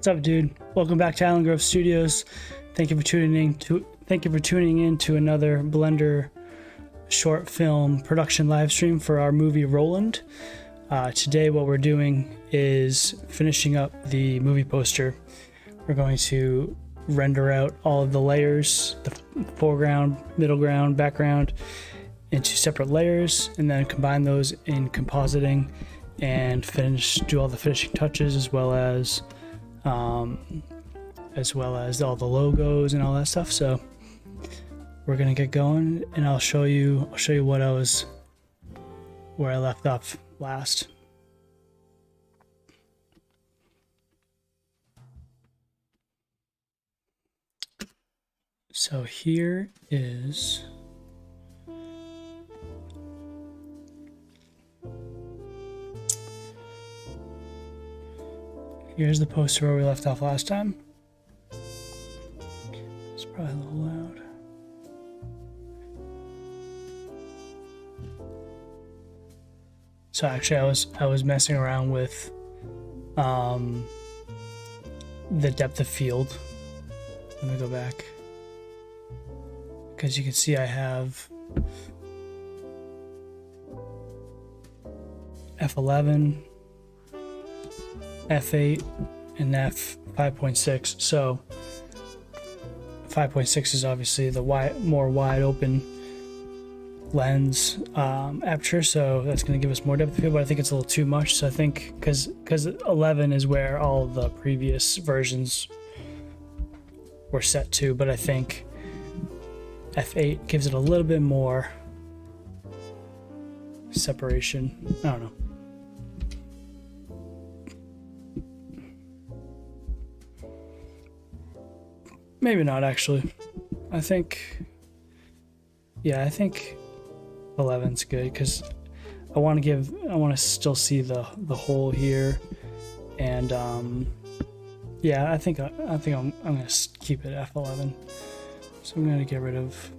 What's up, dude? Welcome back to Island Grove Studios. Thank you for tuning in to another Blender short film production live stream for our movie Roland. Today what we're doing is finishing up the movie poster. We're going to render out all of the layers, the foreground, middle ground, background, into separate layers, and then combine those in compositing and do all the finishing touches, as well as all the logos and all that stuff. So we're gonna get going, and I'll show you where I left off last. So here's the poster where we left off last time. It's probably a little loud. So actually I was messing around with the depth of field. Let me go back, because you can see I have F11, F8, and F5.6. So 5.6 is obviously the more wide open lens aperture, so that's going to give us more depth of field, but I think it's a little too much. So I think because 11 is where all the previous versions were set to, but I think F8 gives it a little bit more separation. I don't know. Maybe not, actually. I think 11's good, because I want to still see the hole here, and yeah, I think I'm gonna keep it F11. So I'm gonna get rid of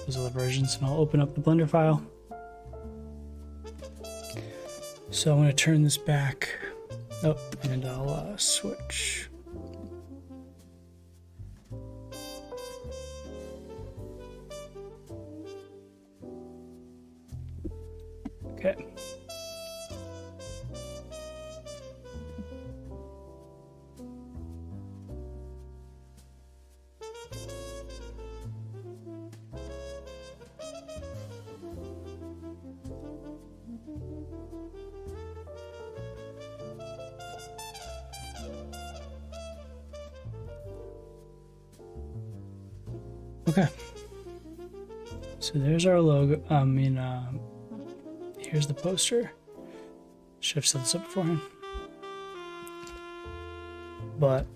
those other versions, and I'll open up the Blender file. So I'm gonna turn this back up, and I'll switch. Okay. Okay. So there's our logo. Here's the poster. Should have set this up beforehand. But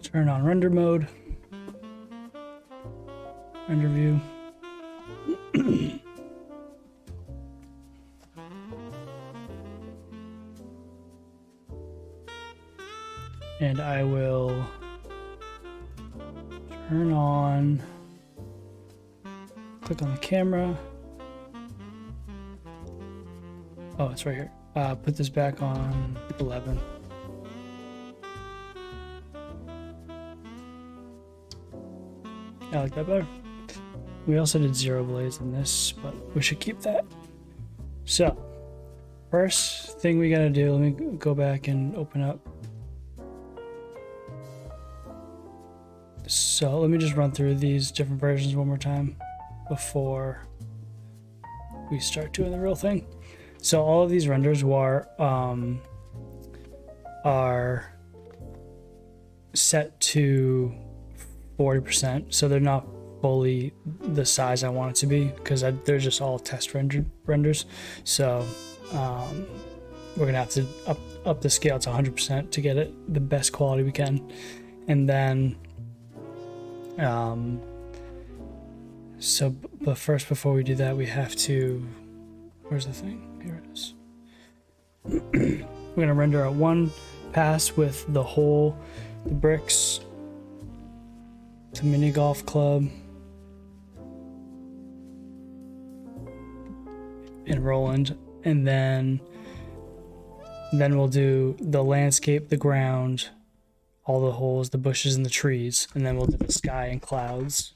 turn on render mode. Render view. And I will turn on, click on the camera. Oh, it's right here. Put this back on 11. I like that better. We also did 0 blades in this, but we should keep that. So, first thing we gotta do, let me go back and open up. So let me just run through these different versions one more time before we start doing the real thing. So all of these renders are set to 40%, so they're not fully the size I want it to be, because they're just all test renders. So we're gonna have to up the scale to 100% to get it the best quality we can, and then but first, before we do that, we have to, where's the thing? Here it is. We're gonna render out one pass with the hole, the bricks, the mini golf club, and Roland, and then we'll do the landscape, the ground, all the holes, the bushes, and the trees, and then we'll do the sky and clouds.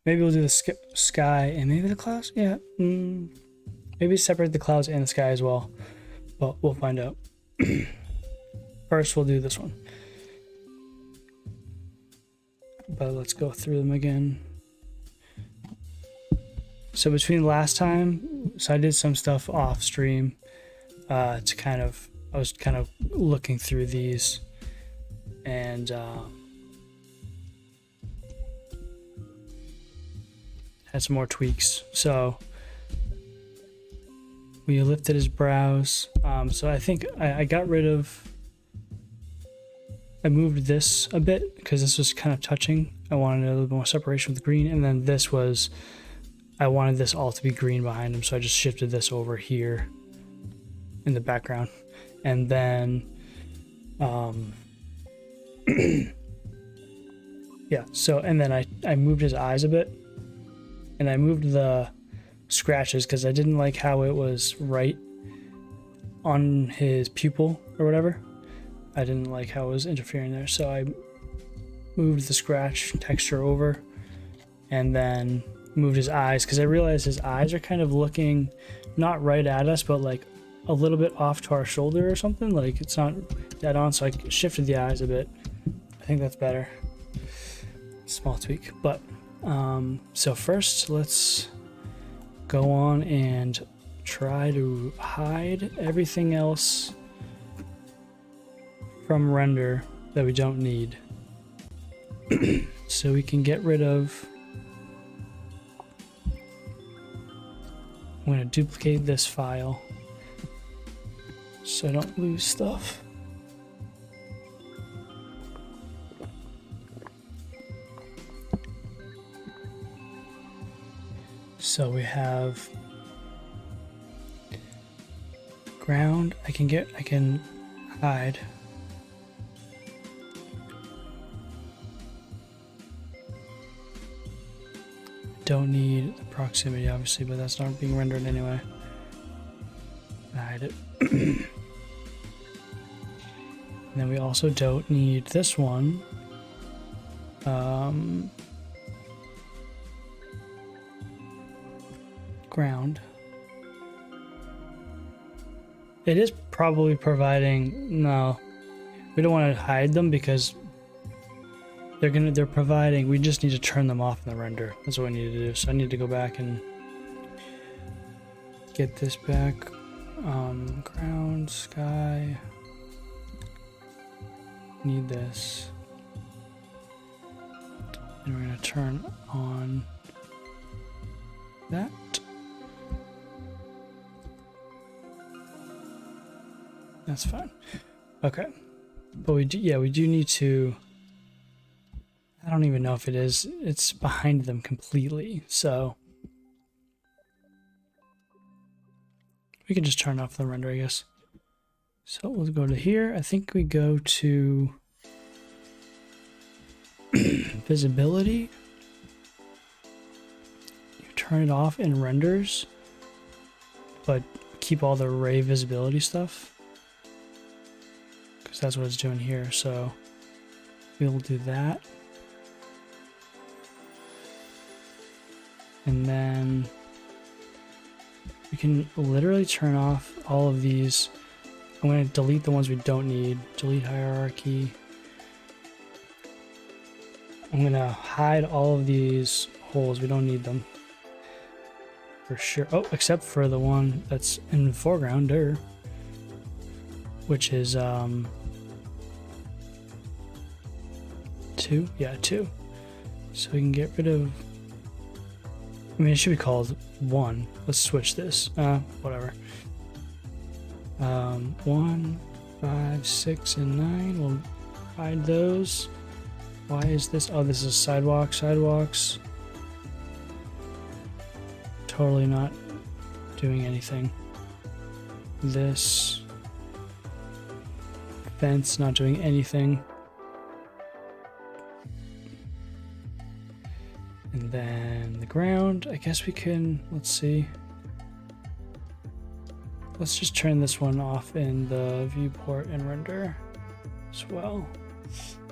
Maybe we'll do the sky and maybe the clouds. Yeah, maybe separate the clouds and the sky as well, but we'll find out. First, we'll do this one. But let's go through them again. So between last time, I did some stuff off stream I was kind of looking through these and had some more tweaks. So we lifted his brows. So I think I got rid of, I moved this a bit because this was kind of touching. I wanted a little bit more separation with the green, and then this was, I wanted this all to be green behind him, so I just shifted this over here in the background. And then yeah, so and then I moved his eyes a bit, and I moved the scratches because I didn't like how it was right on his pupil or whatever. I didn't like how it was interfering there, so I moved the scratch texture over, and then moved his eyes because I realized his eyes are kind of looking not right at us, but like a little bit off to our shoulder or something. Like it's not dead on, so I shifted the eyes a bit. I think that's better. Small tweak, but so first let's go on and try to hide everything else from render that we don't need. So we can get rid of, I'm going to duplicate this file so I don't lose stuff. So we have ground. I can hide. Don't need the proximity, obviously, but that's not being rendered anyway. Hide it. And then we also don't need this one. Ground. It is probably providing, no, we don't want to hide them because they're providing, we just need to turn them off in the render. That's what we need to do. So I need to go back and get this back. Ground, sky, need this. And we're going to turn on that. That's fine. Okay. But we do need to, I don't even know if it is, it's behind them completely. So we can just turn off the render, I guess. So we'll go to here. I think we go to visibility. You turn it off in renders, but keep all the ray visibility stuff, because that's what it's doing here. So we'll do that. And then we can literally turn off all of these. I'm going to delete the ones we don't need. Delete hierarchy. I'm going to hide all of these holes. We don't need them. For sure. Oh, except for the one that's in the foreground, which is 2. Yeah, 2. So we can get rid of, I mean, it should be called 1. Let's switch this. Whatever. 1, 5, 6, and 9. We'll hide those. Why is this? Oh, this is sidewalks. Totally not doing anything. This fence not doing anything. And then the ground, I guess we can, let's see. let's just turn this one off in the viewport and render as well.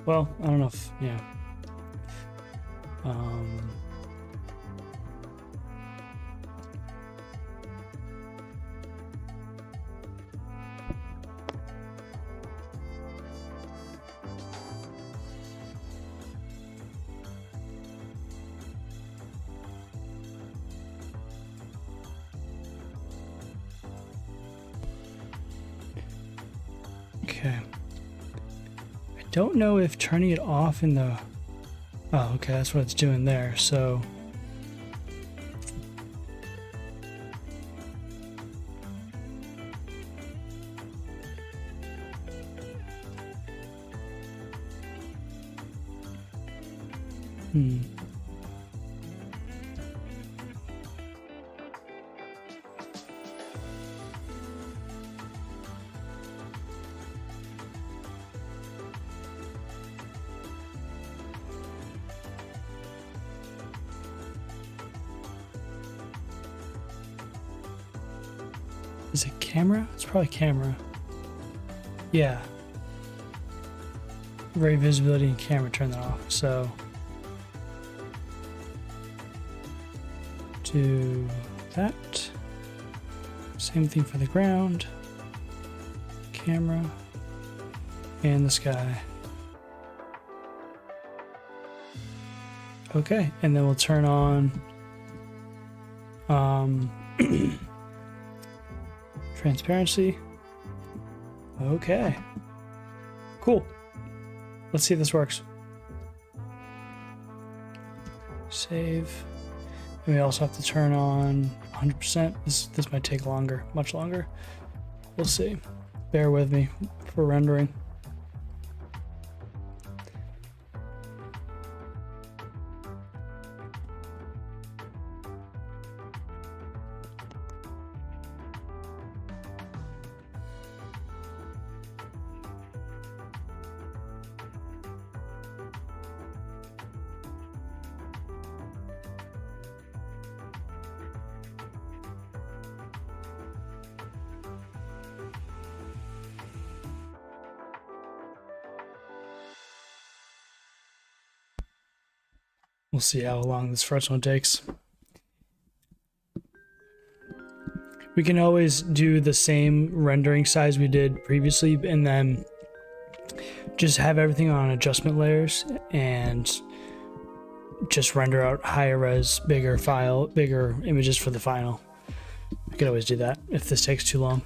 Well, I don't know if, yeah. Okay. I don't know if turning it off in the... Oh, okay, that's what it's doing there, so... Is it camera? It's probably camera. Yeah. Ray visibility and camera, turn that off. So do that. Same thing for the ground, camera, and the sky. Okay, and then we'll turn on transparency. Okay, cool. Let's see if this works. Save. And we also have to turn on 100%. This might take longer, much longer. We'll see. Bear with me for rendering. We'll see how long this first one takes. We can always do the same rendering size we did previously and then just have everything on adjustment layers and just render out higher res, bigger images for the final. We could always do that if this takes too long.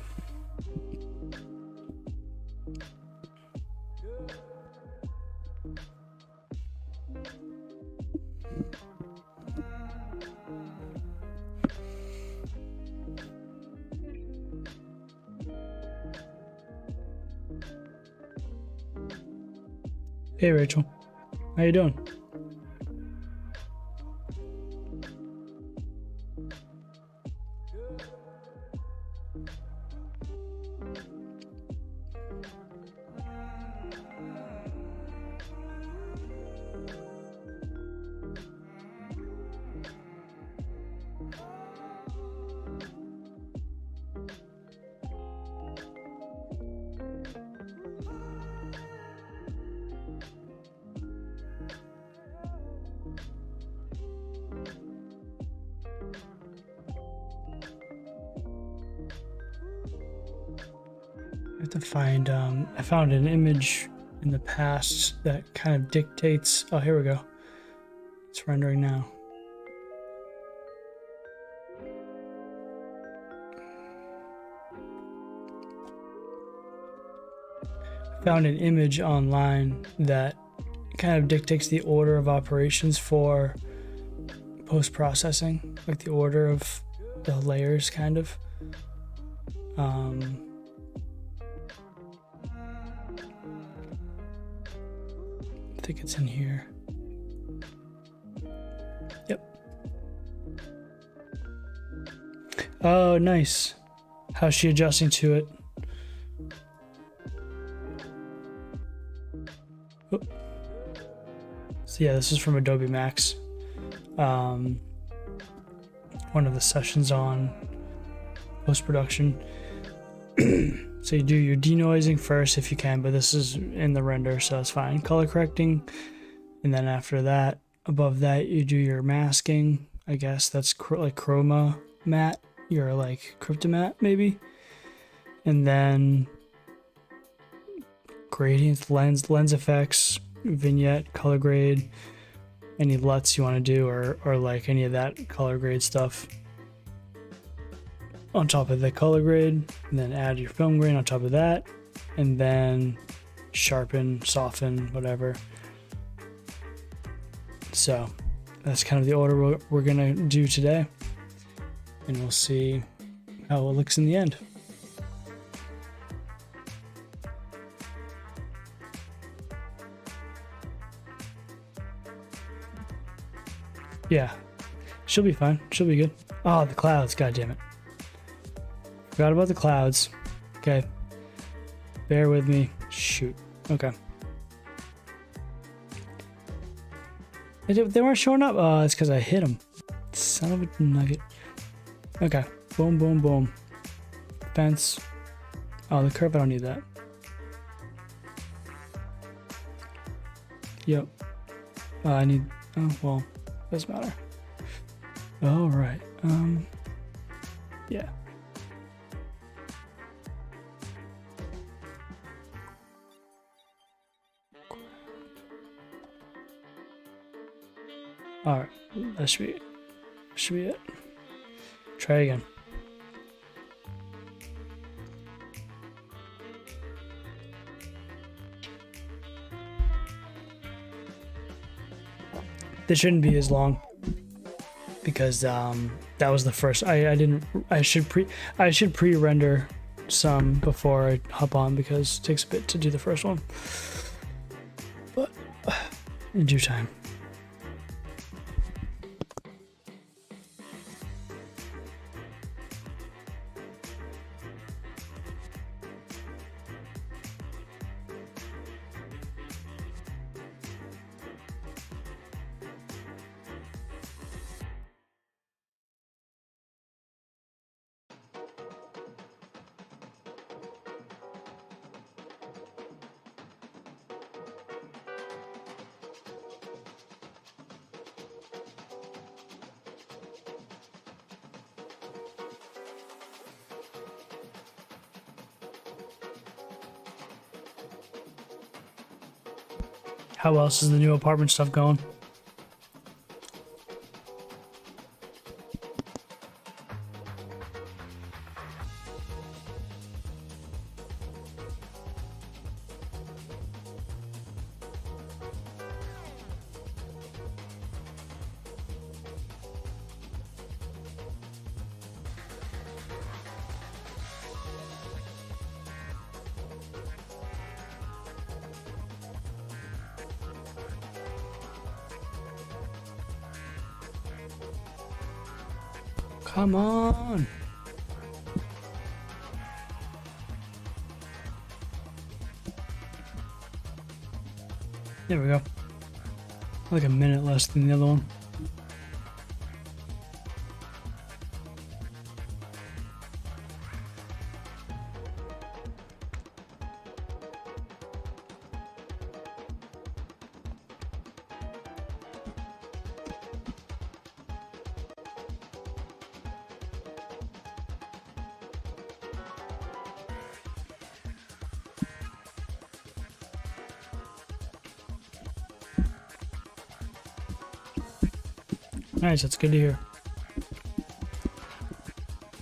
Hey Rachel, how you doing? I have to find, I found an image in the past that kind of dictates, oh, here we go. It's rendering now. I found an image online that kind of dictates the order of operations for post-processing, like the order of the layers, kind of. I think it's in here. Yep. Oh, nice. How's she adjusting to it? Oh. So yeah, this is from Adobe Max. One of the sessions on post-production. So you do your denoising first if you can, but this is in the render, so it's fine. Color correcting, and then after that, above that, you do your masking. I guess that's like chroma matte, your like cryptomatte maybe, and then gradients, lens effects, vignette, color grade, any LUTs you want to do, or like any of that color grade stuff on top of the color grade, and then add your film grain on top of that, and then sharpen, soften, whatever. So that's kind of the order we're gonna do today, and we'll see how it looks in the end. Yeah, she'll be fine. She'll be good. Oh, the clouds, god damn it. Forgot about the clouds. Okay. Bear with me. Shoot. Okay. They weren't showing up. Oh, it's because I hit them. Son of a nugget. Okay. Boom, boom, boom. Fence. Oh, the curve, I don't need that. Yep. I need... Oh, well. Doesn't matter. Alright. Yeah. Alright, that should be it. Try again. This shouldn't be as long because that was the first. I should pre-render some before I hop on because it takes a bit to do the first one. But in due time. How else is the new apartment stuff going? Come on. There we go. Like a minute less than the other one. Nice, that's good to hear.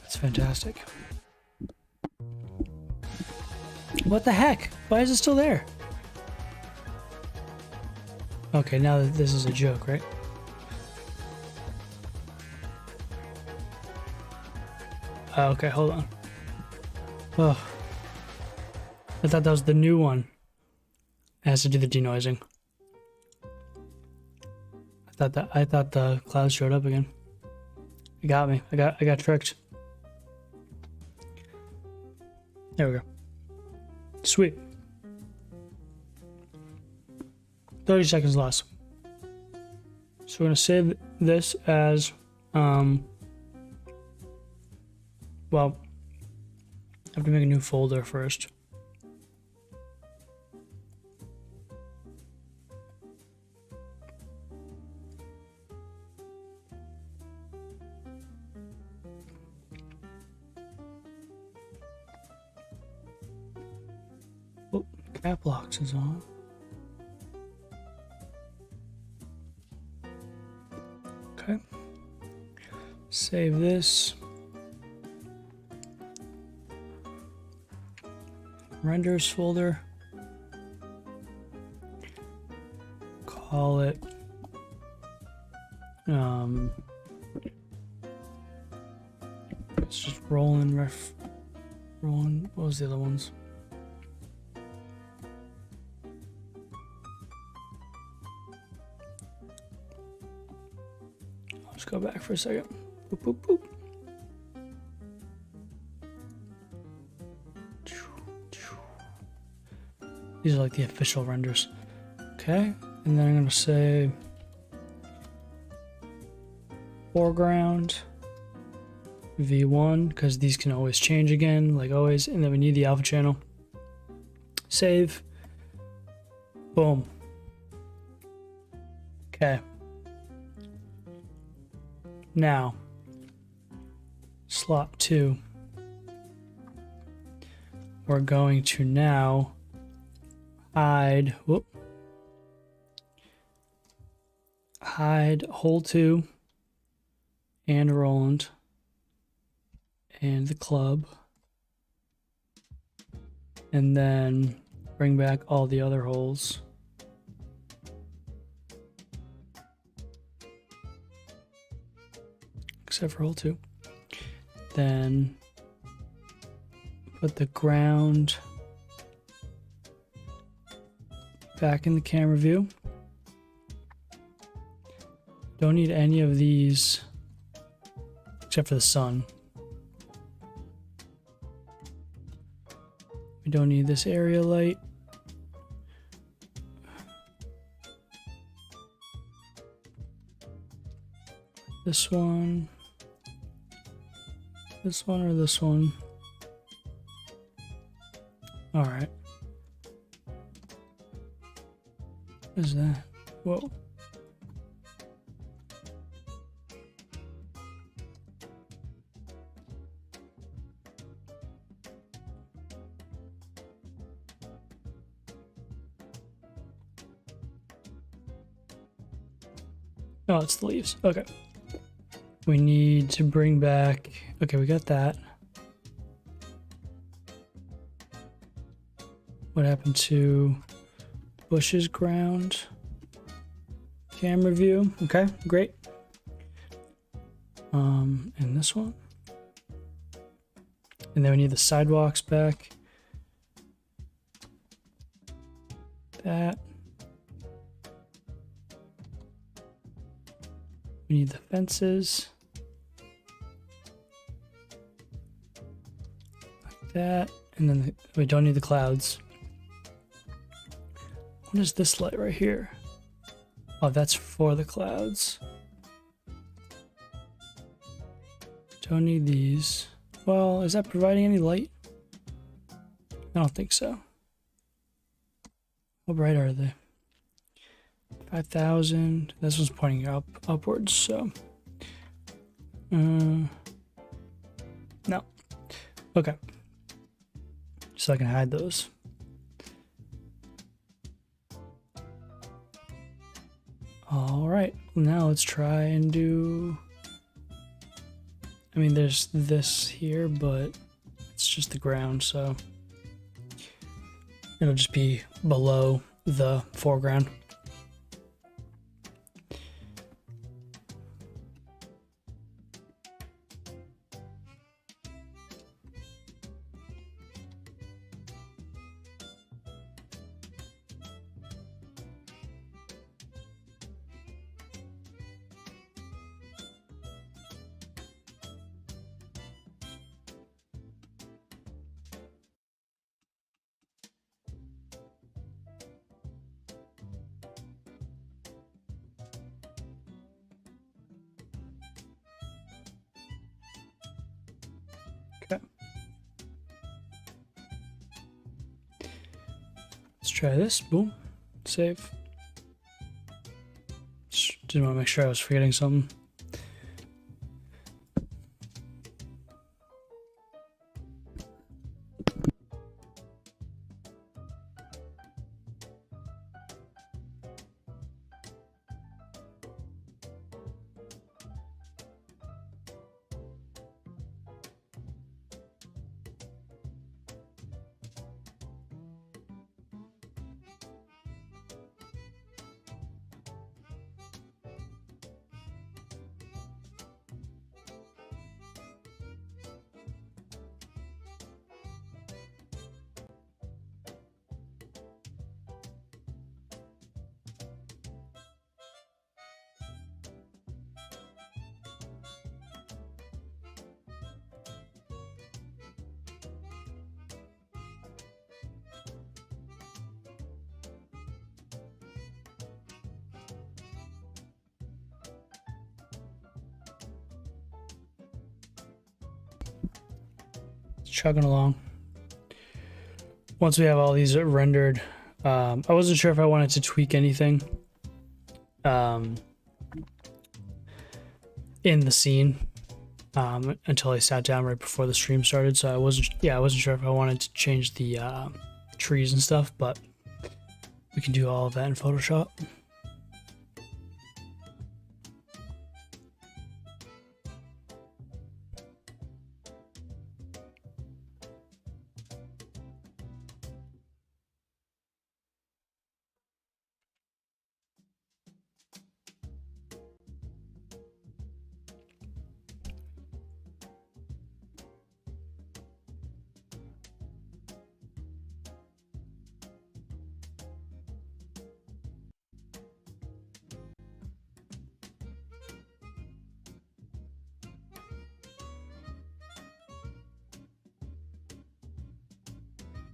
That's fantastic. What the heck? Why is it still there? Okay, now that this is a joke, right? Okay, hold on. Oh. I thought that was the new one. It has to do the denoising. I thought the clouds showed up again. It got me. I got tricked. There we go. Sweet. 30 seconds less. So we're gonna save this as well, I have to make a new folder first. Oh, cap locks is on. Okay. Save this. Renders folder. Call it it's just Roland Roland, what was the other ones? I'll just go back for a second. Boop, boop, boop. These are like the official renders. Okay, and then I'm gonna say foreground V1 because these can always change again, like always. And then we need the alpha channel. Save. Boom. Okay. Now, slot 2. We're going to now hide hole 2 and Roland and the club, and then bring back all the other holes. Except for hole 2. Then put the ground back in the camera view. Don't need any of these except for the sun. We don't need this area light. This one or this one. All right. What is that? Whoa. Oh, it's the leaves. Okay. We need to bring back... Okay, we got that. What happened to bushes ground? Camera view. Okay, great. And this one. And then we need the sidewalks back. That. We need the fences. Like that. And then we don't need the clouds. What is this light right here? Oh, that's for the clouds. Don't need these. Well, is that providing any light? I don't think so. How bright are they? 5,000. This one's pointing upwards, so. No. Okay. So I can hide those. All right. Now let's try and do. I mean, there's this here, but it's just the ground, so it'll just be below the foreground. try this. Boom. Save. Just didn't want to make sure I was forgetting something. Chugging along. Once we have all these rendered, I wasn't sure if I wanted to tweak anything in the scene until I sat down right before the stream started. So I wasn't sure if I wanted to change the trees and stuff, but we can do all of that in Photoshop.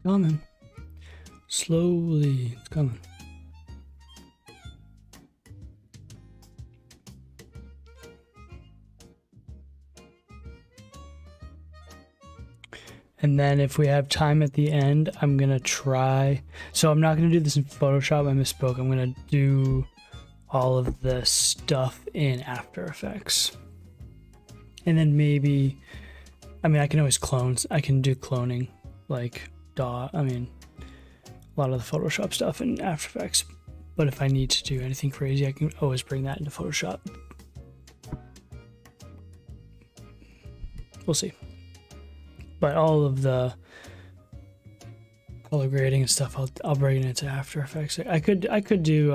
Coming. Slowly. It's coming. And then if we have time at the end, I'm going to try. So I'm not going to do this in Photoshop. I misspoke. I'm going to do all of this stuff in After Effects. And then maybe, I mean, I can always clone. I can do cloning like I mean, a lot of the Photoshop stuff in After Effects, but if I need to do anything crazy, I can always bring that into Photoshop. We'll see. But all of the color grading and stuff, I'll bring it into After Effects. I could do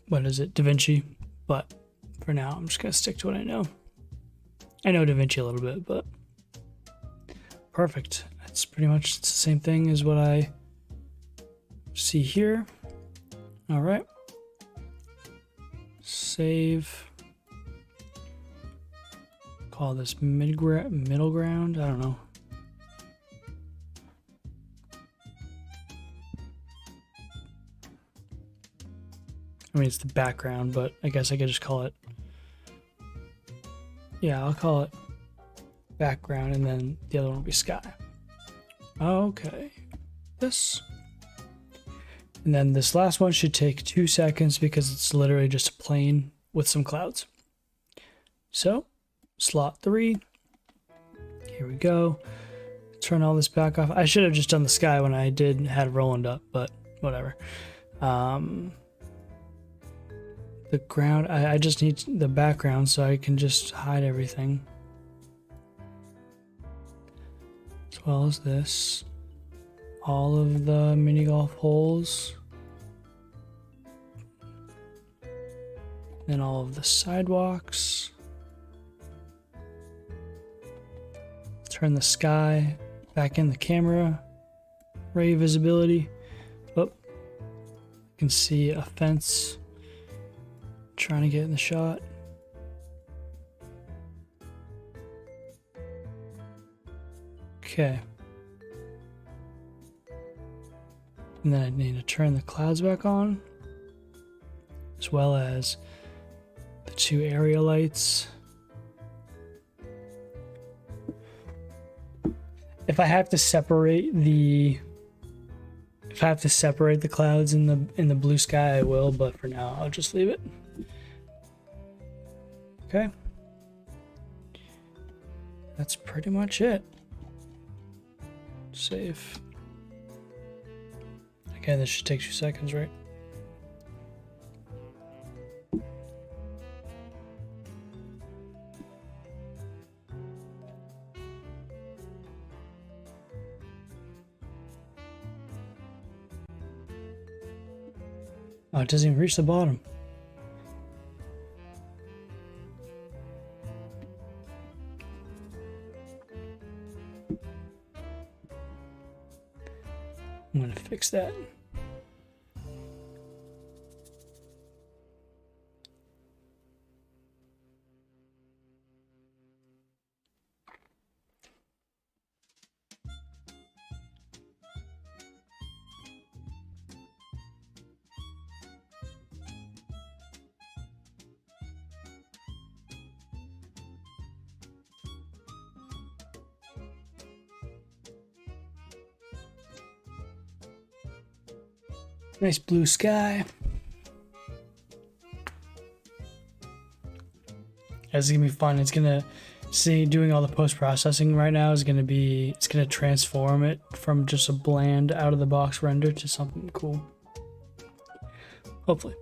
what is it, DaVinci, but for now I'm just gonna stick to what I know. I know DaVinci a little bit, but perfect. That's pretty much the same thing as what I see here. All right. Save. Call this middle ground. I don't know. I mean, it's the background, but I guess I could just call it. Yeah, I'll call it background, and then the other one will be sky. Okay, this. And then this last one should take 2 seconds because it's literally just a plane with some clouds. So, slot 3. Here we go. Turn all this back off. I should have just done the sky when I had Roland up, but whatever. The ground, I just need the background so I can just hide everything. As well as this. All of the mini golf holes. Then all of the sidewalks. Turn the sky back in the camera. Ray visibility. Oh, you can see a fence. Trying to get in the shot. Okay. And then I need to turn the clouds back on, as well as the 2 area lights. if I have to separate the clouds in the blue sky, I will, but for now I'll just leave it. Okay. That's pretty much it. Save. Again, this should take 2 seconds, right? Oh, it doesn't even reach the bottom. I'm gonna fix that. Nice blue sky. It's gonna be fun. It's gonna see doing all the post-processing right now is gonna be, it's gonna transform it from just a bland out of the box render to something cool. Hopefully.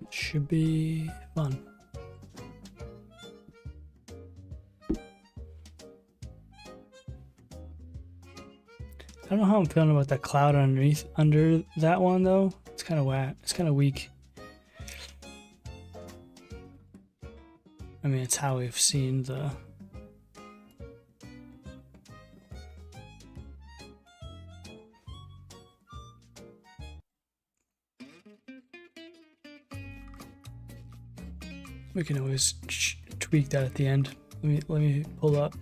Should be fun. I don't know how I'm feeling about that cloud underneath, under that one though. It's kind of whack. It's kind of weak. I mean, it's how we've seen the. We can always tweak that at the end. Let me pull up.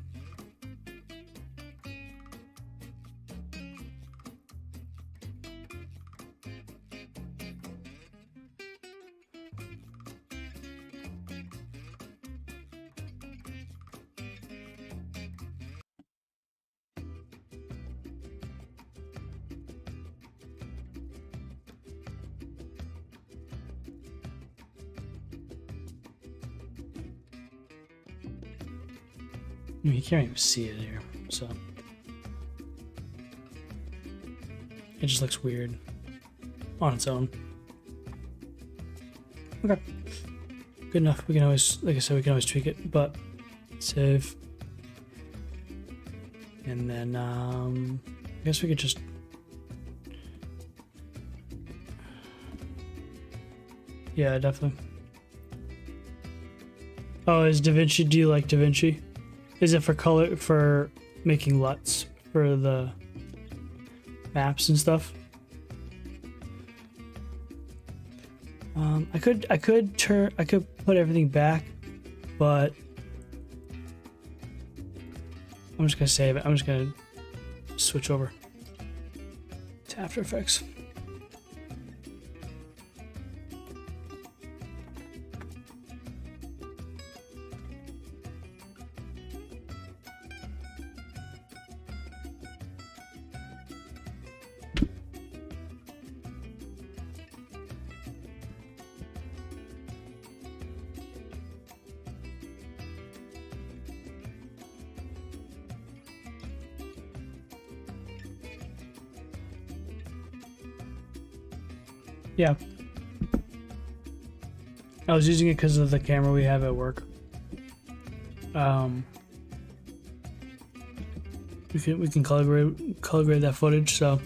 You can't even see it here, so it just looks weird on its own. Okay, good enough. We can always, like I said, we can always tweak it, but save. And then I guess we could just yeah, definitely. Oh, is DaVinci, do you like DaVinci? Is it for color, for making LUTs for the maps and stuff? I could put everything back, but I'm just gonna save it. I'm just gonna switch over to After Effects. Yeah. I was using it because of the camera we have at work. We can color grade that footage, so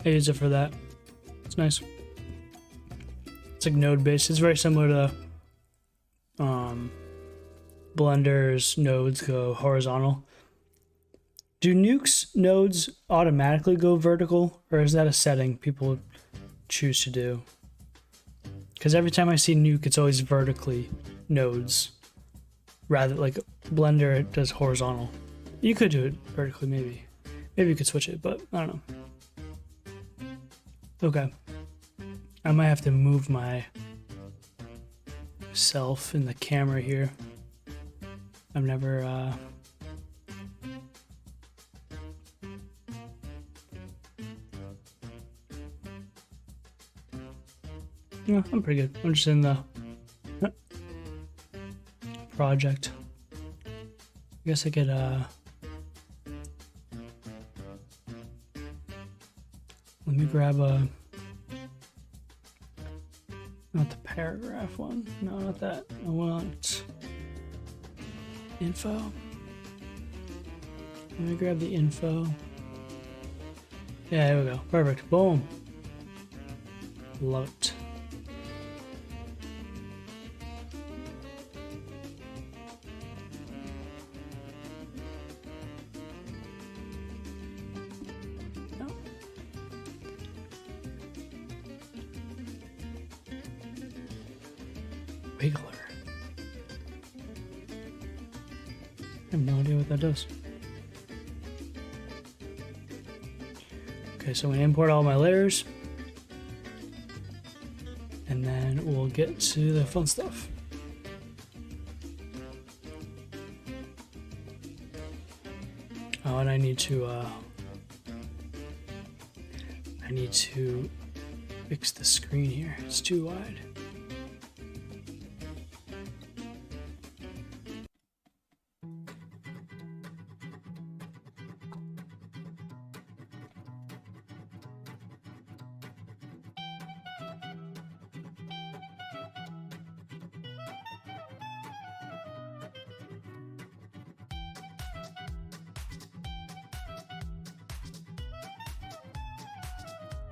I use it for that. It's nice. It's like node based. It's very similar to Blender's nodes go horizontal. Do Nuke's nodes automatically go vertical, or is that a setting people choose to do? Because every time I see Nuke, it's always vertically nodes, rather like Blender it does horizontal. You could do it vertically, maybe you could switch it, but I don't know. Okay, I might have to move my self in the camera here. I've never Yeah, I'm pretty good. I'm just in the project. I guess I could let me grab not the paragraph one. No, not that. I want info. Let me grab the info. Yeah, there we go. Perfect. Boom. Love it. Wiggler. I have no idea what that does. Okay, so I'm going to import all my layers. And then we'll get to the fun stuff. Oh, and I need to fix the screen here. It's too wide.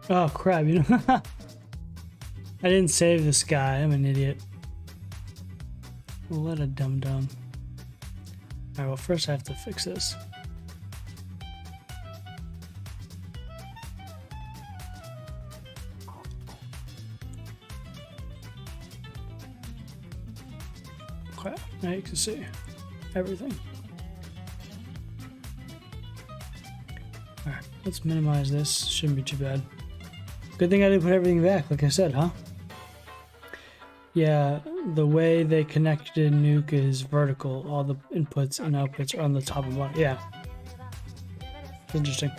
Oh crap, you know. I didn't save this guy. I'm an idiot. What a dum-dum. Alright, well first I have to fix this. Okay, now you can see everything. Alright, let's minimize this. Shouldn't be too bad. Good thing I didn't put everything back, like I said, huh? Yeah, the way they connected Nuke is vertical. All the inputs and outputs are on the top and bottom. Yeah. It's interesting.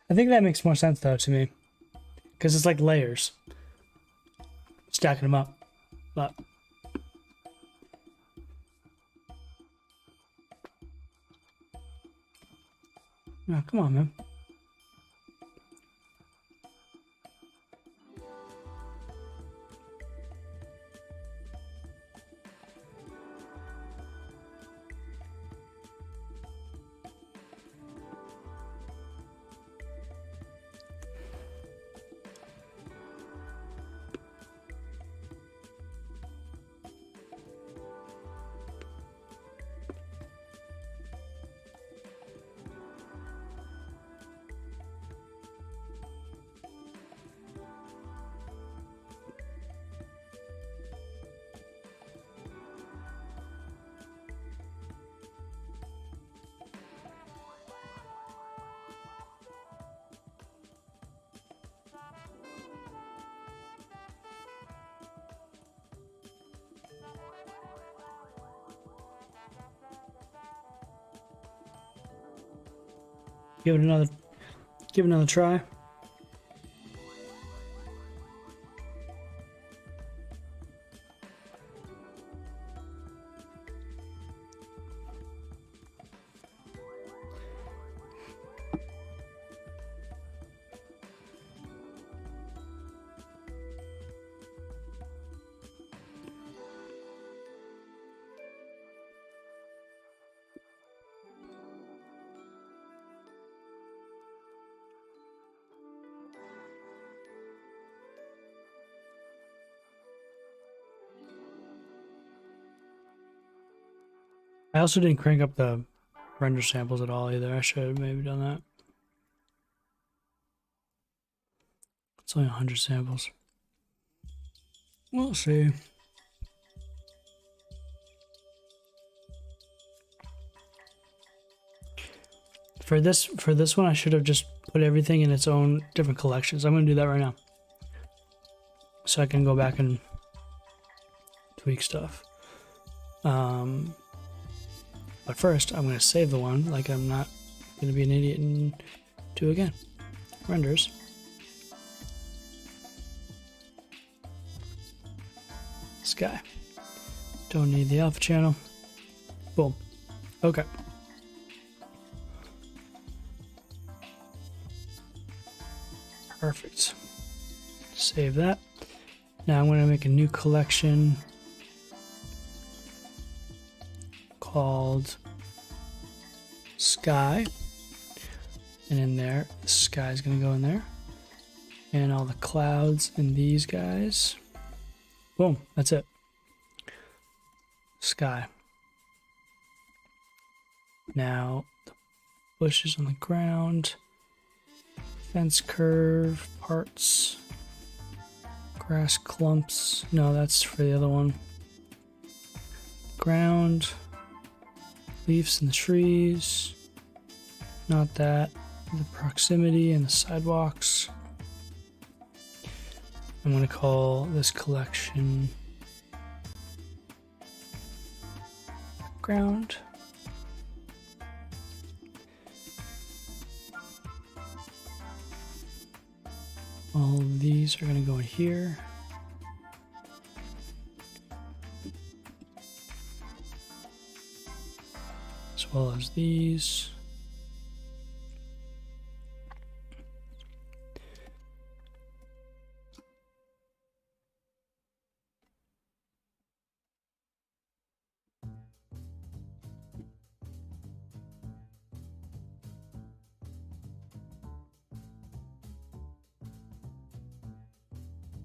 I think that makes more sense, though, to me. Because it's like layers. Stacking them up. But... oh, come on, man. Give it another try. I also didn't crank up the render samples at all either. I should have maybe done that. It's only 100 samples. We'll see. For this one, I should have just put everything in its own different collections. I'm going to do that right now. So I can go back and tweak stuff. But first, I'm going to save the one, like I'm not going to be an idiot and do it again. renders. Sky. Don't need the alpha channel. Boom. Okay. Perfect. Save that. Now I'm going to make a new collection called Sky. And in there, the sky is going to go in there. And all the clouds and these guys. Boom. That's it. Sky. Now, the bushes on the ground. Fence curve parts. Grass clumps. No, that's for the other one. Ground. Leaves in the trees. Not that. The proximity and the sidewalks. I'm going to call this collection Ground. All of these are going to go in here. As well as these.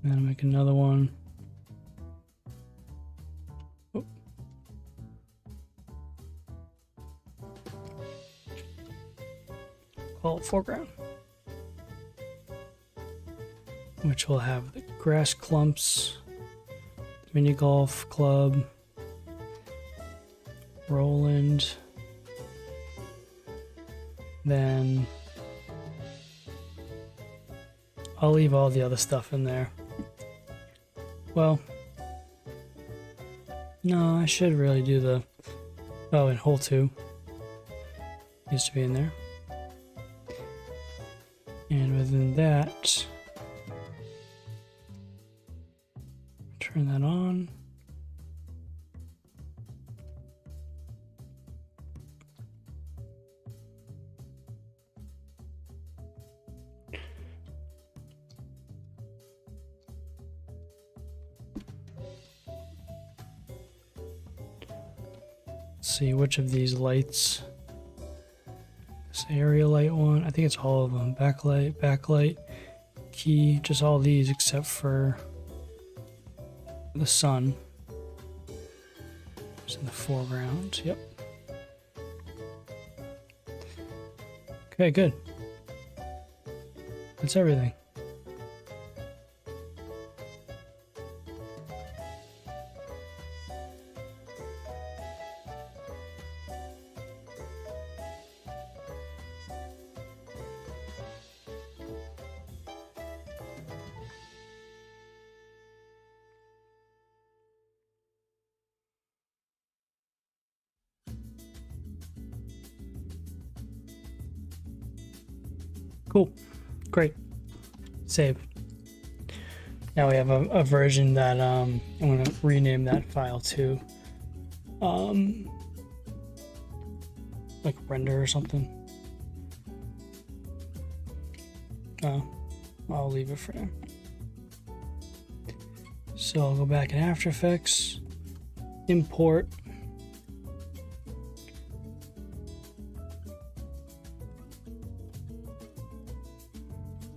And then make another one. Oh. Call it foreground. Which will have the grass clumps, the mini golf club, Roland, then I'll leave all the other stuff in there. Well, no, I should really do the, oh, and hole 2 needs to be in there. And within that, turn that on. See which of these lights. This area light one, I think it's all of them. Backlight, key, just all these except for the sun. It's in the foreground. Yep. Okay, good. That's everything. Cool. Great. Save. Now we have a version that I'm going to rename that file to like render or something. I'll leave it for now. So I'll go back in After Effects, import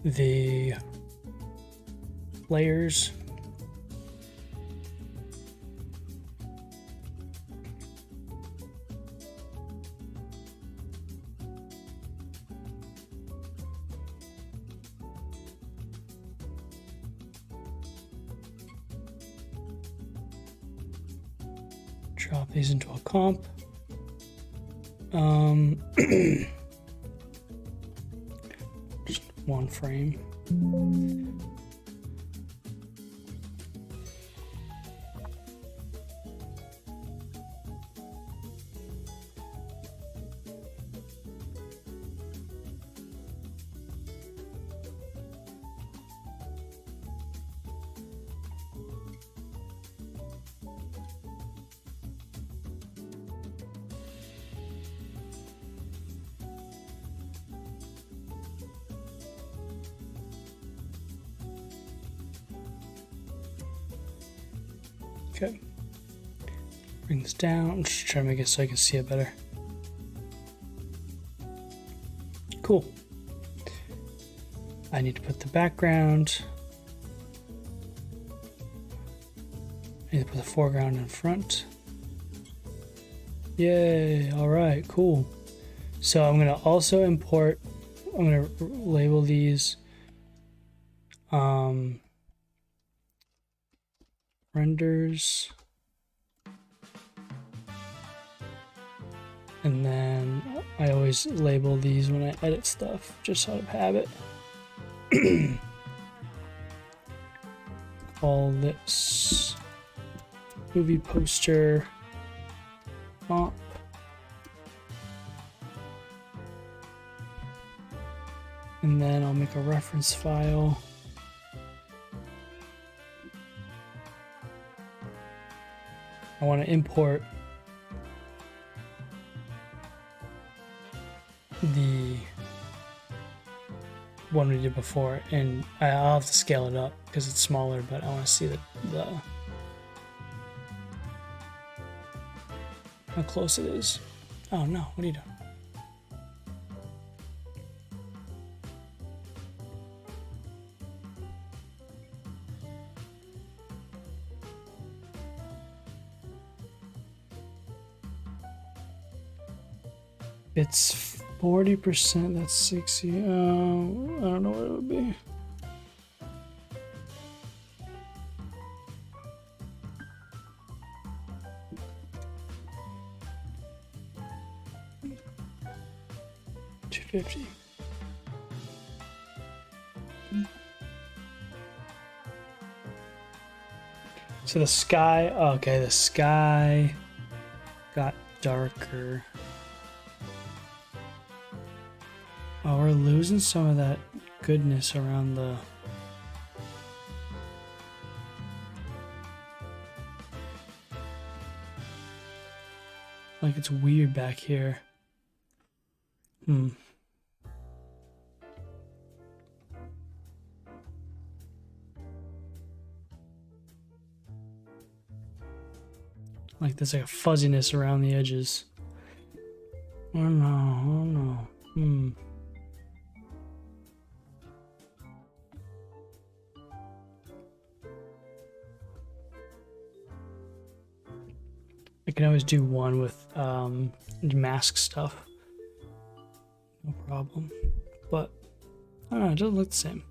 the layers. Drop these into a comp. Just one frame. Okay. Bring this down. I'm just trying to make it so I can see it better. Cool. I need to put the background. I need to put the foreground in front. Yay, alright, cool. So I'm gonna also import, I'm gonna label these renders. And then I always label these when I edit stuff, just out of habit. Call this movie poster comp. And then I'll make a reference file. I want to import the one we did before, and I'll have to scale it up because it's smaller, but I want to see the how close it is. Oh no, what are you doing? It's 40%, that's 60. I don't know what it would be. $250. So the sky, okay, the sky got darker. Oh, we're losing some of that goodness around the... Like it's weird back here. Like there's like a fuzziness around the edges. Oh no, oh no. I can always do one with mask stuff. No problem. But I don't know, it doesn't look the same.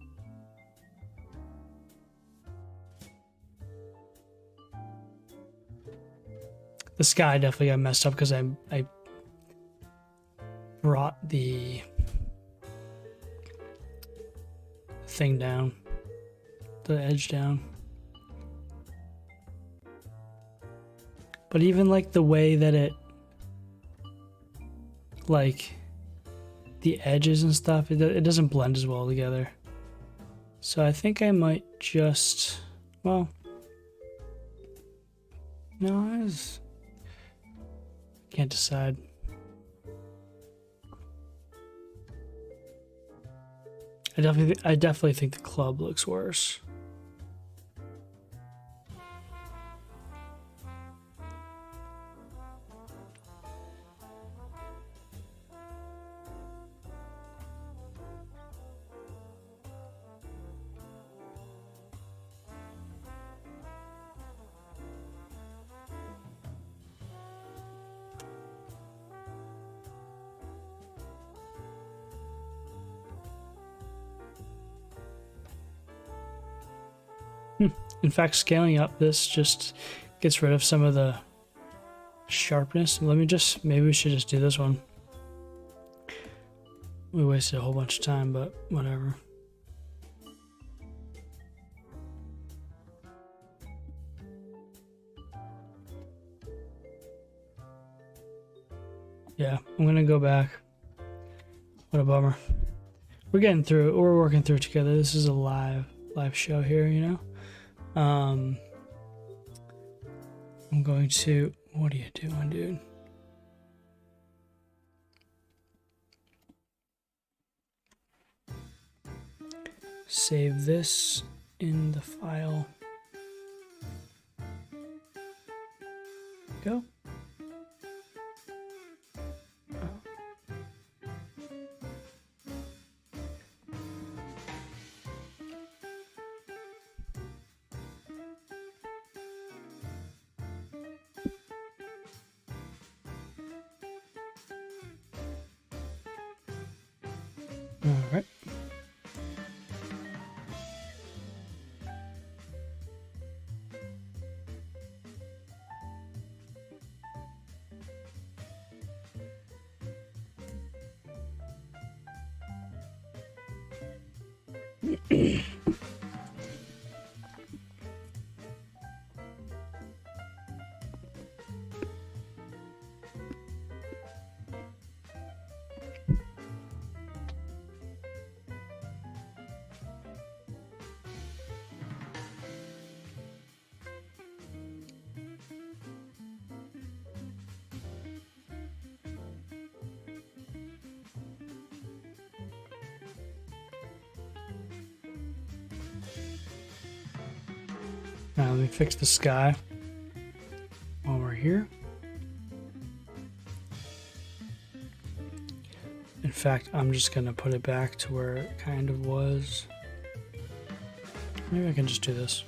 The sky definitely got messed up because I brought the thing down, the edge down. But even like the way that it, like the edges and stuff, it doesn't blend as well together. So I think I might just, well, no, can't decide. I definitely think the club looks worse. In fact, scaling up this just gets rid of some of the sharpness. Maybe we should just do this one. We wasted a whole bunch of time, but whatever. Yeah, I'm gonna go back. What a bummer. We're getting through it. We're working through it together. This is a live show here, you know? I'm going to... What are you doing, dude? Save this in the file. go. All right. Now let me fix the sky while we're here. In fact, I'm just gonna put it back to where it kind of was. Maybe I can just do this.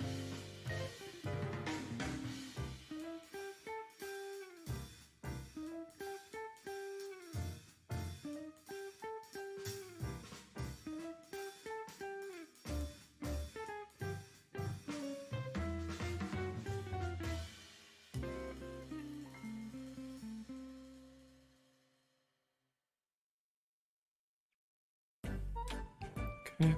Okay.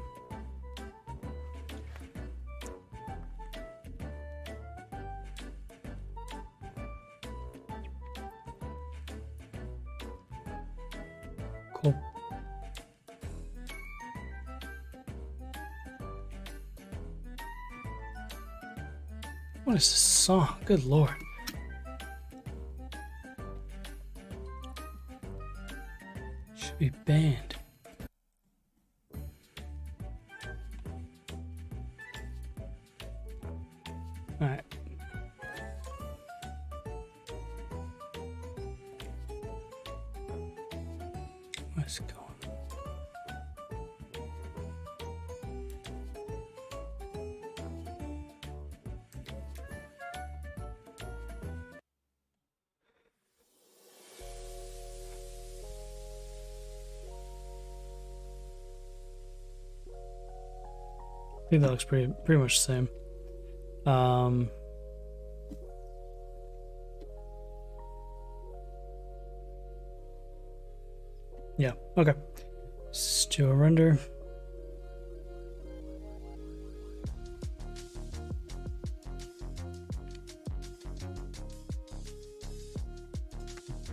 Cool. What is this song? Good Lord. Should be banned. Alright. What's going on? I think that looks pretty much the same. Yeah, okay. Let's do a render.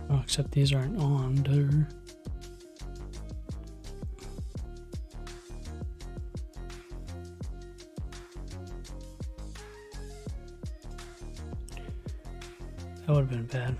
Oh, except these aren't on, dude. That would have been bad.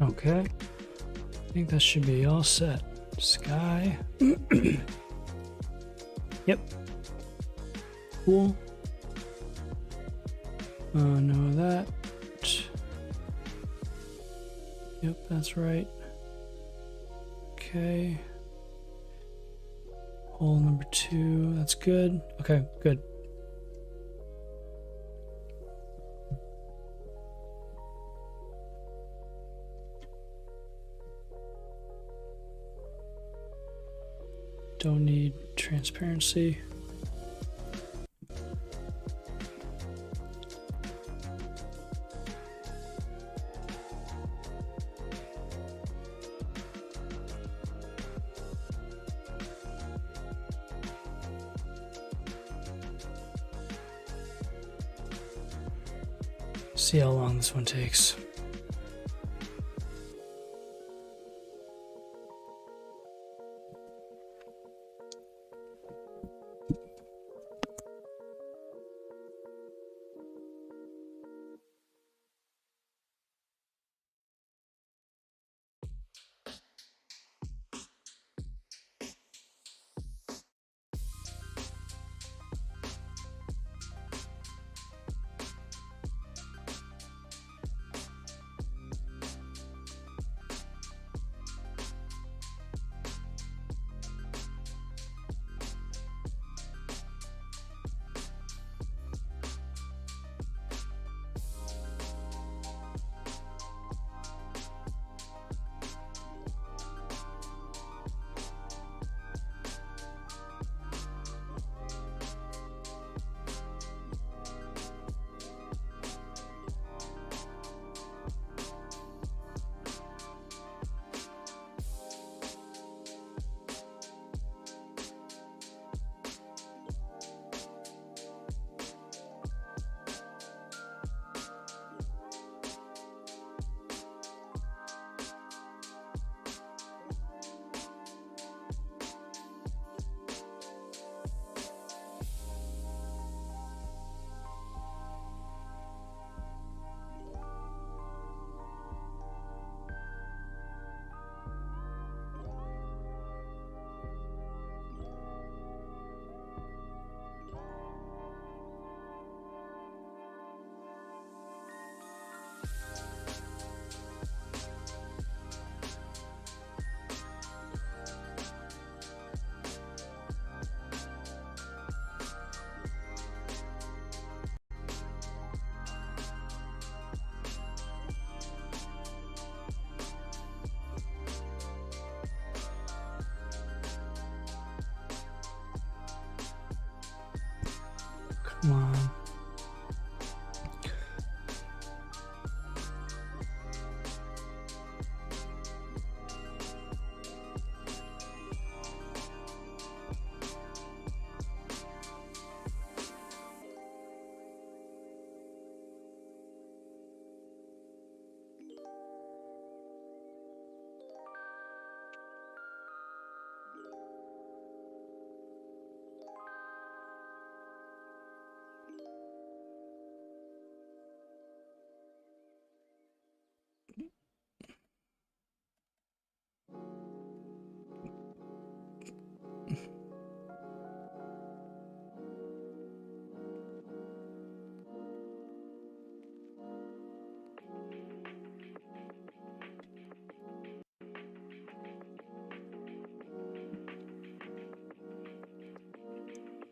Okay, I think that should be all set. Sky. Yep. Cool. No, that. Yep, that's right. Okay. Hole number 2, that's good. Okay, good. Don't need transparency. See how long this one takes. Come on.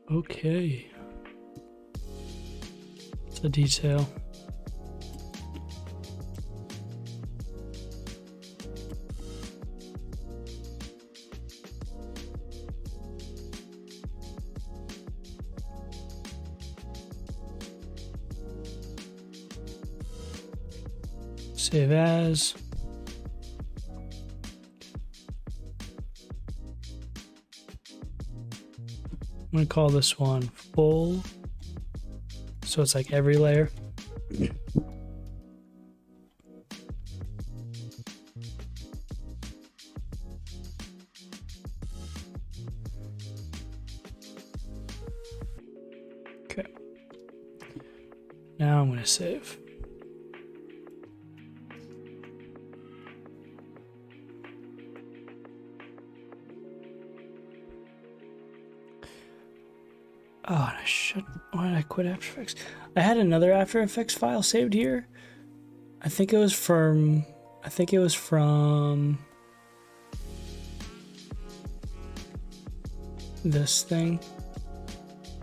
Okay. It's a detail. Save as. I'm gonna call this one full, so it's like every layer. Okay. Now I'm gonna save. Oh, I should. Why did I quit After Effects? I had another After Effects file saved here. I think it was from. This thing.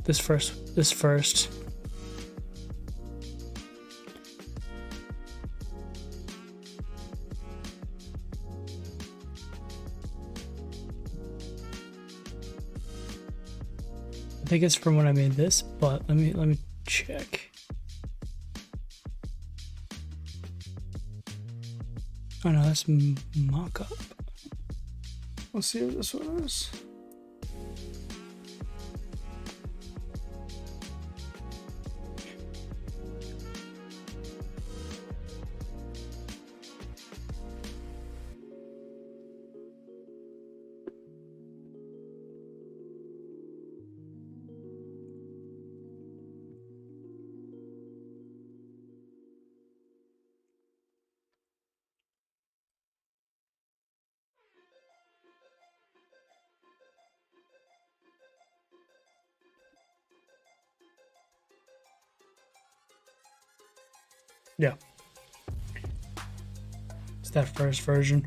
This first. I think it's from when I made this, but let me check. Oh no, that's mock-up. Let's see what this one is. Yeah. It's that first version.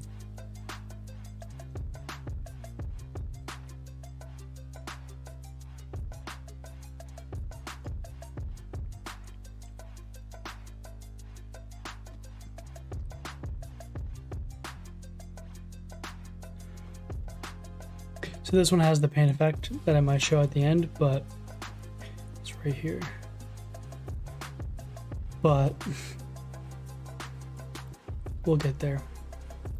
So this one has the paint effect that I might show at the end, but it's right here. But we'll get there.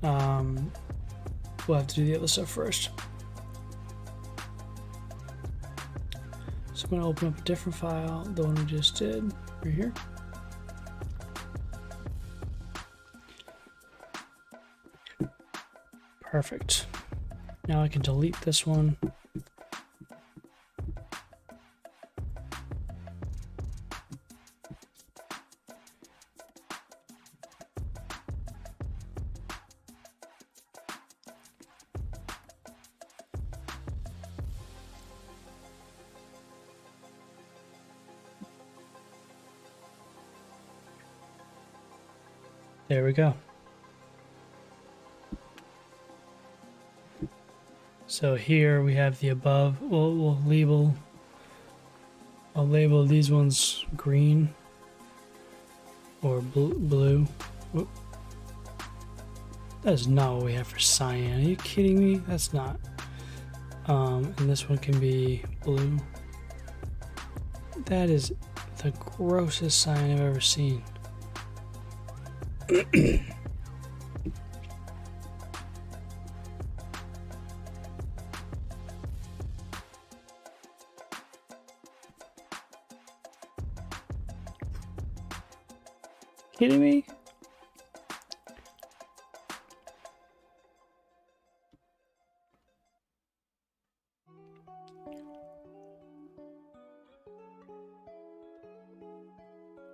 We'll have to do the other stuff first. So I'm going to open up a different file, the one we just did, right here. Perfect. Now I can delete this one. There we go. So here we have the above. I'll label these ones green or blue. Whoop. That is not what we have for cyan. Are you kidding me? That's not. And this one can be blue. That is the grossest cyan I've ever seen. Kidding me?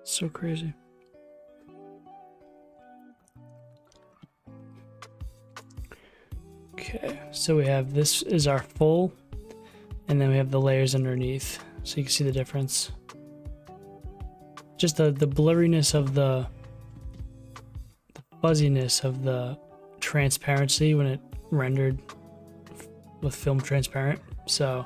So crazy. Okay, so we have this is our full, and then we have the layers underneath, so you can see the difference. Just the blurriness of the fuzziness of the transparency when it rendered with film transparent. So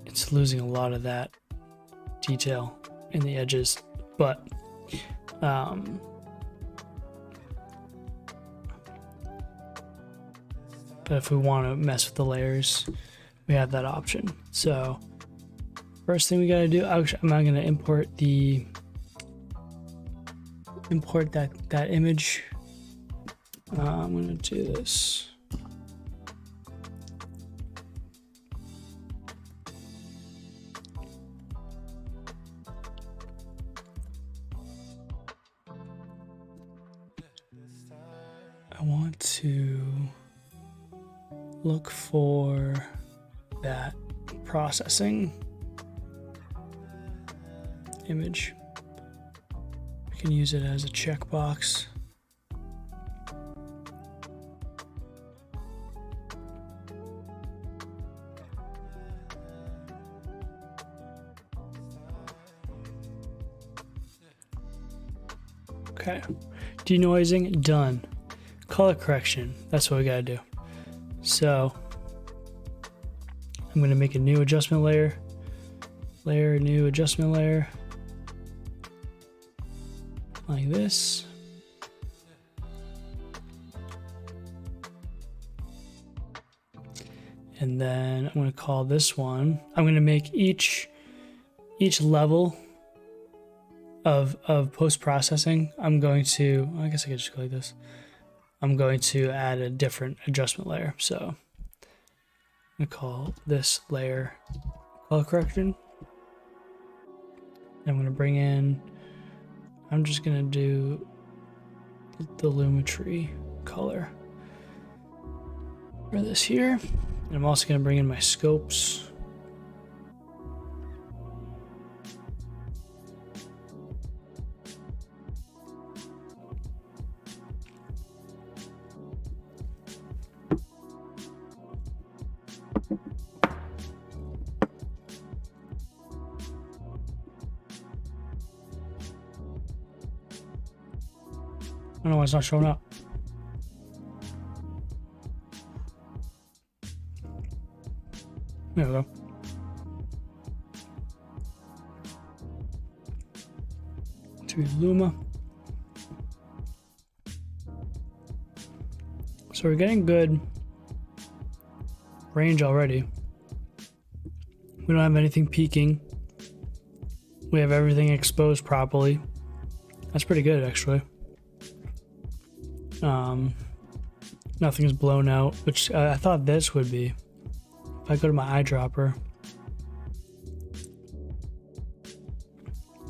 it's losing a lot of that detail in the edges, but if we want to mess with the layers, we have that option. So first thing we got to do, actually, I'm not going to import that image. I'm going to do this. I want to look for that processing image. We can use it as a checkbox. Okay, denoising done. Color correction, that's what we gotta do. So I'm gonna make a new adjustment layer, new adjustment layer, like this. And then I'm gonna call this one, I'm gonna make each level of post-processing, I'm going to, I guess I could just go like this. I'm going to add a different adjustment layer. So I'm gonna call this layer color correction. I'm gonna bring in, I'm just gonna do the Lumetri color for this here. And I'm also gonna bring in my scopes. don't know why it's not showing up. There we go. To Luma. So we're getting good range already. We don't have anything peaking. We have everything exposed properly. That's pretty good, actually. Nothing's blown out, which I thought this would be. If I go to my eyedropper,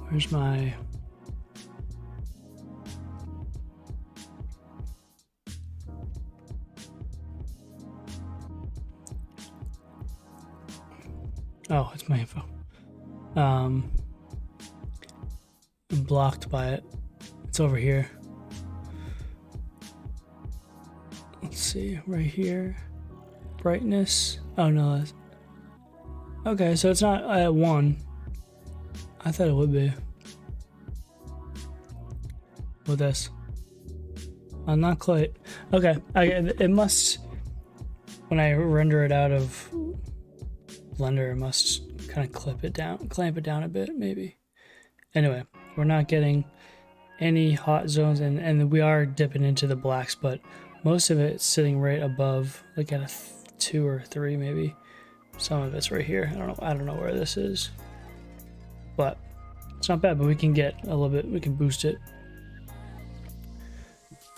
where's my... Oh, it's my info. I'm blocked by it. It's over here. Let's see, right here. Brightness. Oh no, that's... Okay, so it's not at 1. I thought it would be. With this. Not quite. Okay, it must... When I render it out of Blender, it must kind of clamp it down a bit, maybe. Anyway, we're not getting any hot zones, and we are dipping into the blacks, but most of it's sitting right above, like at a 2 or 3 maybe. Some of it's right here. I don't know where this is, but it's not bad. But we can get a little bit. We can boost it.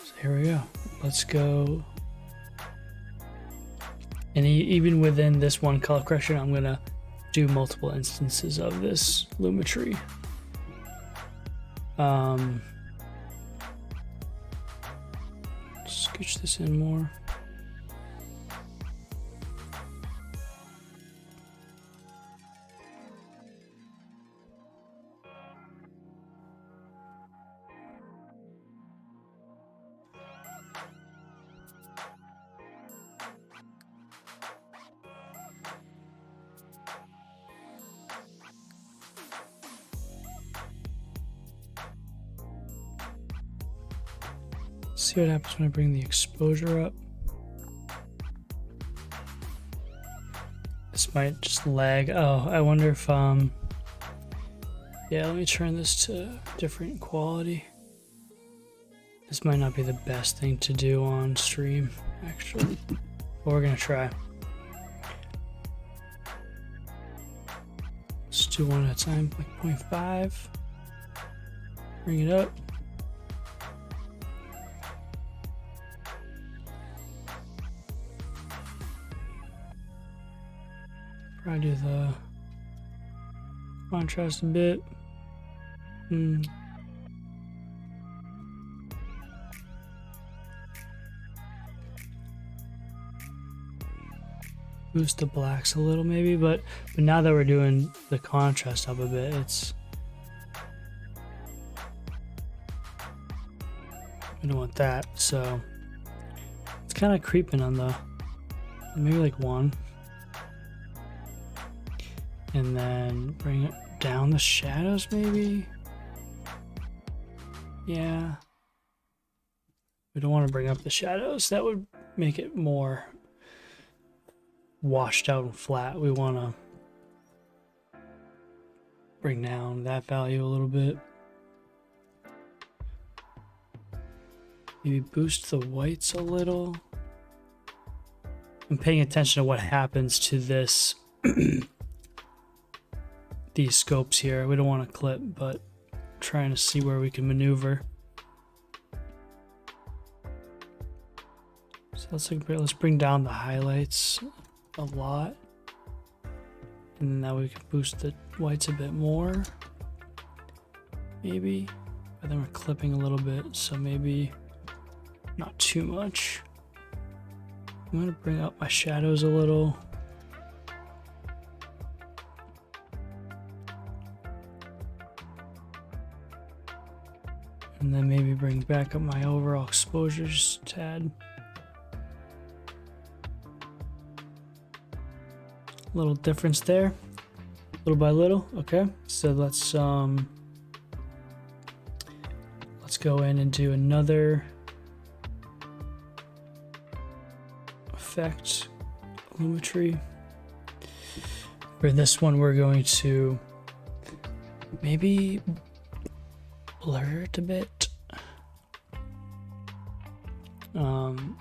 So here we go. Let's go. And even within this one color correction, I'm gonna do multiple instances of this Lumetri. Scooch this in more. See what happens when I bring the exposure up. This might just lag. Oh, I wonder if yeah, let me turn this to different quality. This might not be the best thing to do on stream, actually, but we're gonna try. Let's do one at a time, like 0.5. Bring it up. Probably do the contrast a bit. Boost the blacks a little maybe, but now that we're doing the contrast up a bit, it's... I don't want that, so it's kind of creeping on the... maybe like 1. And then bring it down the shadows, maybe? Yeah. We don't want to bring up the shadows. That would make it more washed out and flat. We want to bring down that value a little bit. Maybe boost the whites a little. I'm paying attention to what happens to this these scopes here. We don't want to clip, but trying to see where we can maneuver. So let's bring down the highlights a lot, and now we can boost the whites a bit more, maybe. But then we're clipping a little bit, so maybe not too much. I'm gonna bring up my shadows a little. And then maybe bring back up my overall exposure just a tad. Little difference there, little by little. Okay, so let's go in and do another effect, Lumetri. For this one, we're going to maybe blur it a bit.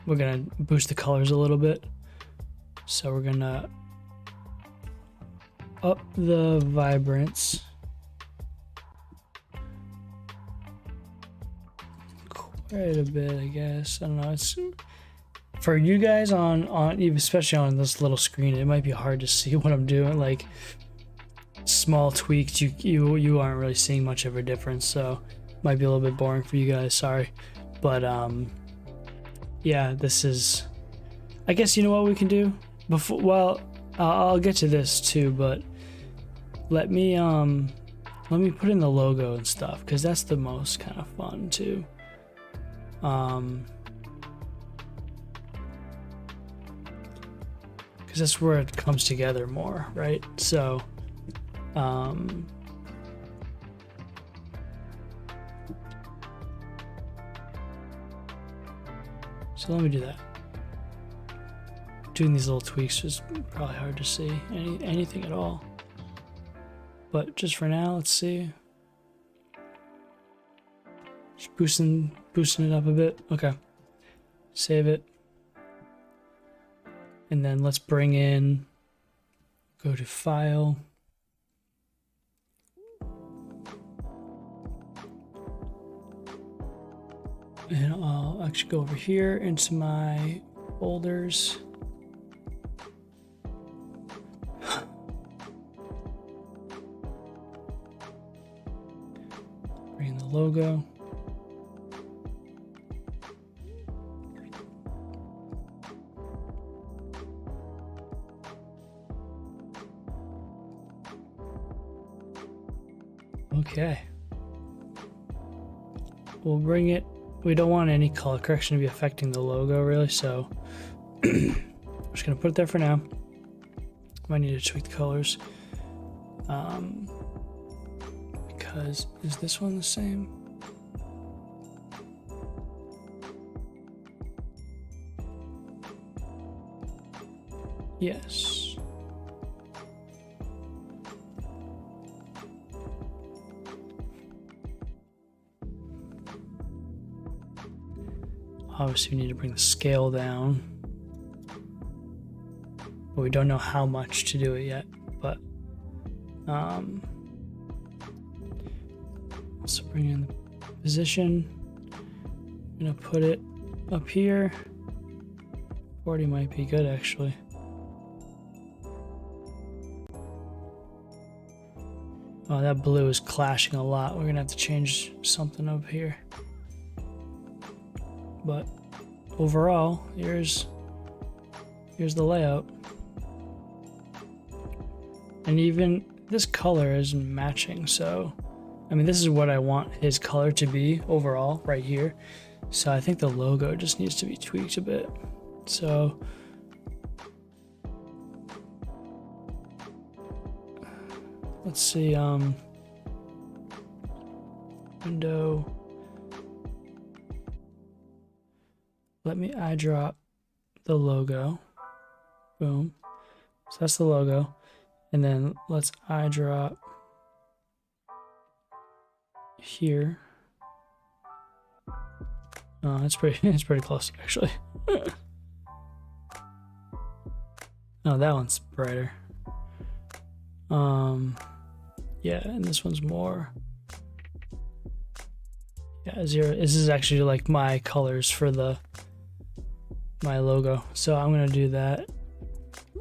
We're gonna boost the colors a little bit. So we're gonna up the vibrance quite a bit, I guess. I don't know. It's for you guys on especially on this little screen. It might be hard to see what I'm doing. Like small tweaks, you aren't really seeing much of a difference. So it might be a little bit boring for you guys. Sorry, but yeah, this is. I guess you know what we can do before. Well, I'll get to this too, but let me put in the logo and stuff because that's the most kind of fun too. Because that's where it comes together more, right? So, so let me do that. Doing these little tweaks is probably hard to see anything at all. But just for now, let's see. Just boosting it up a bit. Okay. Save it. And then let's bring in, go to File. And I'll actually go over here into my folders. Bring in the logo. Okay. We'll bring it. We don't want any color correction to be affecting the logo really, so I'm just gonna put it there for now. Might need to tweak the colors. Because is this one the same? Yes. Obviously, we need to bring the scale down, but we don't know how much to do it yet. But let's bring in the position. I'm gonna put it up here. 40 might be good actually. Oh, that blue is clashing a lot. We're gonna have to change something up here. But overall, here's the layout. And even this color isn't matching, so I mean this is what I want his color to be overall right here. So I think the logo just needs to be tweaked a bit. So let's see, window. Let me eyedrop the logo. Boom. So that's the logo. And then let's eyedrop here. Oh, it's pretty close actually. Oh, that one's brighter. Yeah, and this one's more. Yeah, 0. This is actually like my colors for my logo. So I'm gonna do that.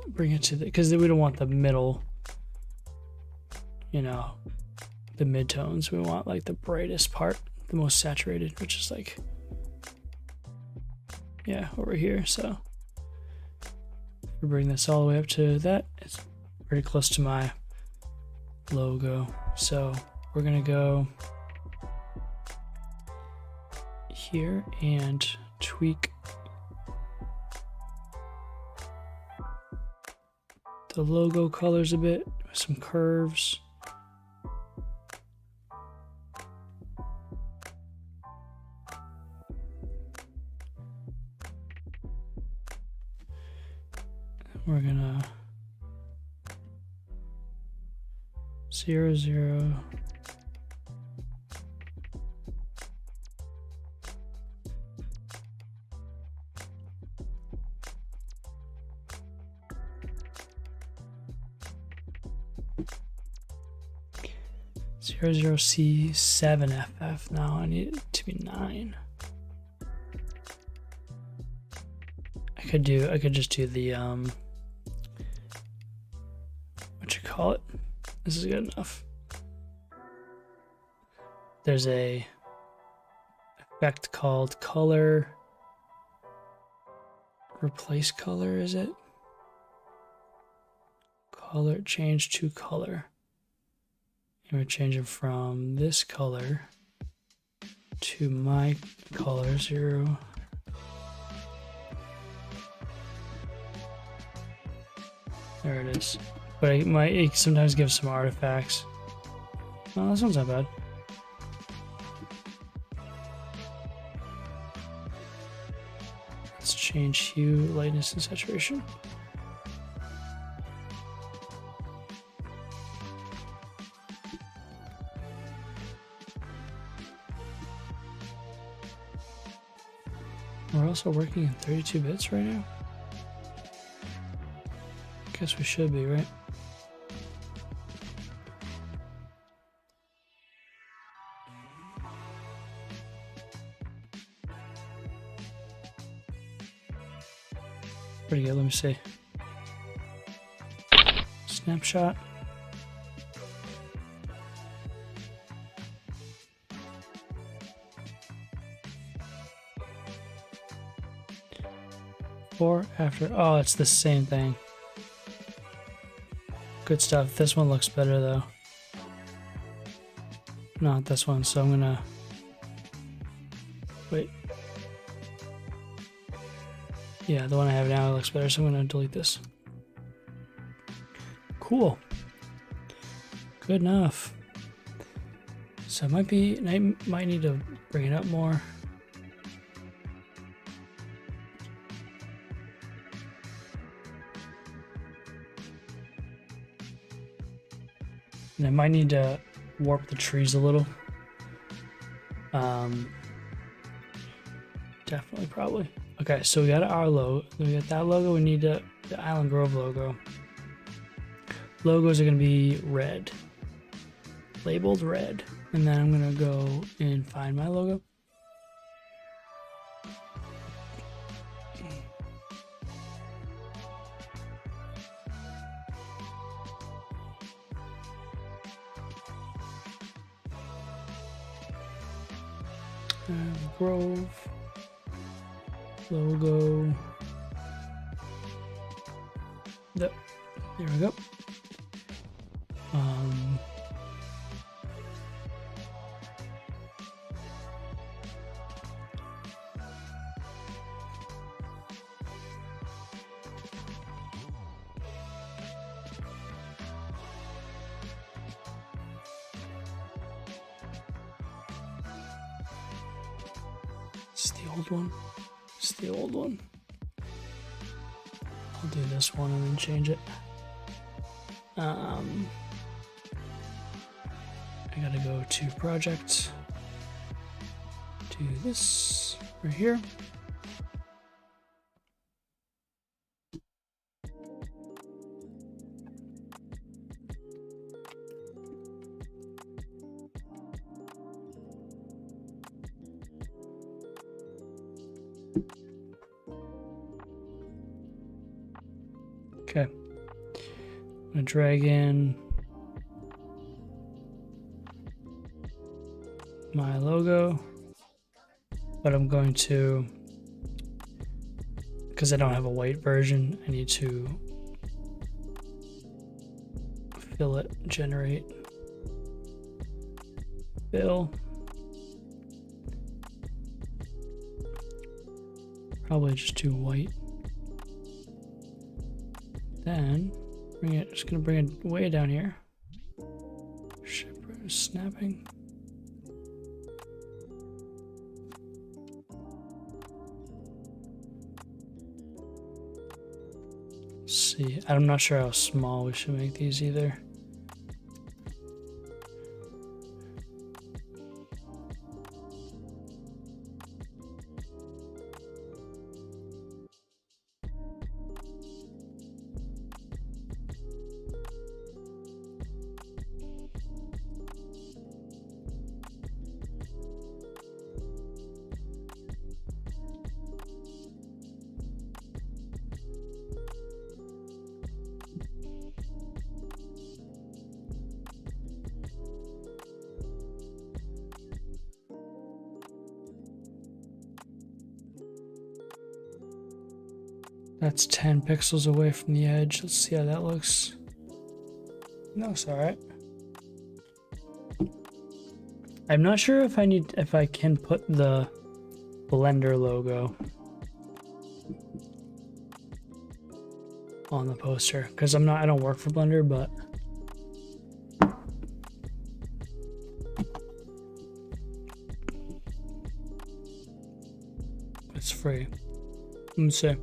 Bring it to the, because we don't want the middle, you know, the midtones. We want like the brightest part, the most saturated, which is like, yeah, over here. So we bring this all the way up to that. It's pretty close to my logo. So we're gonna go here and tweak the logo colors a bit with some curves. we're gonna 0, 0. Zero zero C 7 FF. Now I need it to be 9. I could just do the what you call it? This is good enough. There's a effect called color replace color, is it? Color change to color. And we're changing from this color to my color 0. There it is. But it sometimes gives some artifacts. Oh, this one's not bad. Let's change hue, lightness, and saturation. We're also working in 32 bits right now. Guess we should be, right? Pretty good, let me see. Snapshot. Before, after, oh, it's the same thing. Good stuff. This one looks better though. Not this one, so I'm gonna wait. Yeah, the one I have now looks better, so I'm gonna delete this. Cool. Good enough. So I might need to bring it up more. And I might need to warp the trees a little. Definitely, probably. Okay, so we got our logo. We got that logo. We need the Island Grove logo. Logos are going to be red. Labeled red. And then I'm going to go and find my logo. Grove logo. There we go. It's the old one. It's the old one. I'll do this one and then change it. I gotta go to project. Do this right here. Okay, I'm gonna drag in my logo, but I'm going to, because I don't have a white version, I need to fill it, generate, fill. Probably just do white. Then bring it, just gonna bring it way down here. Snapping. see, I'm not sure how small we should make these either. That's 10 pixels away from the edge. Let's see how that looks. No, it's all right. I'm not sure if I can put the Blender logo on the poster because I don't work for Blender, but it's free. Let me see.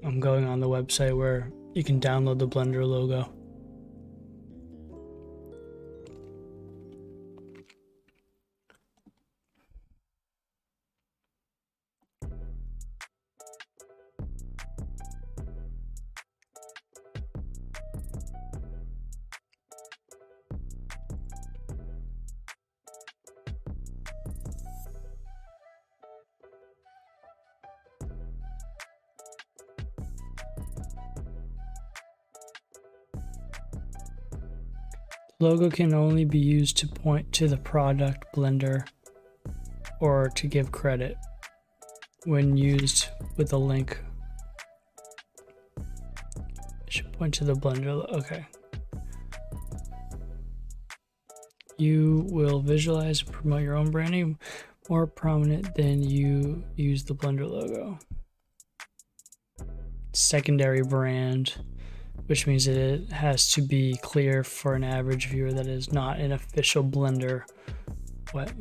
I'm going on the website where you can download the Blender logo. Logo can only be used to point to the product Blender or to give credit when used with a link. It should point to the Blender. Okay. You will visualize and promote your own branding more prominent than you use the Blender logo. Secondary brand, which means that it has to be clear for an average viewer that is not an official Blender. What?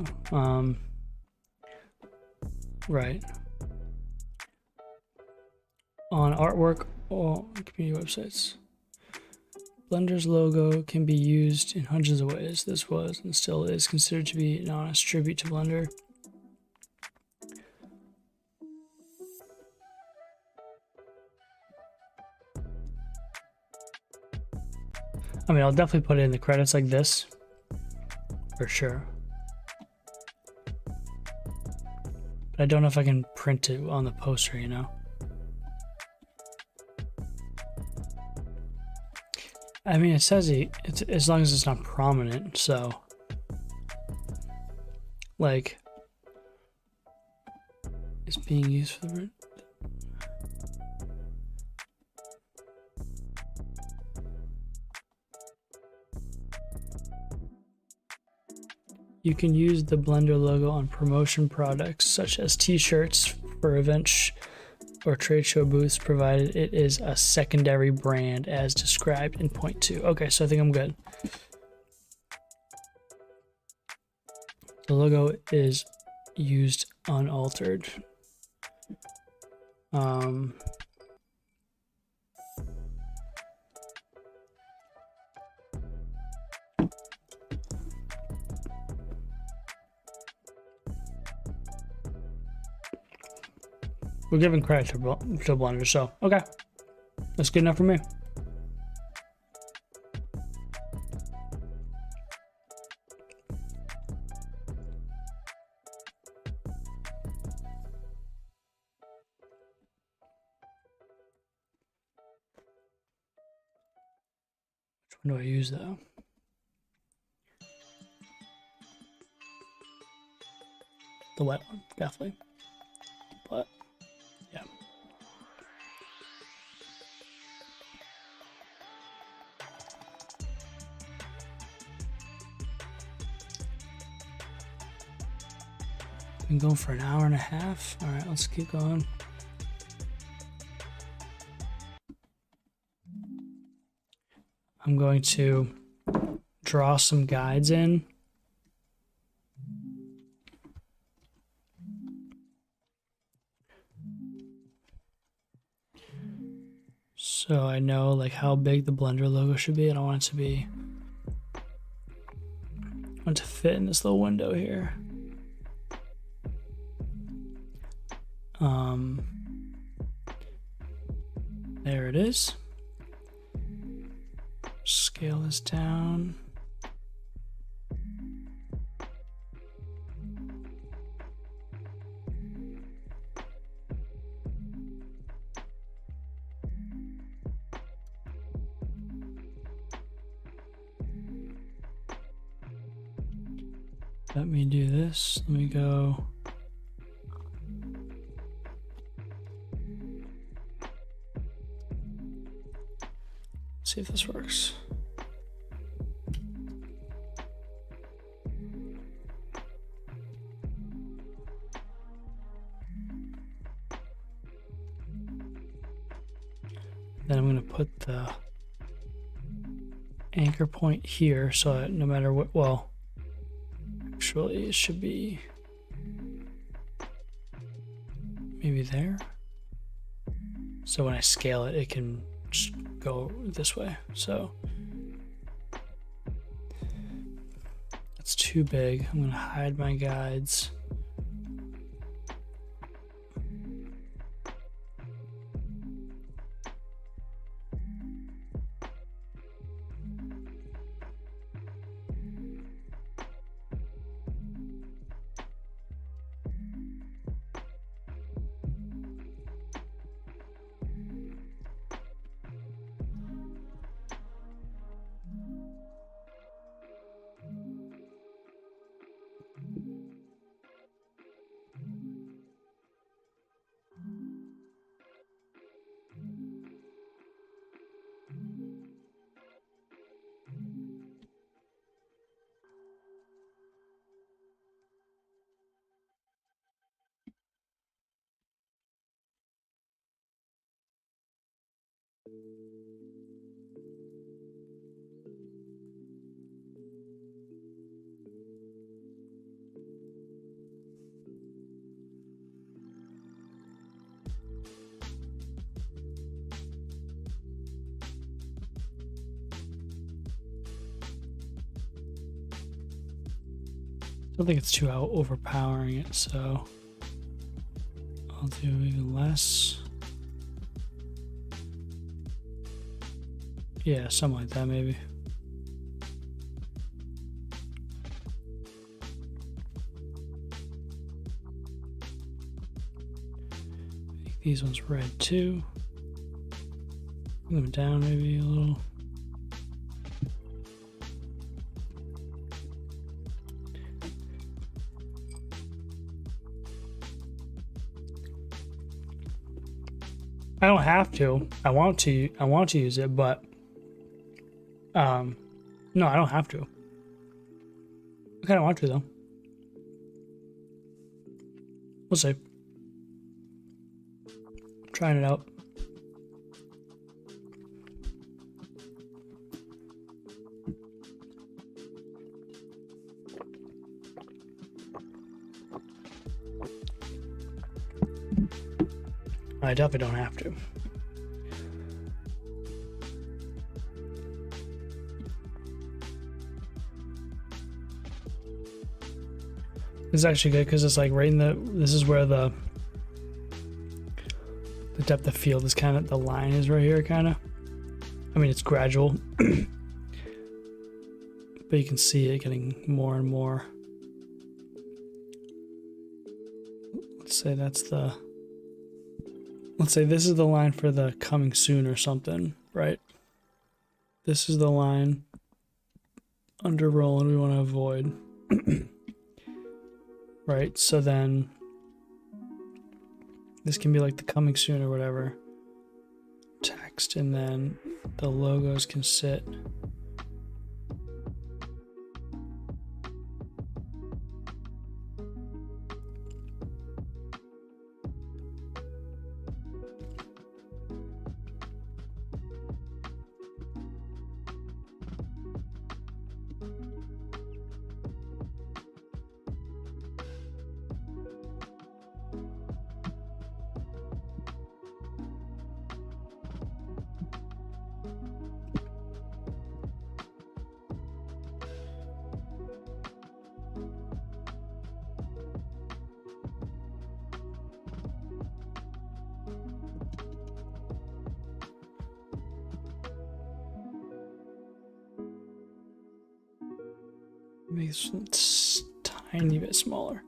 Right. On artwork or community websites. Blender's logo can be used in hundreds of ways. This was and still is considered to be an honest tribute to Blender. I mean, I'll definitely put it in the credits like this, for sure. But I don't know if I can print it on the poster, you know? I mean, it says it's as long as it's not prominent, so... Like... It's being used for the... You can use the Blender logo on promotion products such as t-shirts for events or trade show booths, provided it is a secondary brand as described in point 2. Okay, so I think I'm good. The logo is used unaltered. We're giving credit to Blender, so okay. That's good enough for me. Which one do I use though? The wet one, definitely. But yeah. Been going for an hour and a half. All right, let's keep going. I'm going to draw some guides in. So I know like how big the Blender logo should be. I don't want it to be, I want it to fit in this little window here. There it is. Scale this down. Let me do this. Let me go. See if this works. Then I'm going to put the anchor point here so that no matter what, well, actually it should be maybe there. So when I scale it, it can just go this way. So that's too big. I'm going to hide my guides. I don't think it's too overpowering it, so I'll do even less. Yeah, something like that maybe. Make these ones red too. Bring them down maybe a little. I don't have to. I want to use it, but no, I don't have to. I kind of want to though. We'll see. Trying it out. I definitely don't have to. It's actually good because it's like right in the, this is where the depth of field is kind of, the line is right here kind of. I mean, it's gradual, but you can see it getting more and more. Let's say that's the, let's say this is the line for the coming soon or something, right? This is the line under Roland we want to avoid. Right, so then this can be like the coming soon or whatever text, and then the logos can sit Make this tiny bit smaller.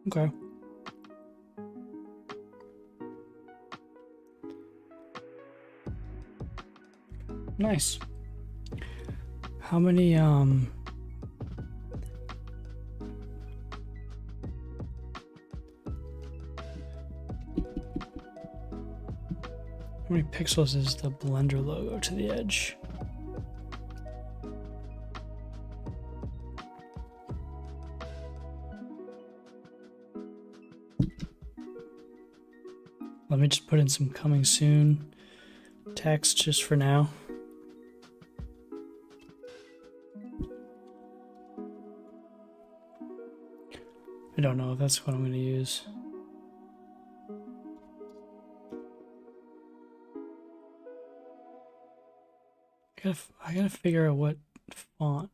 Okay. Nice. How many how many pixels is the Blender logo to the edge? Let me just put in some coming soon text just for now. I don't know if that's what I'm going to use. I gotta figure out what font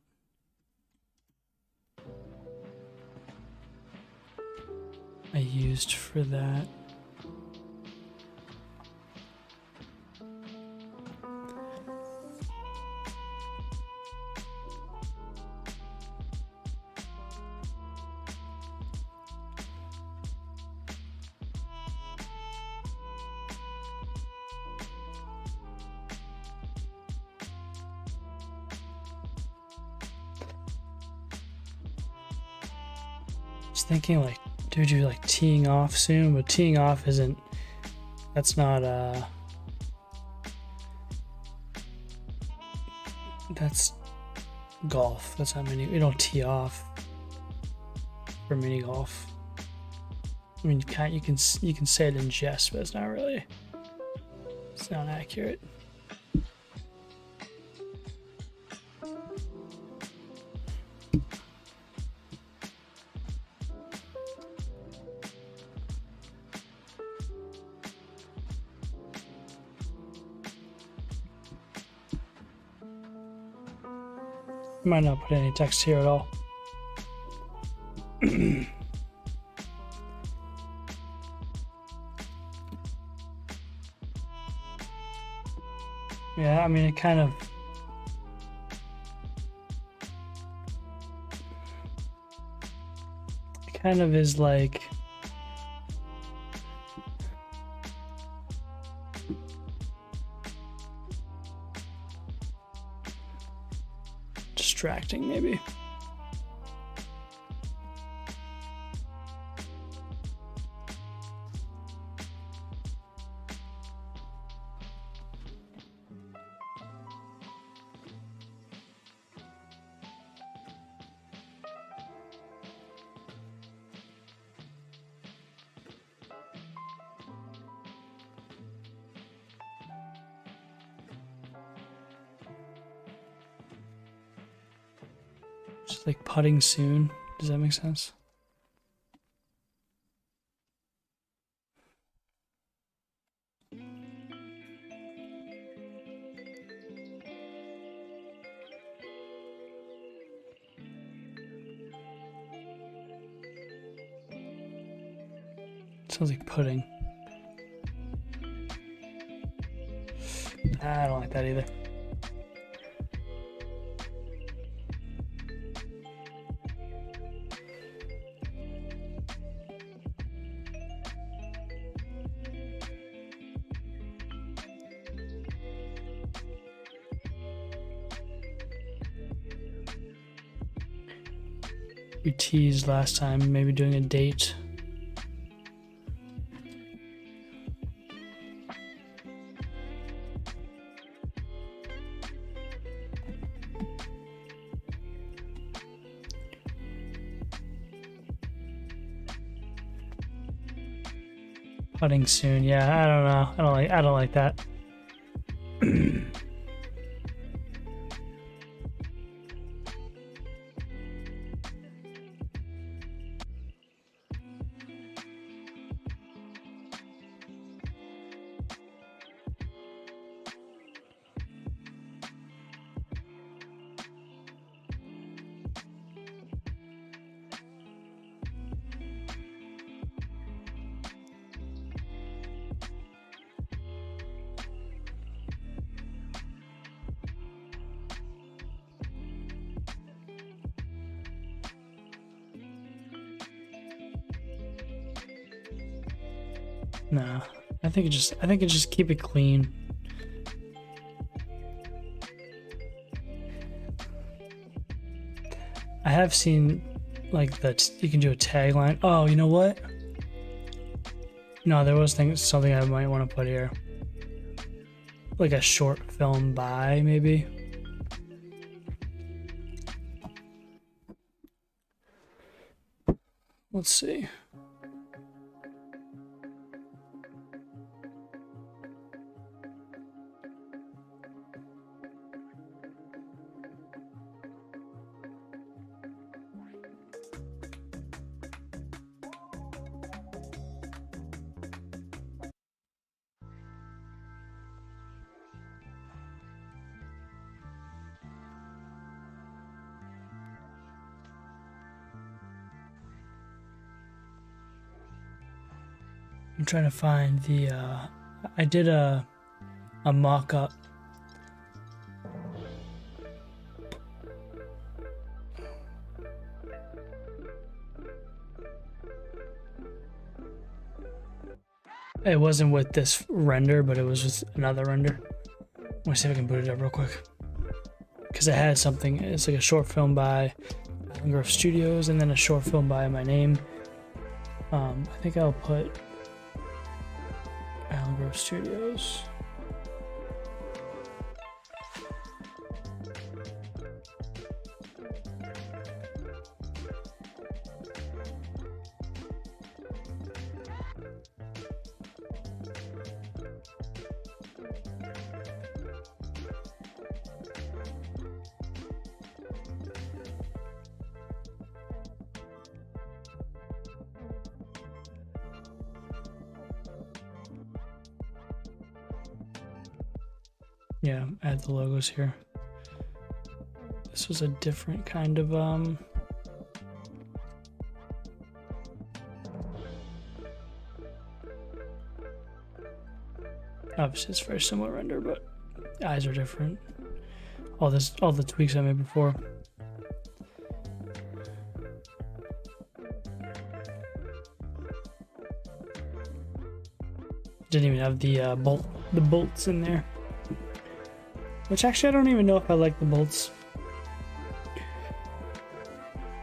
I used for that. Thinking like, dude, you're like teeing off soon, but teeing off isn't, that's not that's golf. That's not mini. We don't tee off for mini golf. I mean, you can say it in jest, but it's not really, it's not accurate. Might not put any text here at all. Yeah, I mean, it kind of is like, distracting maybe. Just like putting soon. Does that make sense? Sounds like pudding. I don't like that either. You teased last time, maybe doing a date. Putting soon, yeah, I don't know. I don't like that. Nah, I think it just keep it clean. I have seen like that you can do a tagline. Oh, you know what? No, there was something I might want to put here. Like a short film by, maybe. Let's see. I'm trying to find the I did a mock-up. It wasn't with this render, but it was with another render. Let me see if I can boot it up real quick. Because it had something, it's like a short film by Roland Studios and then a short film by my name. I think I'll put Roland Studios. Yeah, add the logos here. This was a different kind of obviously it's very similar render, but eyes are different. All the tweaks I made before. Didn't even have the bolts in there. Which actually I don't even know if I like the bolts.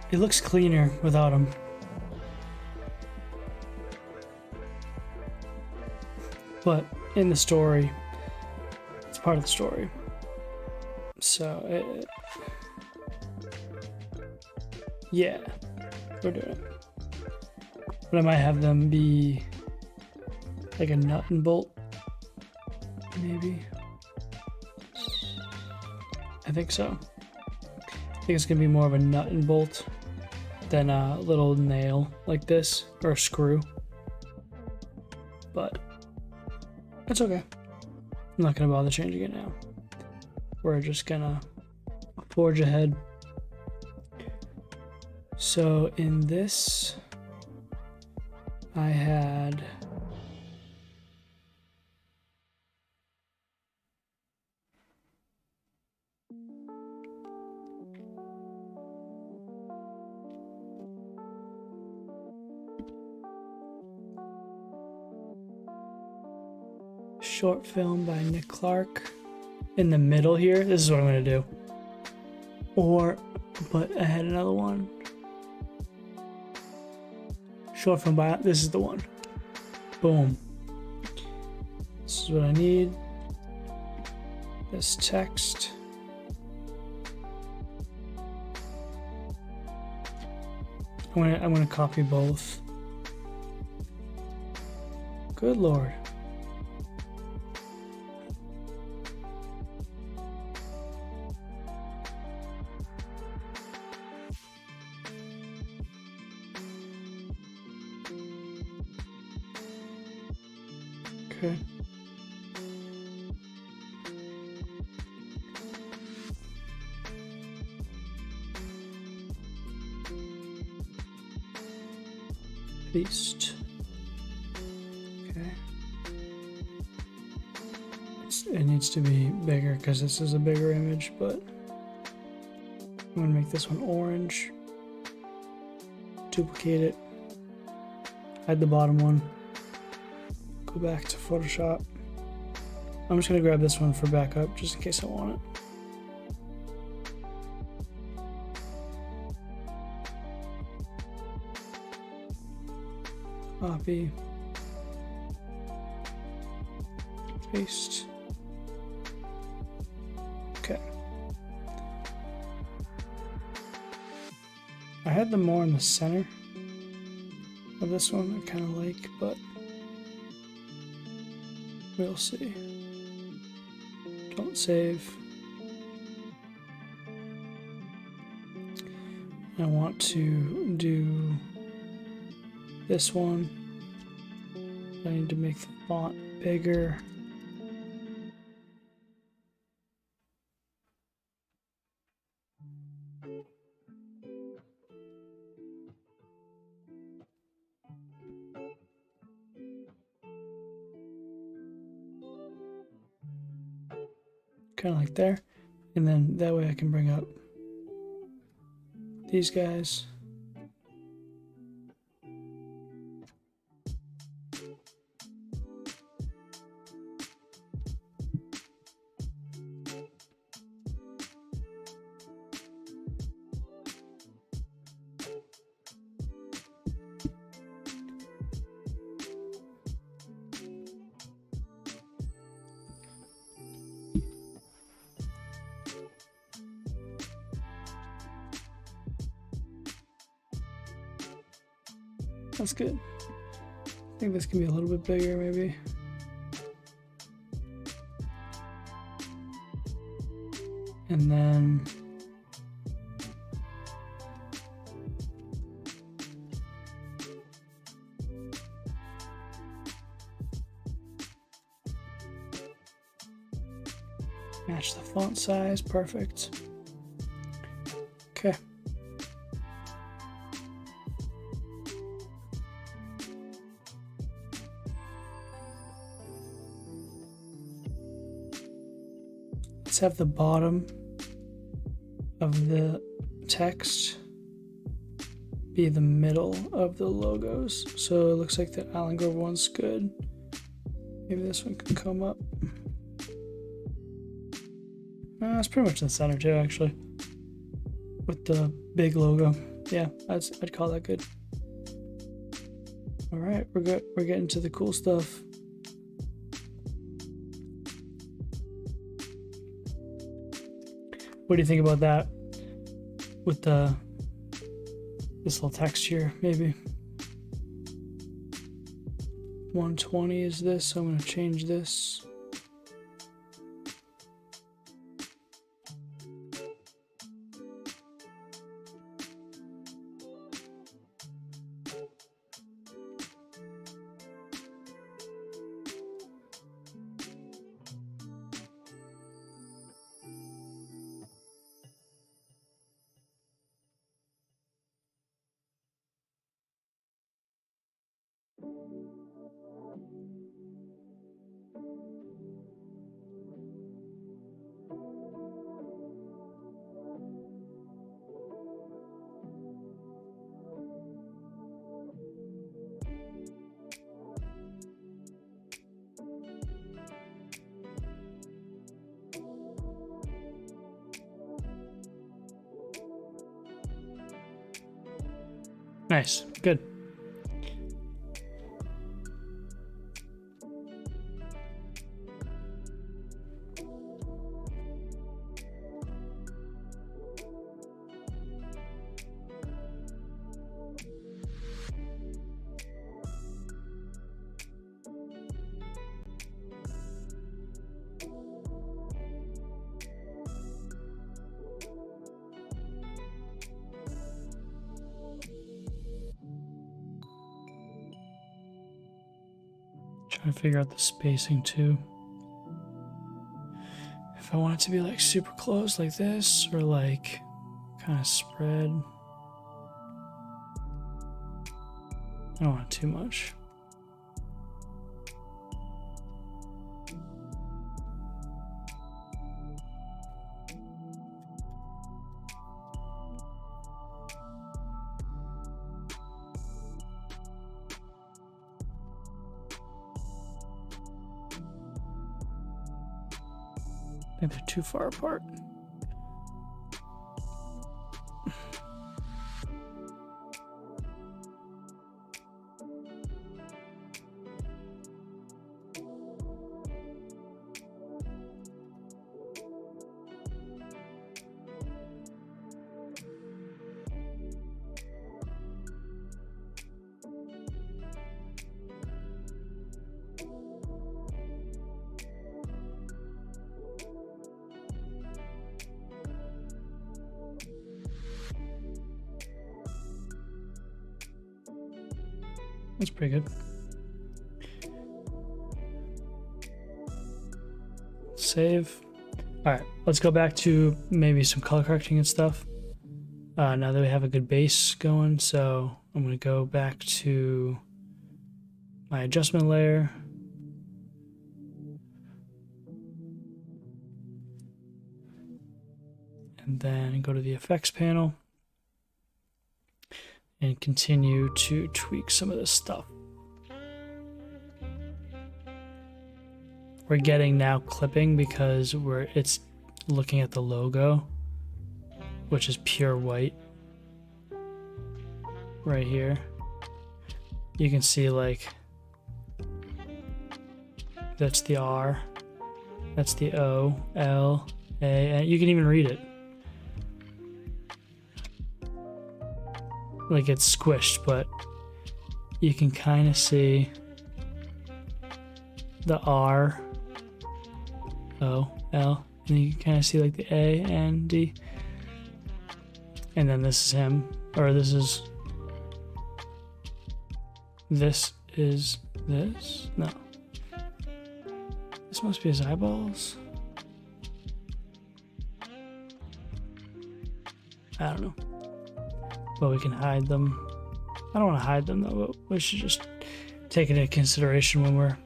It looks cleaner without them. But in the story, it's part of the story. So, yeah, we're doing it. But I might have them be like a nut and bolt, maybe. I think so. I think it's gonna be more of a nut and bolt than a little nail like this, or a screw. But it's okay. I'm not gonna bother changing it now. We're just gonna forge ahead. So in this, I had short film by Nick Clark in the middle here. This is what I'm gonna do. But I had another one. Short film by, this is the one. Boom. This is what I need. This text. I'm gonna copy both. Good Lord. Okay. Paste. Okay. It needs to be bigger because this is a bigger image, but I'm gonna make this one orange. Duplicate it. Hide the bottom one. go back to Photoshop. I'm just gonna grab this one for backup just in case I want it. Copy. Paste. Okay. I had them more in the center of this one, I kind of like, but we'll see. Don't save. I want to do this one. I need to make the font bigger. Kind of like there. And then that way I can bring up these guys. That's good. I think this can be a little bit bigger, maybe. And then match the font size, perfect. Okay. Let's have the bottom of the text be the middle of the logos. So it looks like the Island Grove one's good. Maybe this one can come up. It's pretty much in the center too, actually. With the big logo. Yeah, I'd call that good. All right, we're good. We're getting to the cool stuff. What do you think about that? With this little text here, maybe. 120 is this, so I'm going to change this. Nice, good. Trying to figure out the spacing too. If I want it to be like super close like this, or like kind of spread. I don't want too much. I think they're too far apart. That's pretty good. Save. All right, let's go back to maybe some color correcting and stuff. Now that we have a good base going, so I'm going to go back to my adjustment layer. And then go to the effects panel and continue to tweak some of this stuff. We're getting now clipping because it's looking at the logo, which is pure white right here. You can see like that's the R, that's the O, L, A, and you can even read it. Like it's squished, but you can kind of see the R, O, L, and you can kind of see like the A and D. And then this is him, or this is this. No. This must be his eyeballs. I don't know. But we can hide them. I don't want to hide them though, but we should just take it into consideration when we're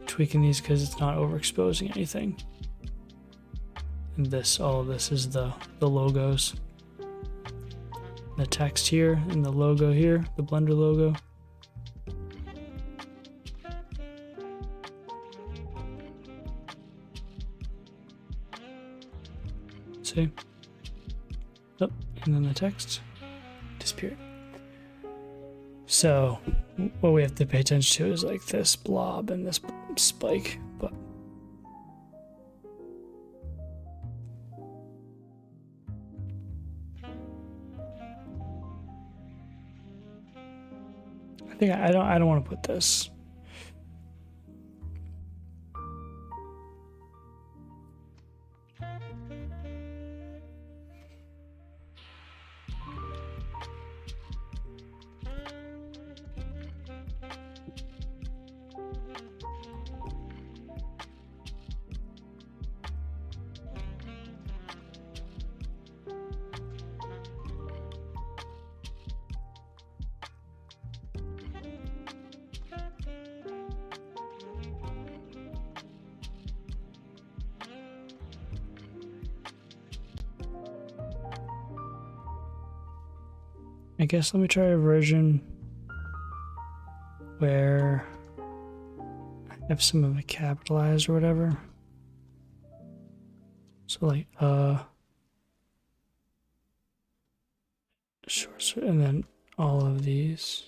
tweaking these because it's not overexposing anything. And this, all of this is the logos. The text here and the logo here, the Blender logo. See? Oh, and then the text disappeared. So what we have to pay attention to is like this blob and this spike, but I think I don't want to put this. I guess let me try a version where I have some of it capitalized or whatever. So like short, and then all of these.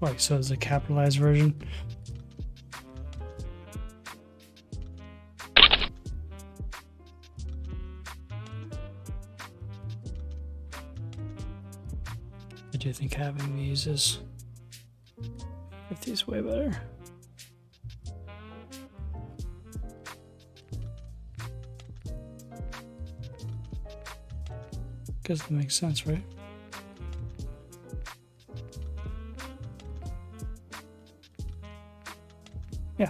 Like, so it's a capitalized version. I do think having these is 50 is way better. Guess that makes sense, right? Yeah.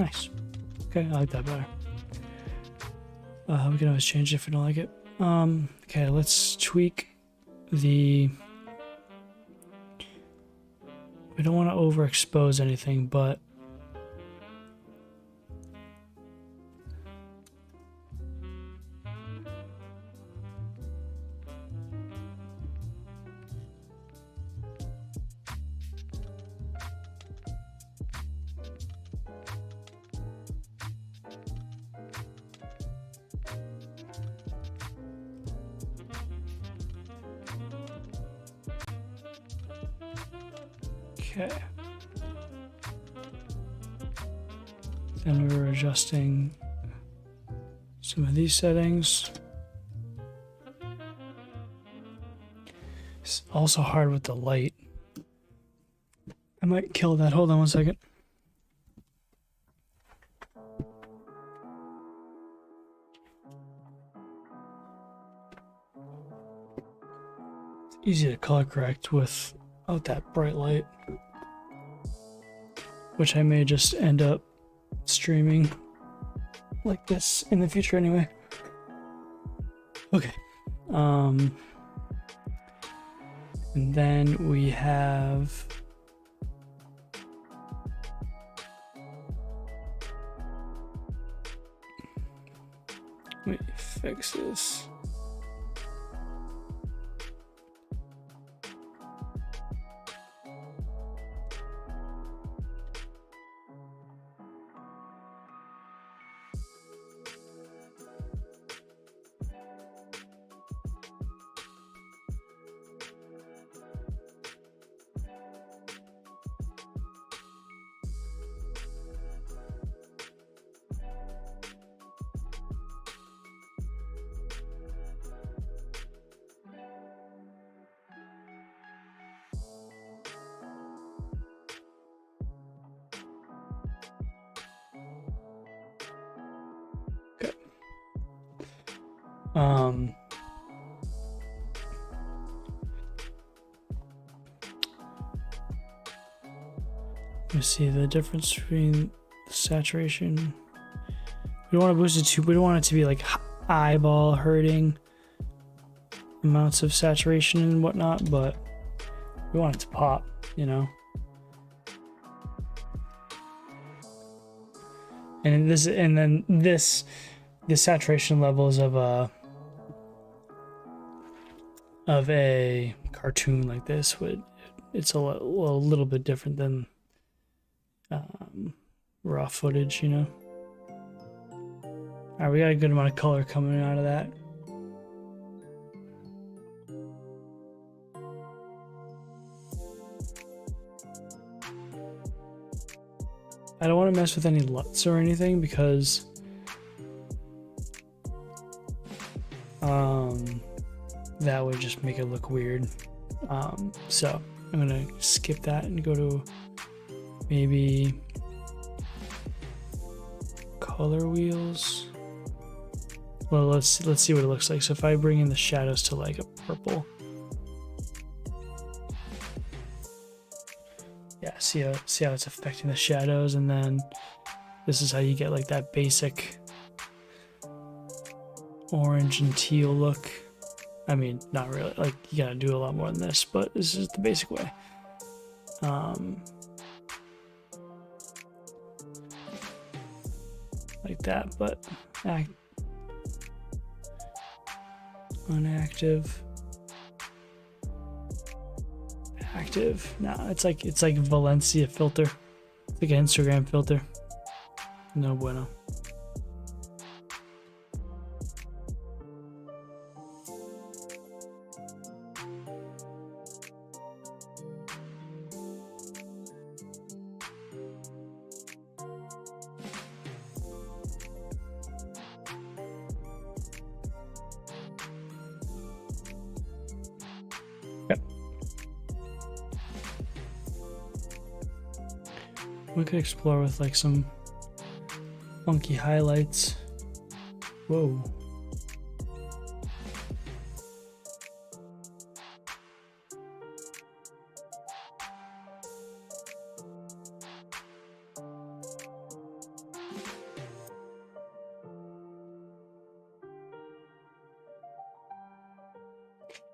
Nice. Okay, I like that better. We can always change it if we don't like it. Okay, let's tweak the... We don't want to overexpose anything, but... Okay. Then we were adjusting some of these settings. It's also hard with the light. I might kill that. Hold on one second. It's easy to color correct without that bright light, which I may just end up streaming like this in the future anyway. Okay. And then we have let me fix this. Let me see the difference between the saturation. We don't want to boost it too. We don't want it to be like eyeball hurting amounts of saturation and whatnot, but we want it to pop, you know. And the saturation levels of a cartoon like this it's a little bit different than raw footage, you know. All right, we got a good amount of color coming out of that. I don't want to mess with any LUTs or anything because that would just make it look weird. So I'm gonna skip that and go to maybe color wheels. Well, let's see what it looks like. So if I bring in the shadows to like a purple, yeah, see how it's affecting the shadows, and then this is how you get like that basic orange and teal look. I mean, not really, like you gotta do a lot more than this, but this is the basic way. Like that, but unactive, active. No, it's like Valencia filter. It's like an Instagram filter. No bueno. We could explore with like some funky highlights. Whoa.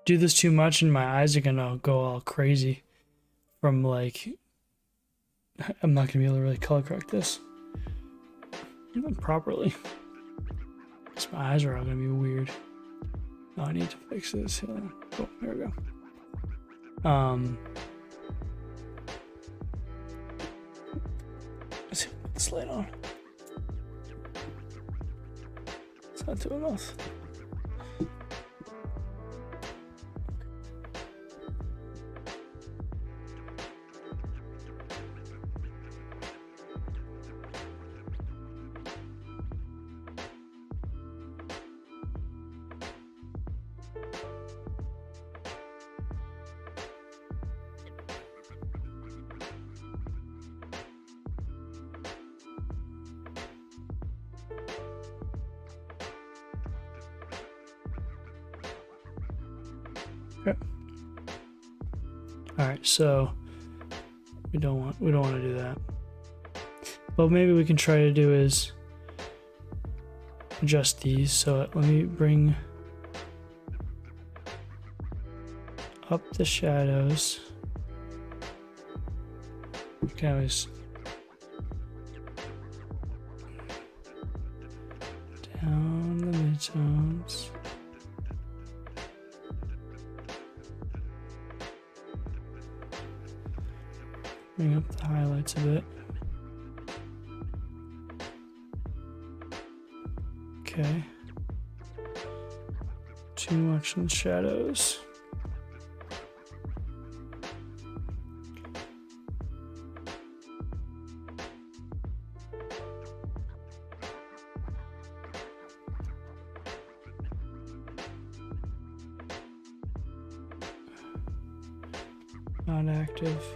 do this too much and my eyes are gonna go all crazy from like, I'm not gonna be able to really color correct this properly. Because my eyes are all gonna be weird. Oh, I need to fix this. Oh, there we go. Let's see, put this light on. It's not doing enough. Okay. All right, so we don't want to do that. But maybe we can try to do is adjust these. So let me bring up the shadows. We can always down the midtones. Bring up the highlights a bit. Okay. Too much in the shadows. Not active.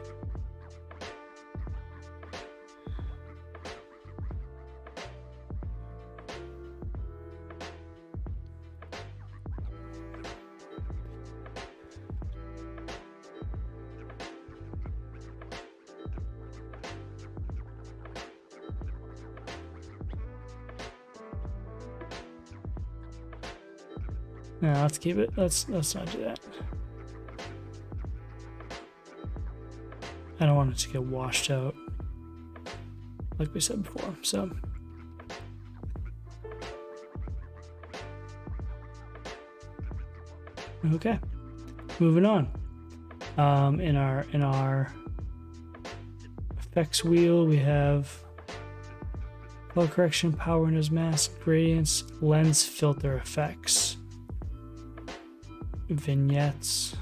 No, let's keep it. Let's not do that. I don't want it to get washed out, like we said before. So, okay, moving on. In our effects wheel, we have color correction, power windows, mask, gradients, lens filter effects, vignettes.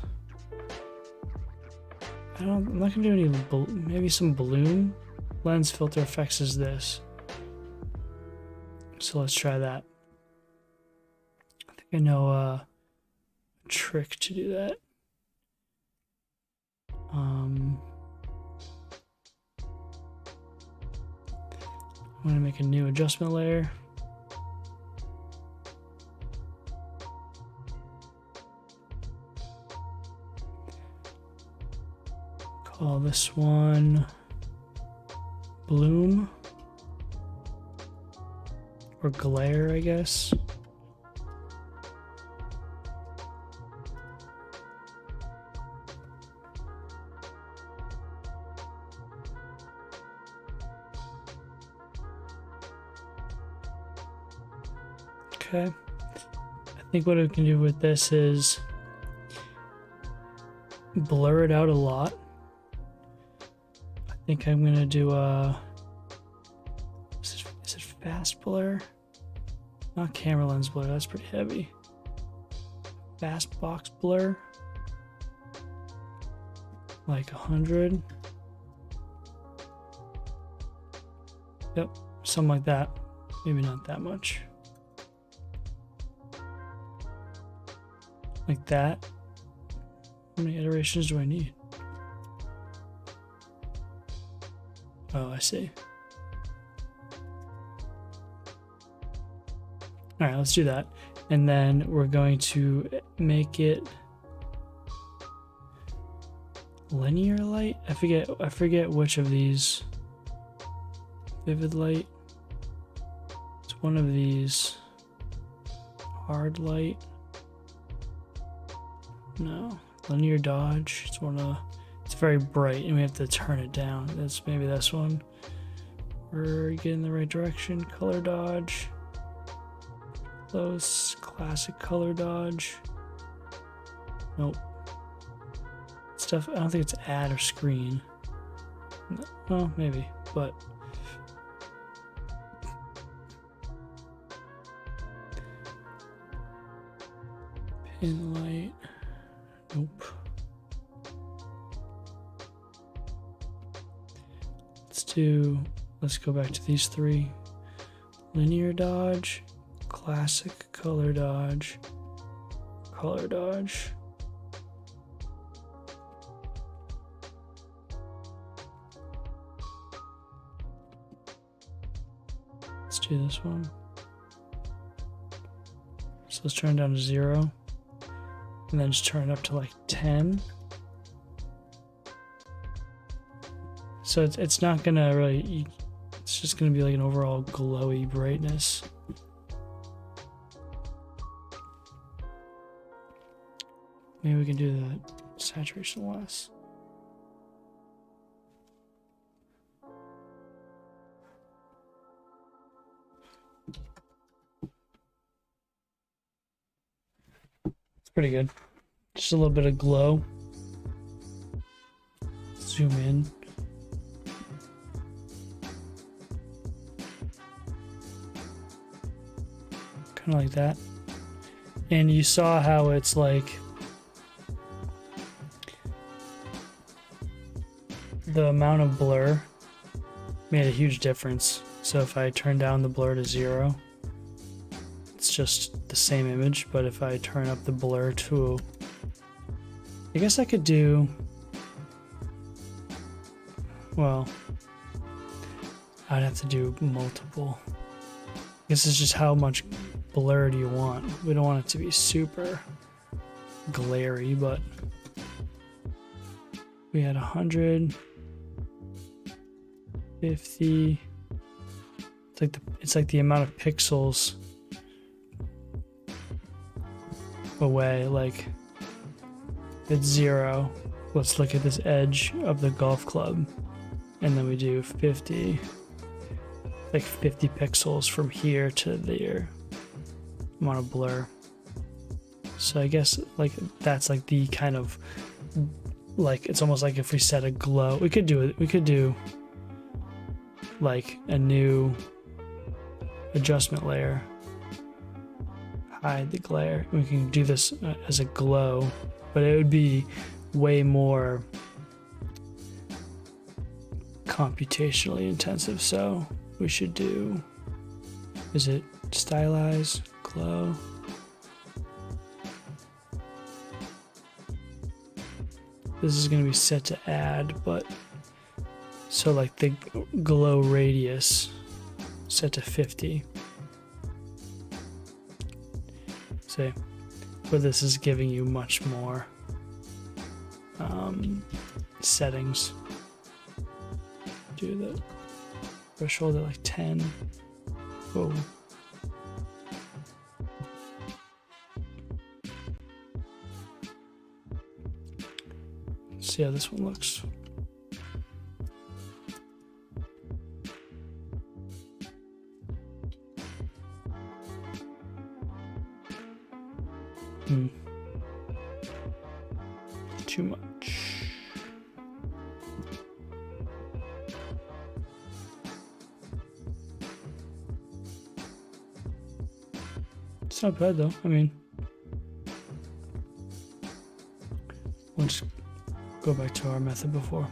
I'm not gonna do any, maybe some balloon. Lens filter effects is this. So let's try that. I think I know a trick to do that. I'm gonna make a new adjustment layer. Call this one Bloom or Glare, I guess. Okay. I think what I can do with this is blur it out a lot. I think I'm gonna do is it fast blur? Not camera lens blur, that's pretty heavy. Fast box blur, like 100. Yep, something like that. Maybe not that much. Like that. How many iterations do I need? Oh, I see. All right, let's do that. And then we're going to make it linear light. I forget which of these. Vivid light. It's one of these. Hard light. No. Linear dodge. It's very bright and we have to turn it down. That's maybe this one. We're getting in the right direction. Color dodge. Close. Classic color dodge. Nope. Stuff. I don't think it's add or screen. No, well, maybe, but pin light. Nope. Let's go back to these three. Linear dodge, classic color dodge, color dodge. Let's do this one. So let's turn it down to 0. And then just turn it up to like 10. So it's not gonna really, it's just gonna be like an overall glowy brightness. Maybe we can do the saturation less. It's pretty good. Just a little bit of glow. Zoom in. Kind of like that. And you saw how it's like the amount of blur made a huge difference. So if I turn down the blur to 0, it's just the same image, but if I turn up the blur to, I guess I could do, well, I'd have to do multiple. This is just how much blur do you want. We don't want it to be super glary, but we had 100, 50. It's like the amount of pixels away. Like it's 0. Let's look at this edge of the golf club, and then we do 50. Like 50 pixels from here to there. Amount of blur. So I guess like that's like the kind of like, it's almost like if we set a glow, we could do like a new adjustment layer, hide the glare. We can do this as a glow, but it would be way more computationally intensive. So we should do, is it stylize, glow? This is going to be set to add, but so like the glow radius set to 50. See, but this is giving you much more settings. Do the threshold at like 10. Whoa. See how this one looks. Too much. It's not bad though. I mean, let's go back to our method before.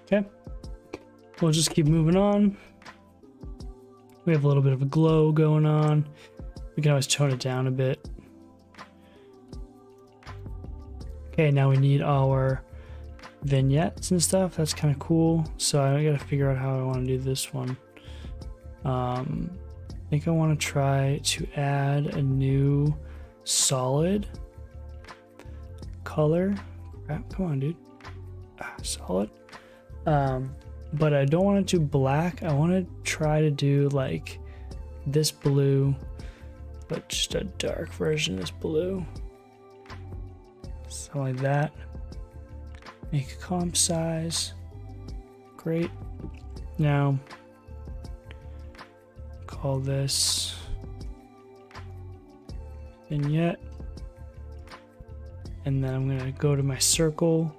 Okay, we'll just keep moving on. We have a little bit of a glow going on. We can always tone it down a bit. Okay, now we need our vignettes and stuff. That's kind of cool. So I gotta figure out how I want to do this one. I think I want to try to add a new solid color. Crap, come on, dude. Solid. But I don't want it to black. I want to try to do like this blue, but just a dark version of this blue. Something like that. Make a comp size. Great. Now, call this vignette. And then I'm going to go to my circle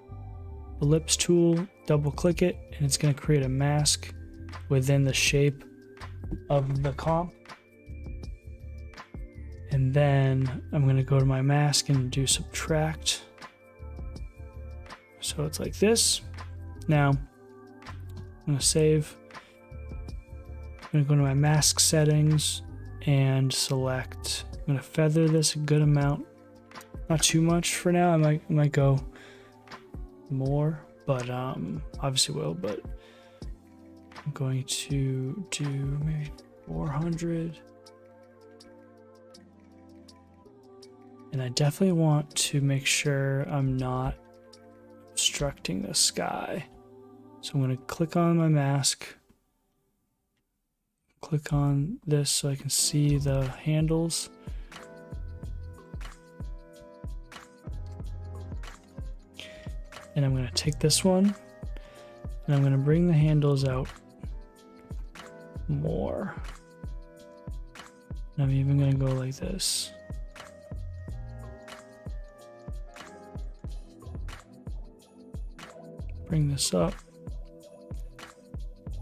ellipse tool, double click it, and it's going to create a mask within the shape of the comp. And then I'm going to go to my mask and do subtract. So it's like this. Now I'm going to save. I'm going to go to my mask settings and select. I'm going to feather this a good amount. Not too much for now. I might go more, but obviously will. But I'm going to do maybe 400. And I definitely want to make sure I'm not obstructing the sky. So I'm going to click on my mask, click on this so I can see the handles. And I'm going to take this one and I'm going to bring the handles out more. And I'm even going to go like this. Bring this up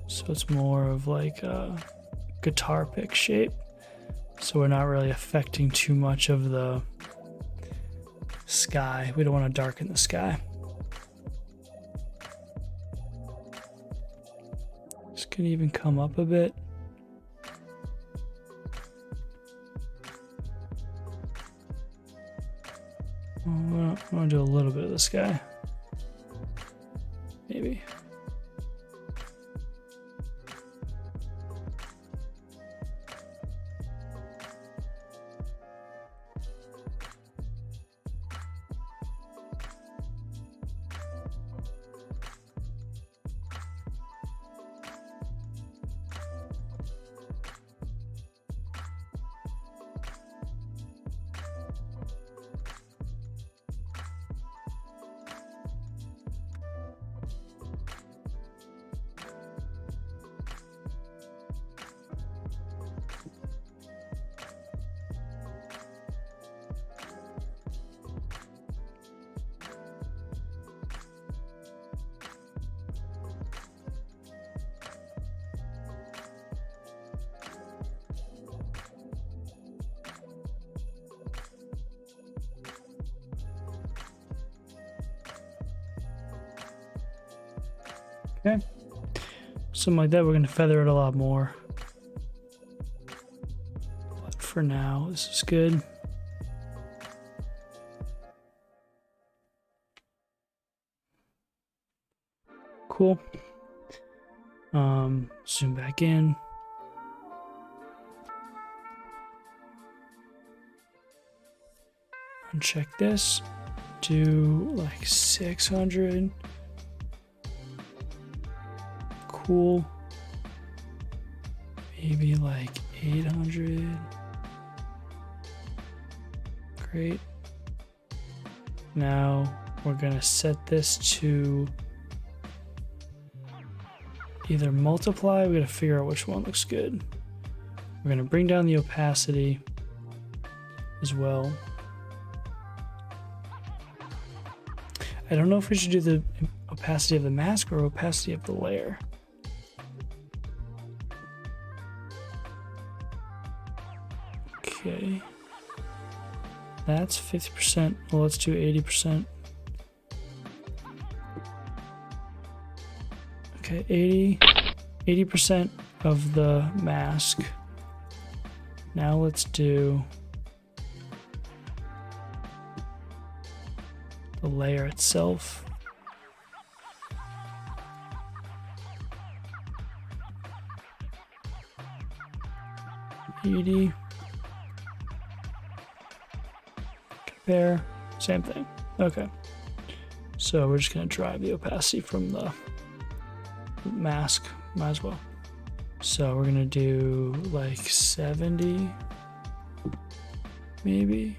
so it's more of like a guitar pick shape, so we're not really affecting too much of the sky. We don't want to darken the sky. This can even come up a bit. I want to do a little bit of the sky. Maybe. Okay, something like that. We're going to feather it a lot more, but for now this is good. Cool. Zoom back in. Uncheck this. Do like 600. Cool. Maybe like 800. Great. Now we're gonna set this to either multiply. We gotta figure out which one looks good. We're gonna bring down the opacity as well. I don't know if we should do the opacity of the mask or opacity of the layer. Okay, that's 50%. Well, let's do 80%. Okay, 80% of the mask. Now let's do the layer itself. Compare, same thing. Okay, so we're just gonna drive the opacity from the mask, might as well. So we're gonna do like 70, maybe.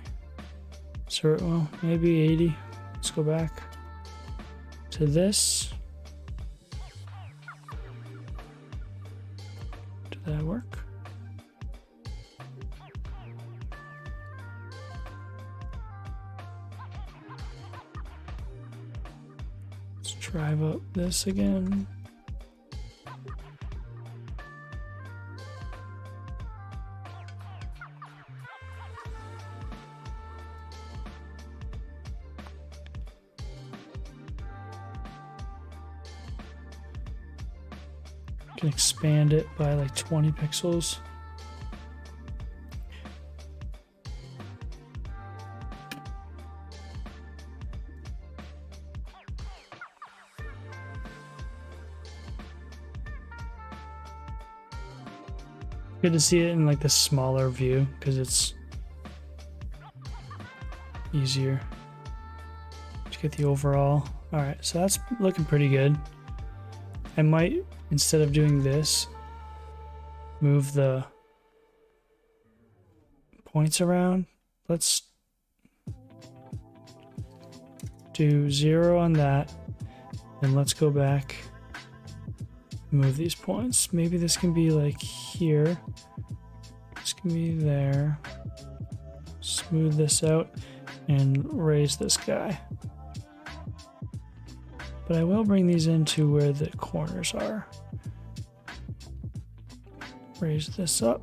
So, well, maybe 80. Let's go back to this. Did that work? Let's drive up this again. Can expand it by like 20 pixels. Good to see it in like the smaller view because it's easier to get the overall. All right, so that's looking pretty good. I might, instead of doing this, move the points around. Let's do 0 on that, and let's go back, move these points. Maybe this can be like here, this can be there. Smooth this out and raise this guy. But I will bring these into where the corners are. Raise this up,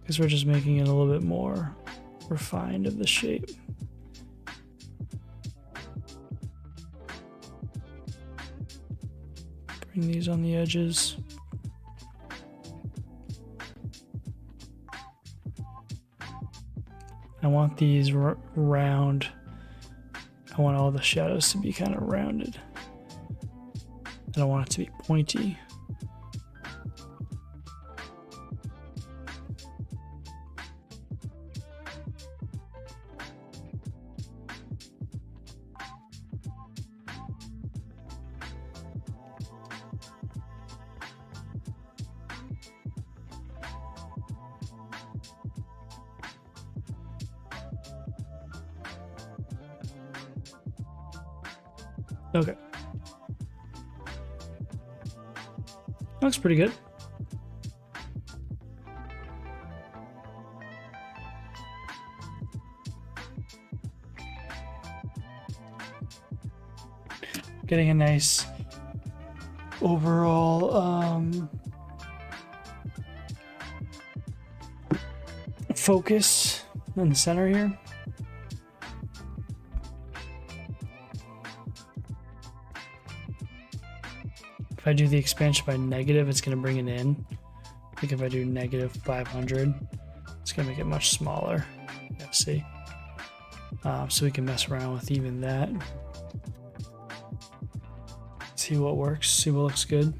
because we're just making it a little bit more refined of the shape. Bring these on the edges. I want these round. I want all the shadows to be kind of rounded. I don't want it to be pointy. Okay. Looks pretty good. Getting a nice overall focus in the center here. If I do the expansion by negative, it's going to bring it in. I think if I do negative 500, it's going to make it much smaller. Let's see. So we can mess around with even that. See what works, see what looks good.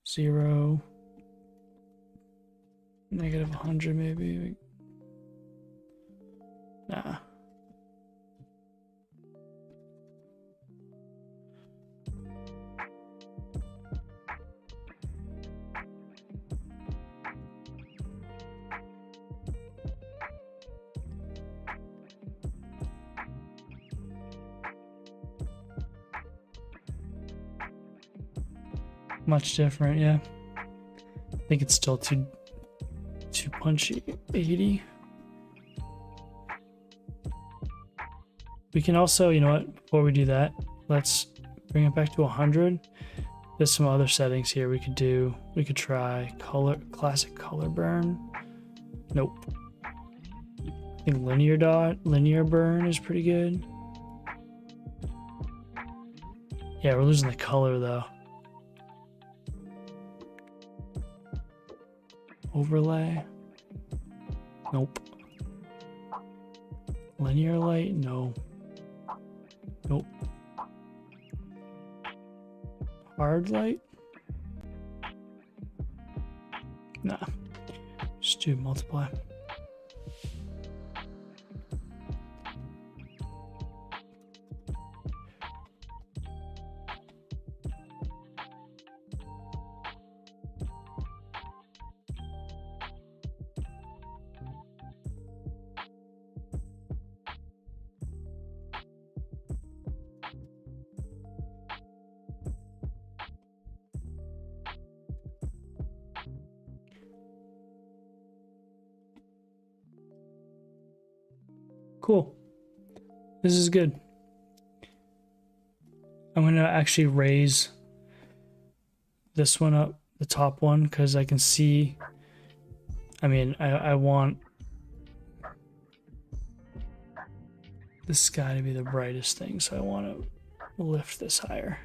0, negative 100 maybe. Nah. Much different, yeah. I think it's still too punchy. 80. We can also, you know what, before we do that, let's bring it back to 100. There's some other settings here we could do. We could try classic color burn. Nope. I think linear burn is pretty good. Yeah, we're losing the color though. Overlay. Nope. Linear light? No. Nope. Hard light? Nah. Just do multiply. Cool. This is good. I'm going to actually raise this one up, the top one, because I can see, I mean, I want the sky to be the brightest thing, so I want to lift this higher.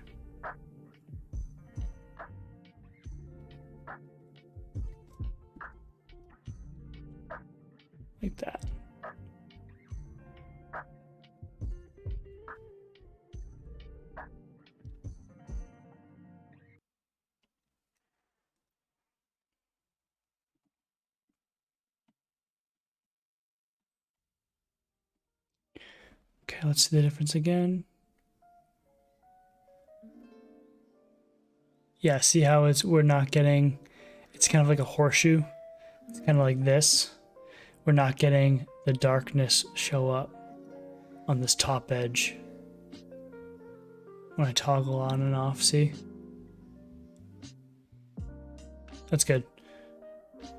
Like that. Okay, let's see the difference again. Yeah, see how we're not getting, it's kind of like a horseshoe. It's kind of like this. We're not getting the darkness show up on this top edge when I toggle on and off, see? That's good.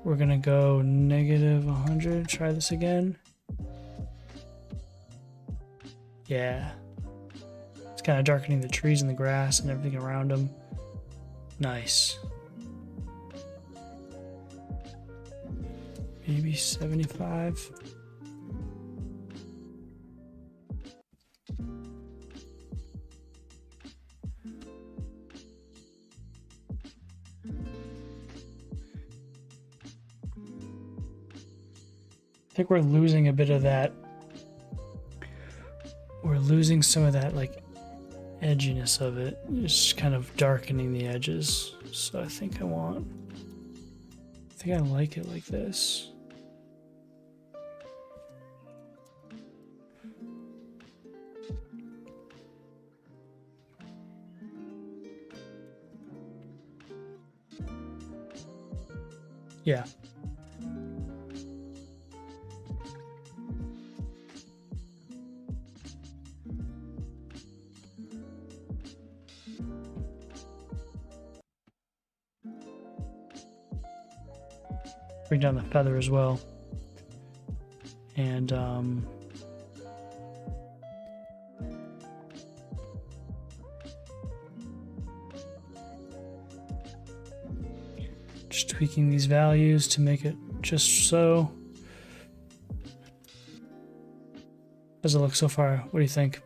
We're gonna go negative 100, try this again. Yeah. It's kind of darkening the trees and the grass and everything around them. Nice. Maybe 75. I think we're losing a bit of that. We're losing some of that like edginess of it. It's kind of darkening the edges. So I think I like it like this. Yeah. Bring down the feather as well. And just tweaking these values to make it just so. Does it look so far? What do you think?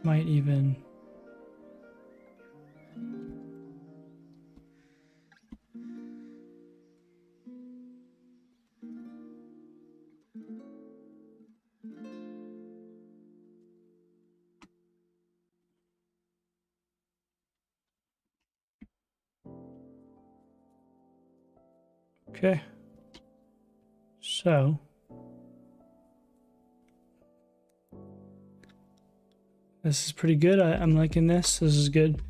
Might even okay. So this is pretty good. I'm liking this. This is good.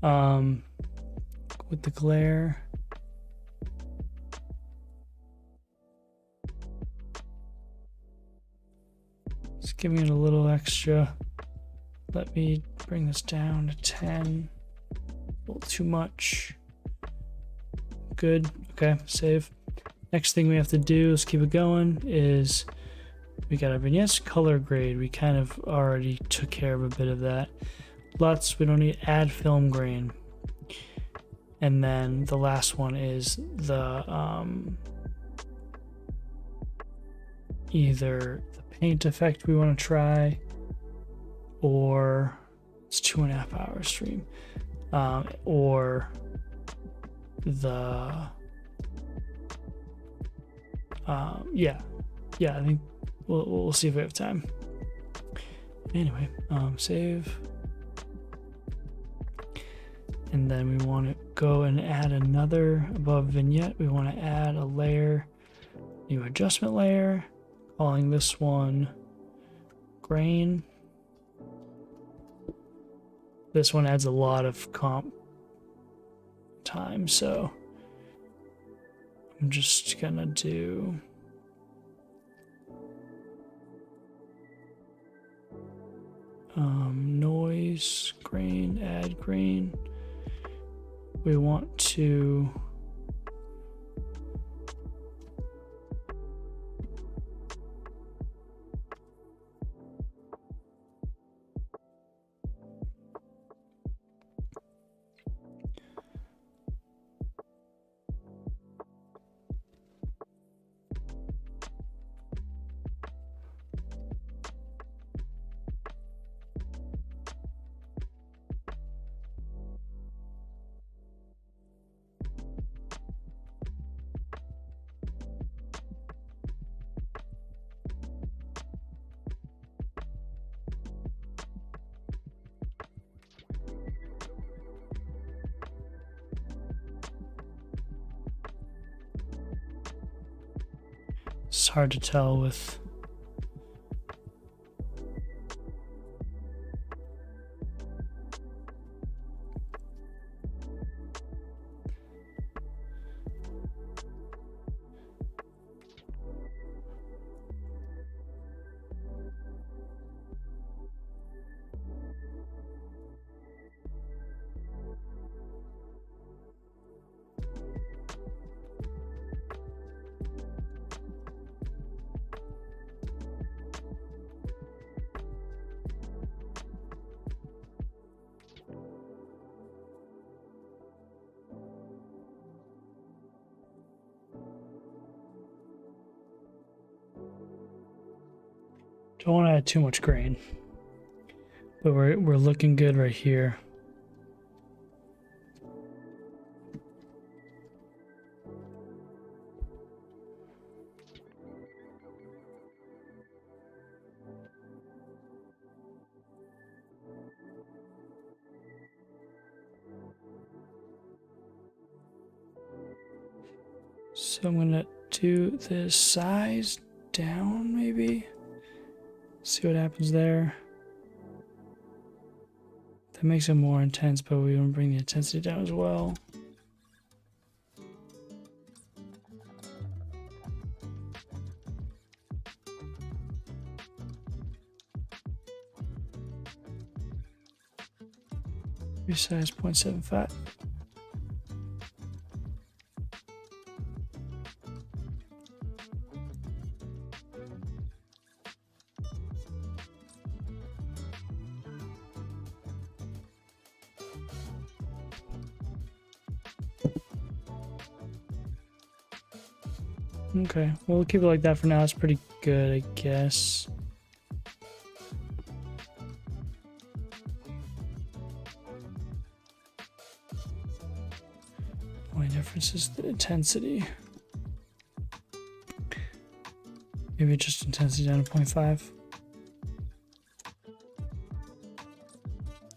With the glare. Just giving it a little extra. Let me bring this down to 10. A little too much. Good. Okay, save. Next thing we have to do, let's keep it going, is we got our vignettes color grade. We kind of already took care of a bit of that. We don't need add film grain. And then the last one is the either the paint effect we want to try, or it's 2.5 hour stream, or the yeah, I think we'll see if we have time. Anyway, save, and then we want to go and add another above vignette. We want to add a layer, new adjustment layer, calling this one grain. This one adds a lot of comp time, so I'm just gonna do noise, grain, add grain. We want to it's hard to tell with don't want to add too much grain, but we're looking good right here. So I'm gonna do this size down, maybe. See what happens there. That makes it more intense, but we want to bring the intensity down as well. Resize 0.75. Okay, well, we'll keep it like that for now. It's pretty good, I guess. Only difference is the intensity. Maybe just intensity down to 0.5.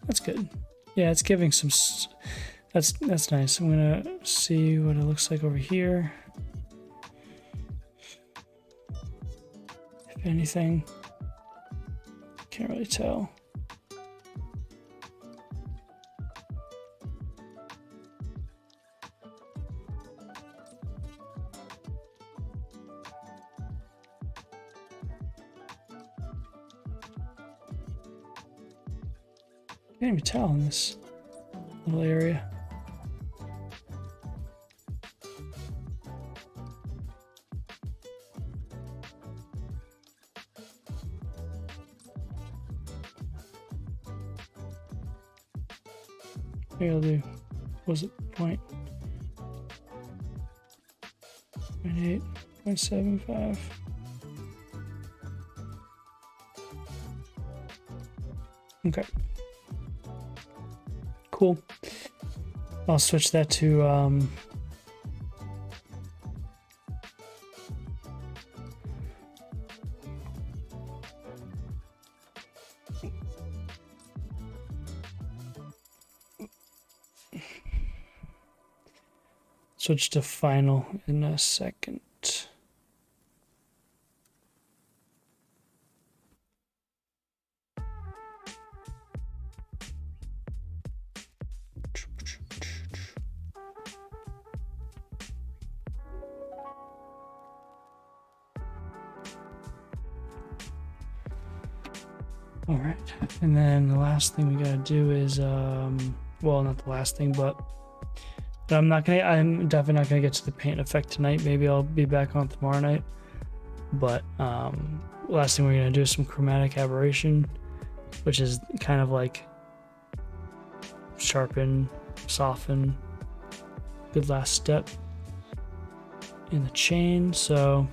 That's good. Yeah, it's giving some. That's nice. I'm gonna see what it looks like over here. If anything, can't really tell. Can't even tell in this little area. Maybe I'll do, was it 0.8, 0.75? Okay. Cool. I'll switch that to switch to final in a second. All right, and then the last thing we gotta do is, well, not the last thing, but I'm definitely not gonna get to the paint effect tonight. Maybe I'll be back on tomorrow night. But last thing we're gonna do is some chromatic aberration, which is kind of like sharpen, soften. Good last step in the chain. So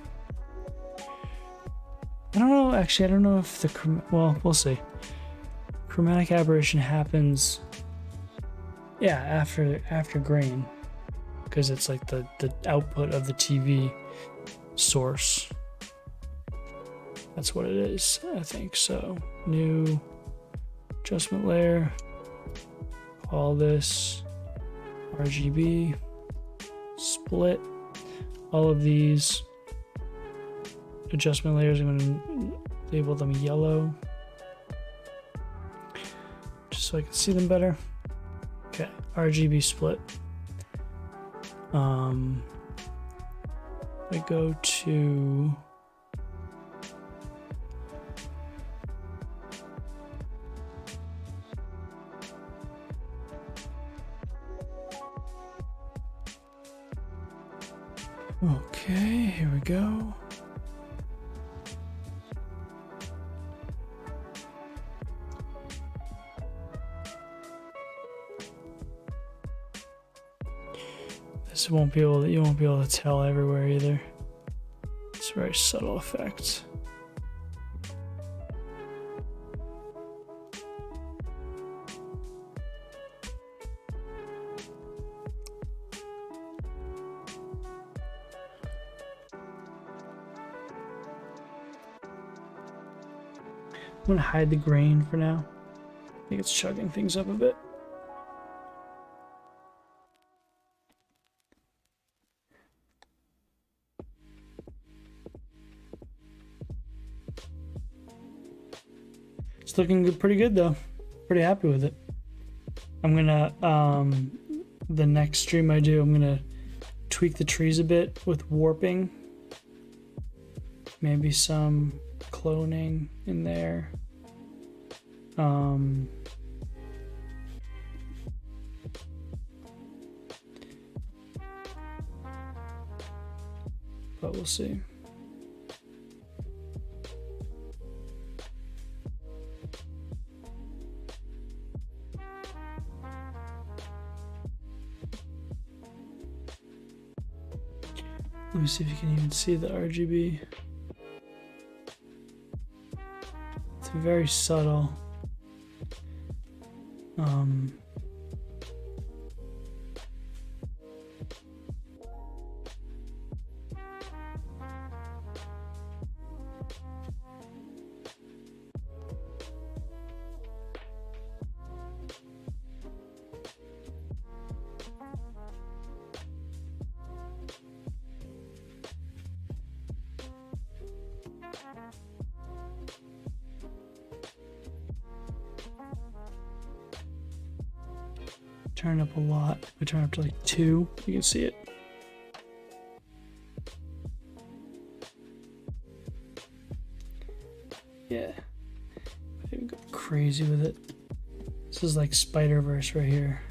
I don't know. Actually, I don't know if well, we'll see. Chromatic aberration happens, yeah, after grain, because it's like the output of the TV source. That's what it is, I think. So new adjustment layer. Call this RGB split. All of these adjustment layers, I'm going to label them yellow just so I can see them better. Okay, RGB split. I go to okay, here we go. This won't be able to, you won't be able to tell everywhere either. It's a very subtle effect. I'm gonna hide the grain for now. I think it's chugging things up a bit. It's looking good, pretty good though. Pretty happy with it. I'm gonna the next stream I do, I'm gonna tweak the trees a bit with warping. Maybe some cloning in there. But we'll see. Let me see if you can even see the RGB. It's very subtle. Turn up a lot. We turn up to like 2. You can see it. Yeah. I even go crazy with it. This is like Spider-Verse right here.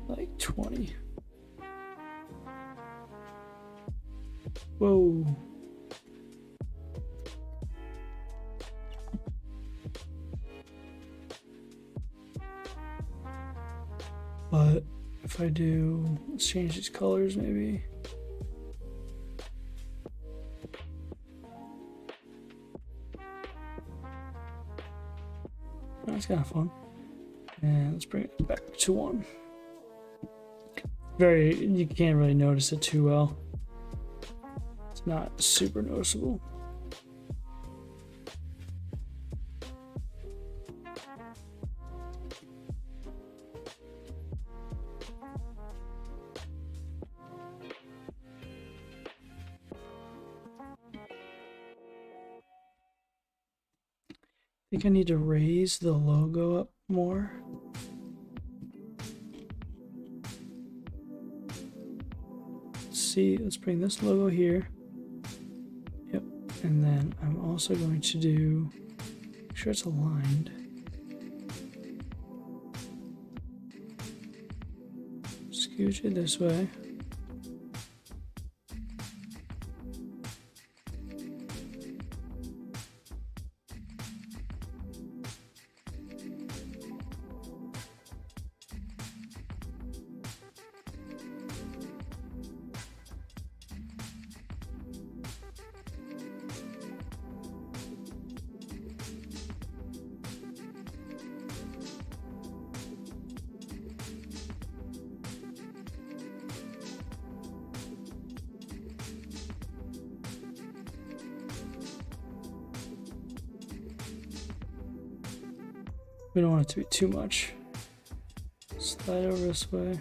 Like 20. Whoa. But if I do, let's change these colors maybe. that's kind of fun. And let's bring it back to 1. You can't really notice it too well. It's not super noticeable. I think I need to raise the logo up more. Let's bring this logo here. Yep. And then I'm also going to make sure it's aligned. Scooch it this way. We don't want it to be too much. Slide over this way.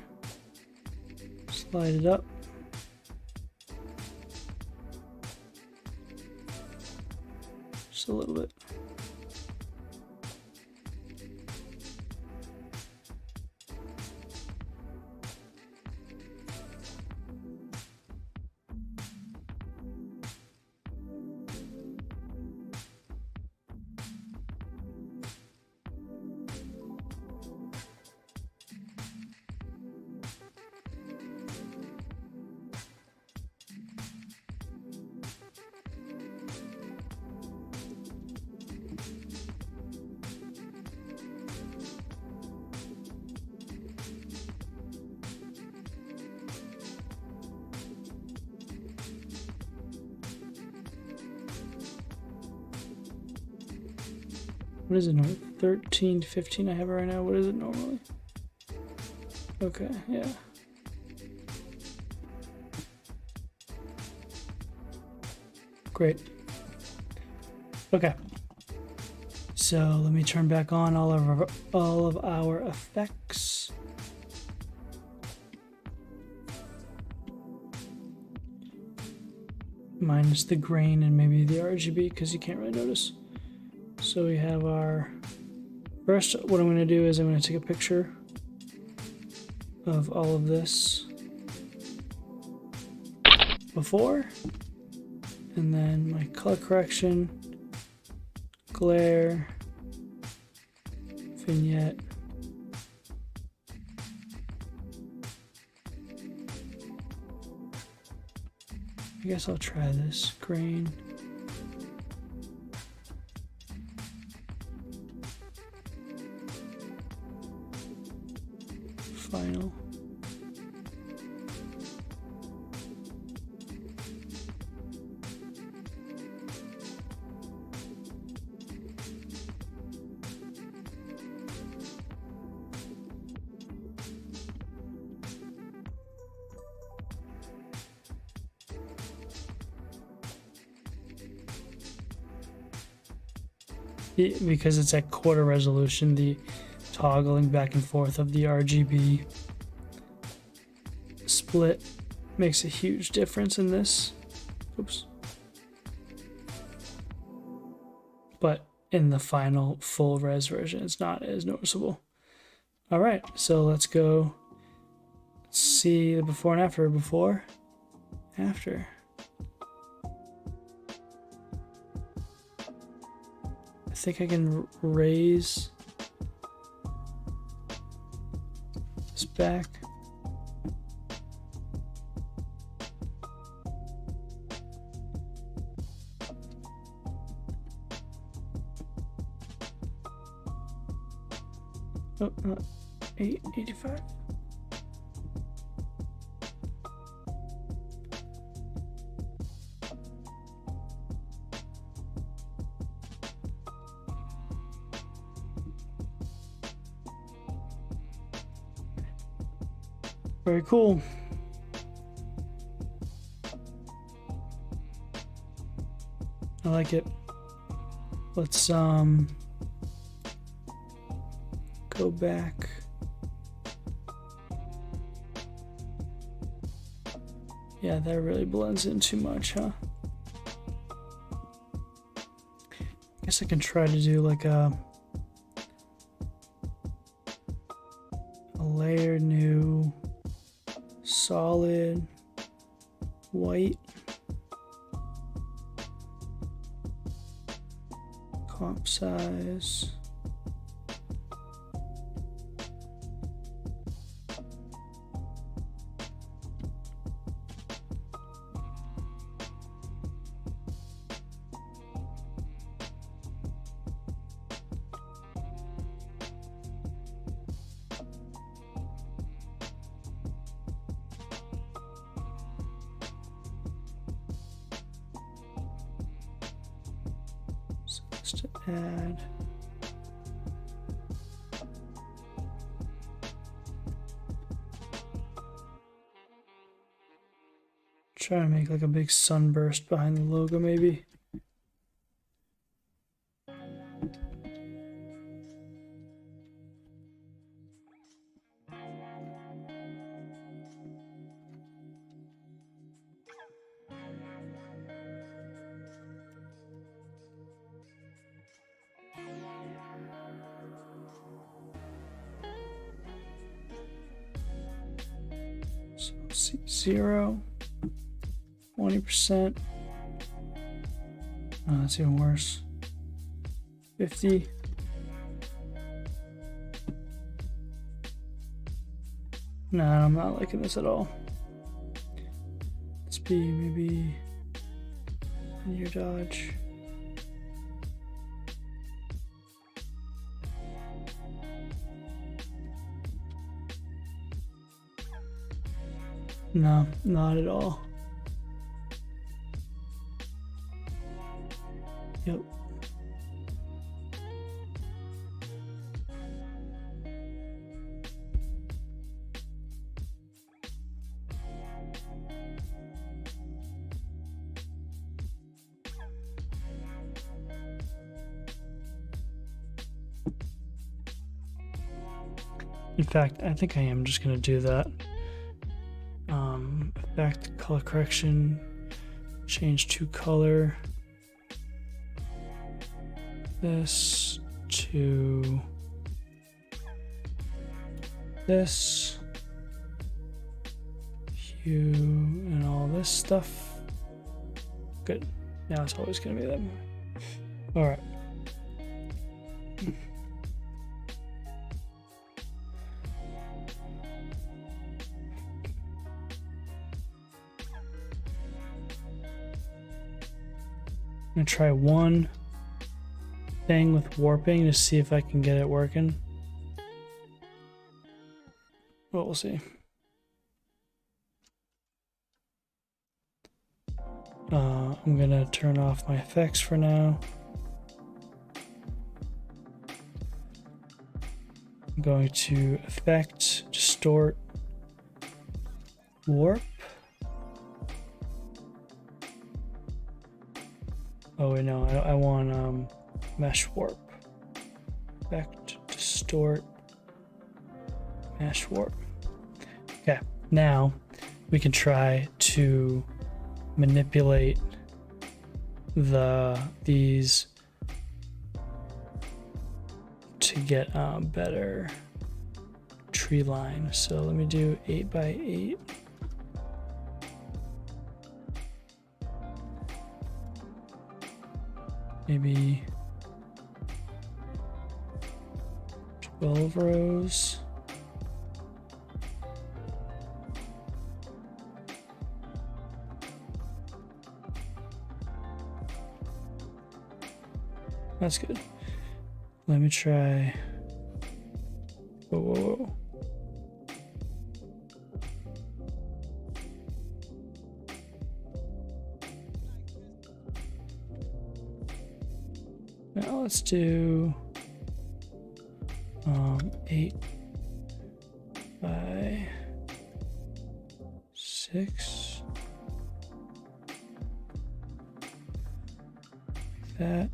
Slide it up. Just a little bit. What is it normally? 13 to 15 I have it right now. What is it normally? Okay, yeah. Great. Okay. So let me turn back on all of our effects. Minus the grain and maybe the RGB because you can't really notice. So we have our, first what I'm going to do is I'm going to take a picture of all of this before, and then my color correction, glare, vignette, I guess I'll try this, grain. Final. Because it's at quarter resolution, the toggling back and forth of the RGB split makes a huge difference in this. Oops. But in the final full res version, it's not as noticeable. All right, so let's go see the before and after. Before, after. I think I can raise this back. Oh, 885. Very cool. I like it. Let's go back. Yeah, that really blends in too much, huh? I guess I can try to do like a layer new solid white comp size. Just to add try to make like a big sunburst behind the logo maybe. So see 0, 20%. Oh, that's even worse. 50. Nah, I'm not liking this at all. Let's be maybe linear dodge. No, not at all. Yep. In fact, I think I am just going to do that. Back to color correction, change to color. This to this, hue, and all this stuff. Good. Now it's always going to be that. All right. I'm gonna try one thing with warping to see if I can get it working. Well, we'll see. I'm gonna turn off my effects for now. I'm going to effect, distort, warp. Oh wait, no, I want mesh warp. Effect, distort, mesh warp. Okay, now we can try to manipulate these to get better tree line. So let me do 8 by 8. Maybe 12 rows. That's good. Let me try. Whoa, whoa, whoa. Now let's do 8 by 6. Like that.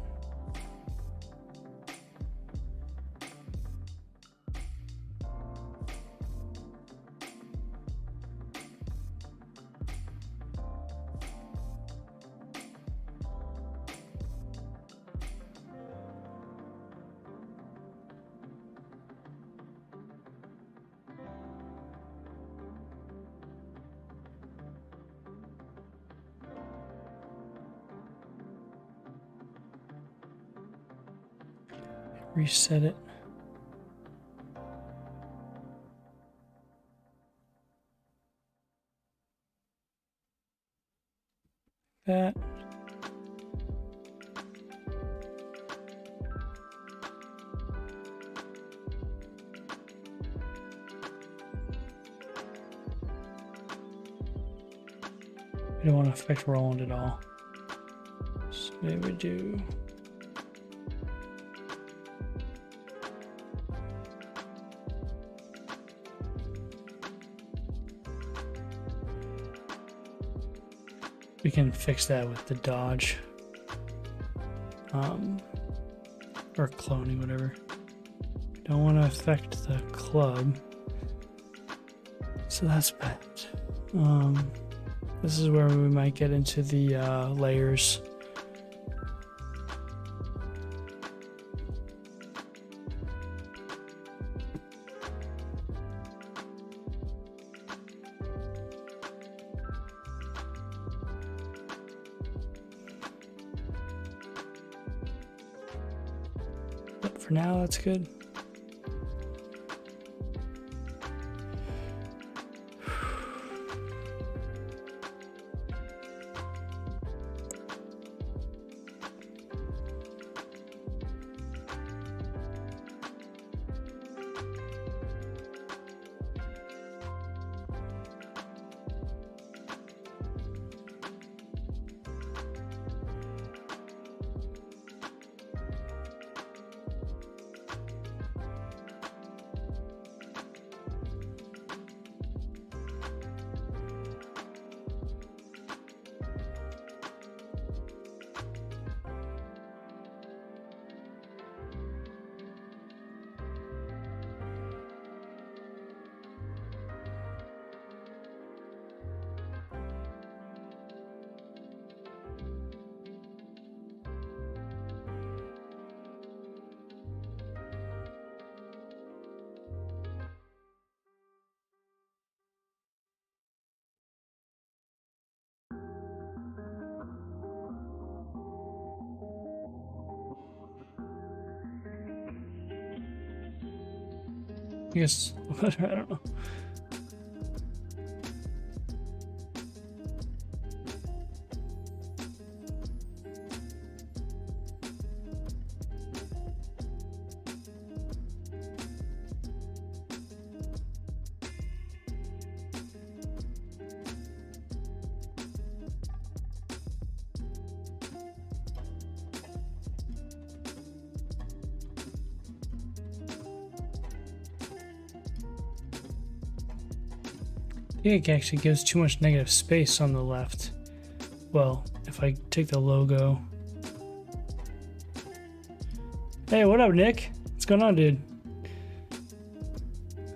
Reset it. That. We don't want to affect Roland at all. So maybe do. We can fix that with the dodge. Or cloning, whatever. Don't want to affect the club. So that's bad. This is where we might get into the layers. But for now, that's good. I guess, I don't know. I think it actually gives too much negative space on the left. Well, if I take the logo. Hey, what up, Nick? What's going on, dude?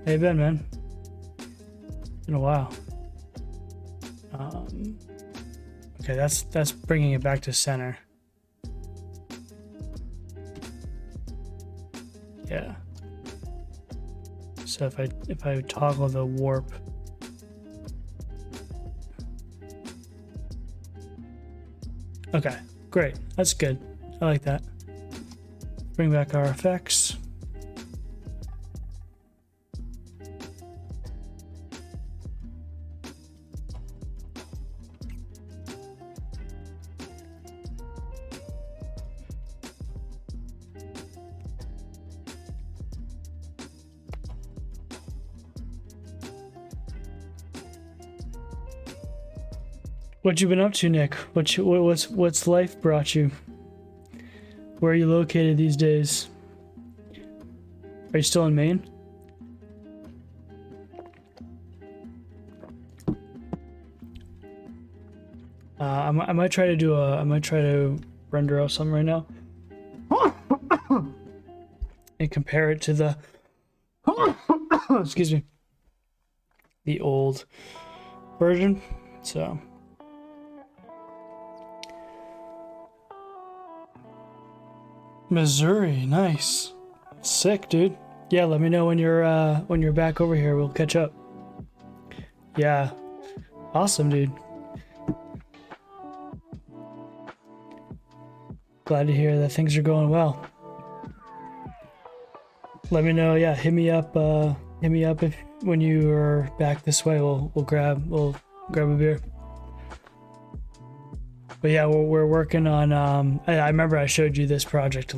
Hey, Ben, man. Been a while. Okay, that's bringing it back to center. Yeah. So if I toggle the warp. Okay, great. That's good. I like that. Bring back our effects. What you been up to, Nick? What's life brought you? Where are you located these days? Are you still in Maine? I might try to do I might try to render out something right now and compare it to the excuse me, the old version. So Missouri, nice, sick, dude. Yeah, let me know when you're back over here. We'll catch up. Yeah, awesome, dude. Glad to hear that things are going well. Let me know. Yeah, hit me up if when you are back this way. We'll grab a beer. But yeah, we're working on. I remember I showed you this project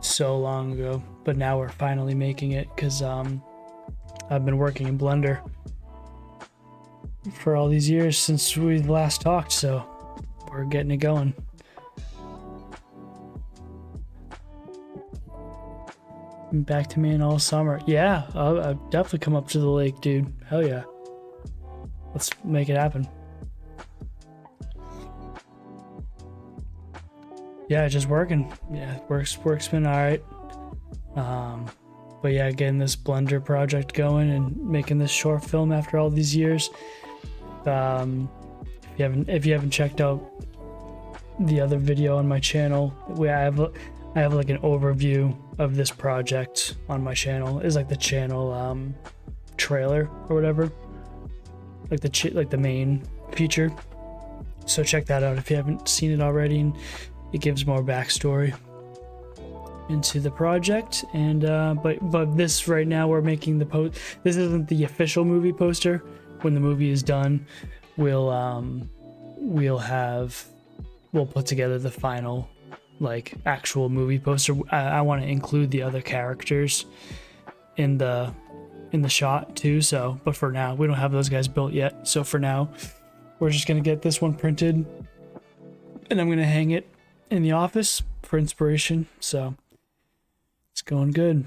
so long ago, but now we're finally making it because I've been working in Blender for all these years since we last talked, so we're getting it going. Back to Maine all summer. Yeah, I'll definitely come up to the lake, dude. Hell yeah. Let's make it happen. Yeah, just working. Yeah, work's been alright. But yeah, getting this Blender project going and making this short film after all these years. If you haven't checked out the other video on my channel, I have like an overview of this project on my channel. It's like the channel trailer or whatever, like the main feature. So check that out if you haven't seen it already, and it gives more backstory into the project. And but this right now we're making the post. This isn't the official movie poster. When the movie is done, we'll put together the final like actual movie poster. I want to include the other characters in the shot too. So, but for now, we don't have those guys built yet. So for now, we're just gonna get this one printed, and I'm gonna hang it in the office for inspiration. So it's going good.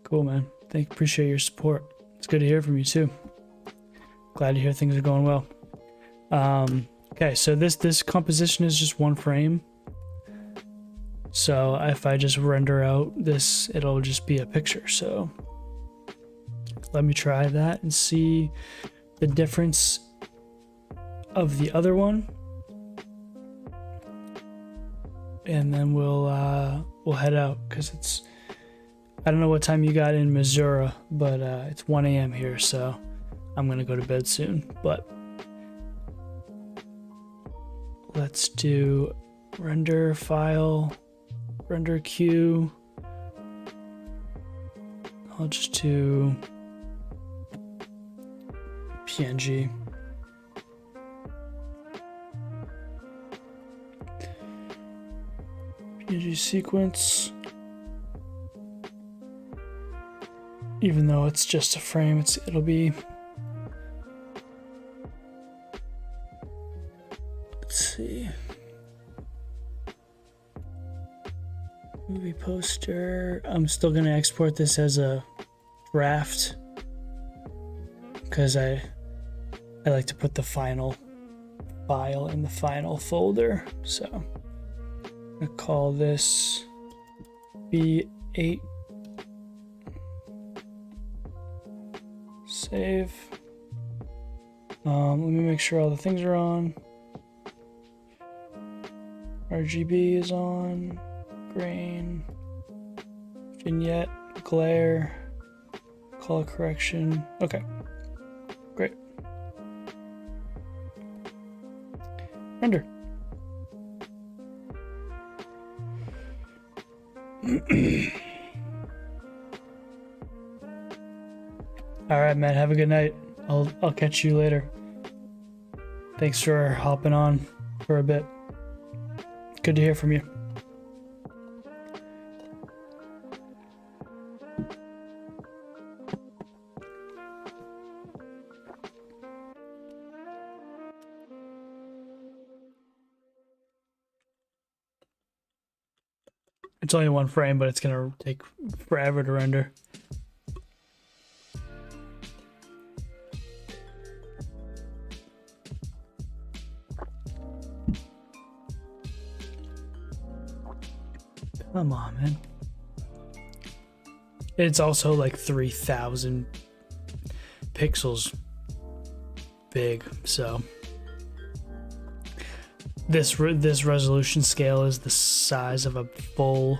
Cool, man. Appreciate your support. It's good to hear from you too. Glad to hear things are going well. Okay, so this composition is just one frame. So if I just render out this, it'll just be a picture. So let me try that and see the difference of the other one. And then we'll head out because it's, I don't know what time you got in Missouri, but it's 1 a.m. here, so I'm gonna go to bed soon. But let's do render file, render queue. I'll just do PNG. PNG sequence. Even though it's just a frame, it'll be. Let's see. Movie poster. I'm still gonna export this as a draft because I like to put the final file in the final folder. So I'm gonna call this B8. Save. Let me make sure all the things are on. RGB is on. Grain. Vignette. Glare. Color correction. Okay. Great. Render. All right, man. Have a good night. I'll catch you later. Thanks for hopping on for a bit. Good to hear from you. It's only one frame, but it's gonna take forever to render. Come on, man. It's also like 3,000 pixels big, so this resolution scale is the size of a full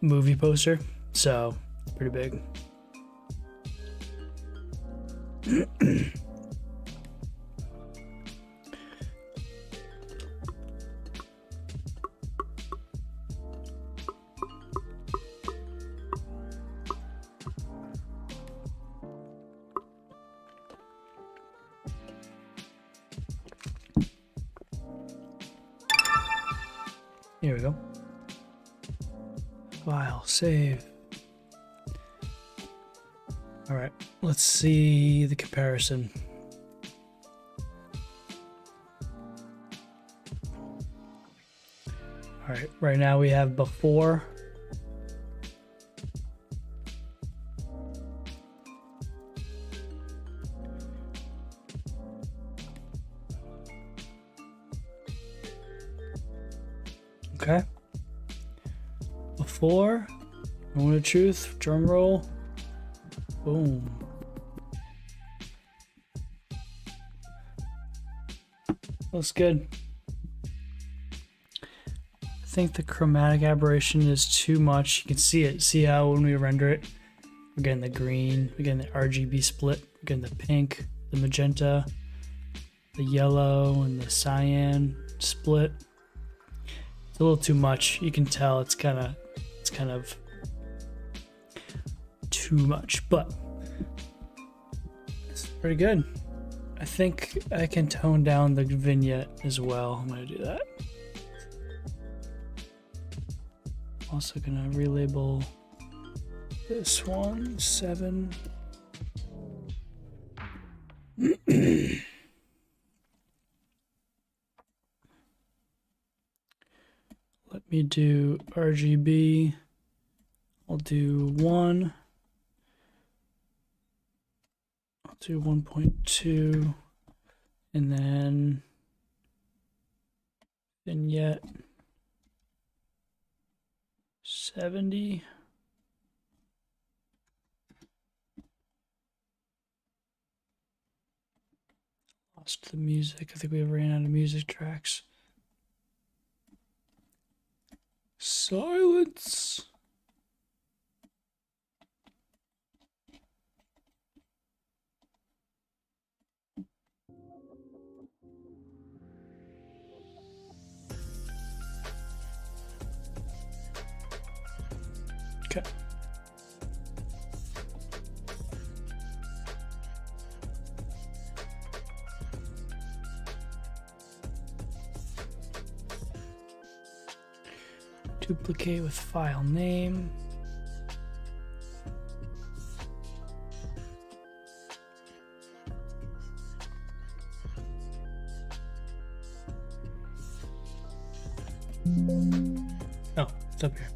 movie poster, so pretty big. Here we go. File, save. All right, let's see the comparison. All right, right now we have before. Okay. Before, moment of truth, drum roll. Boom. Looks good. I think the chromatic aberration is too much. You can see it. See how when we render it, we're getting the green, we're getting the RGB split, we're getting the pink, the magenta, the yellow, and the cyan split. It's a little too much. You can tell it's kind of too much, but it's pretty good. I think I can tone down the vignette as well. I'm gonna do that. Also gonna relabel this one 7. Let me do RGB. I'll do 1. I'll do 1.2. And then vignette 70. Lost the music. I think we ran out of music tracks. Silence. Okay. Duplicate with file name. Oh, it's up here.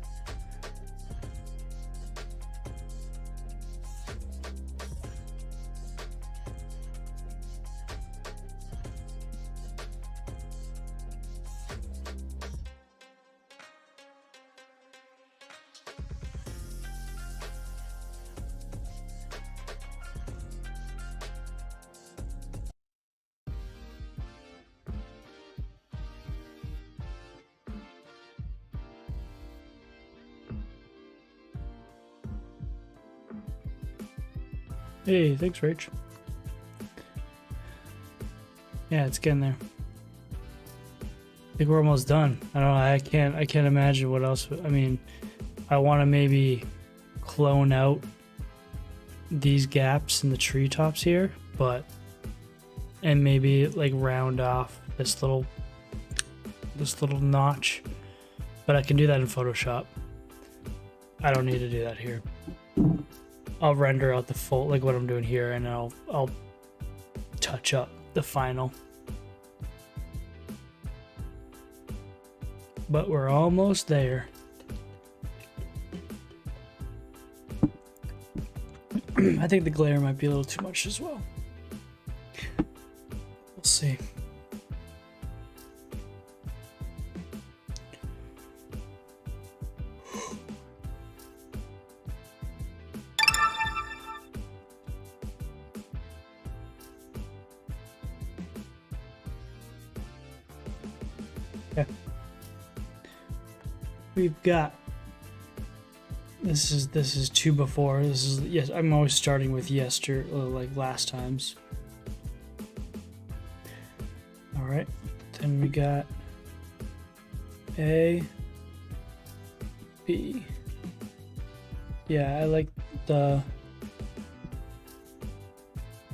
Hey, thanks, Rach. Yeah, it's getting there. I think we're almost done. I don't know. I can't imagine what else. I mean, I want to maybe clone out these gaps in the treetops here, and maybe like round off this little notch. But I can do that in Photoshop. I don't need to do that here. I'll render out the full, like what I'm doing here, and I'll touch up the final. But we're almost there. I think the glare might be a little too much as well. We'll see. Okay. We've got this is two before. This is yes. I'm always starting with like last times. All right. Then we got A, B. Yeah, I like the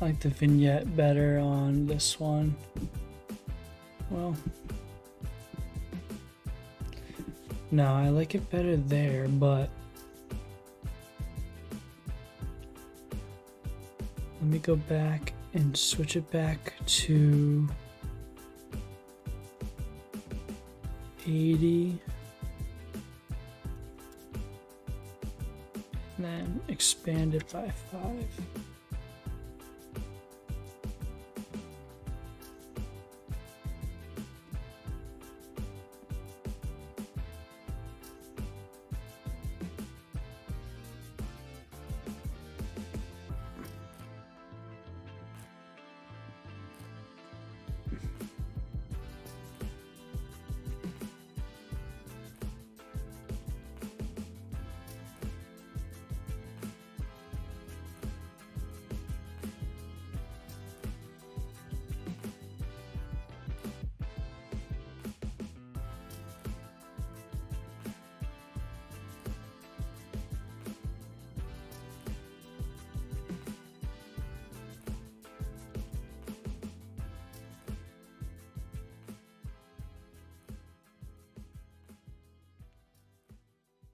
vignette better on this one. Well, no, I like it better there, but let me go back and switch it back to 80. And then expand it by 5.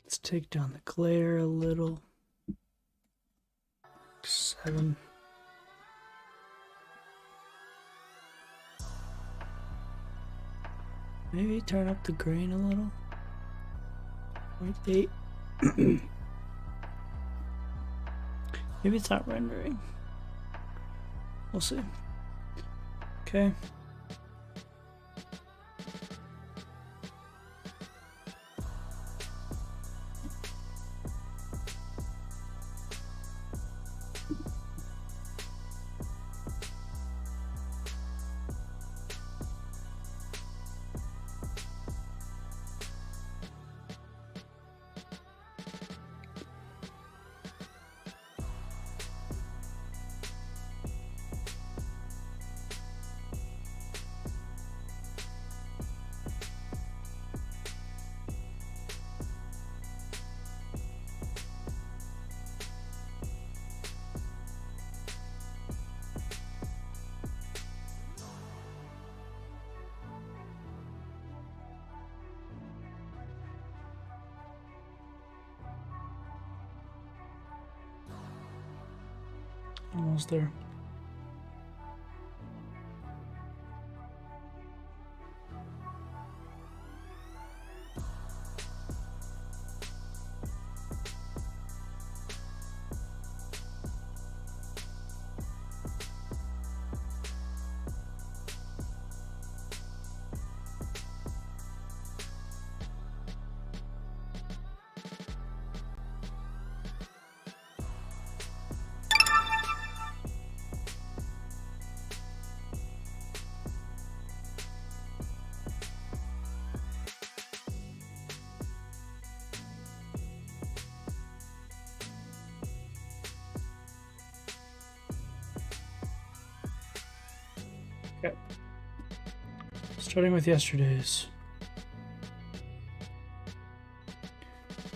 Let's take down the glare a little. 7. Maybe turn up the grain a little. 0.8. Maybe it's not rendering. We'll see. Okay. Almost there. Okay. Starting with yesterday's.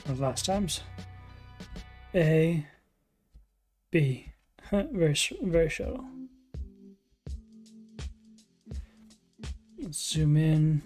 Or last time's. A, B. Very subtle. Let's zoom in.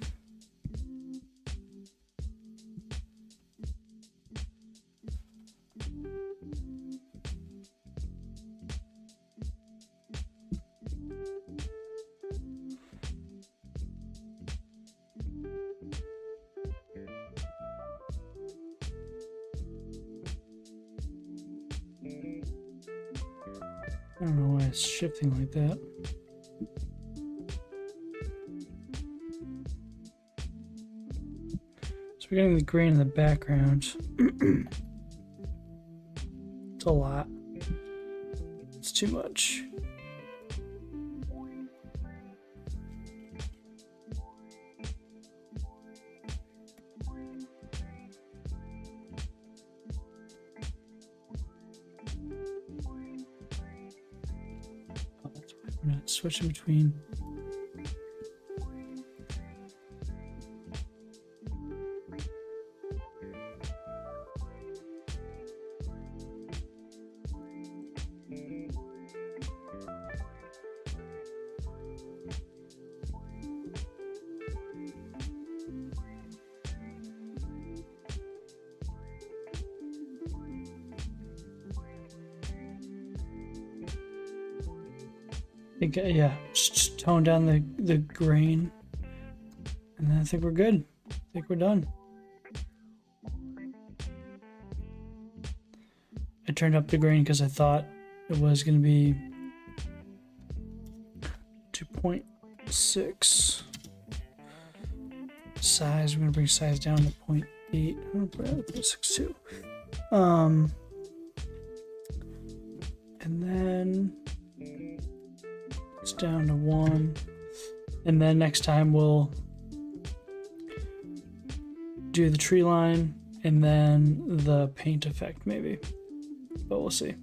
I don't know why it's shifting like that. So we're getting the grain in the background. It's a lot. It's too much. switching between. Yeah, just tone down the grain, and then I think we're good. I think we're done. I turned up the grain because I thought it was going to be 2.6 size. We're going to bring size down to 0.8. I'm going to put it at 0.62. And then it's down to 1. And then next time we'll do the tree line and then the paint effect maybe. But we'll see.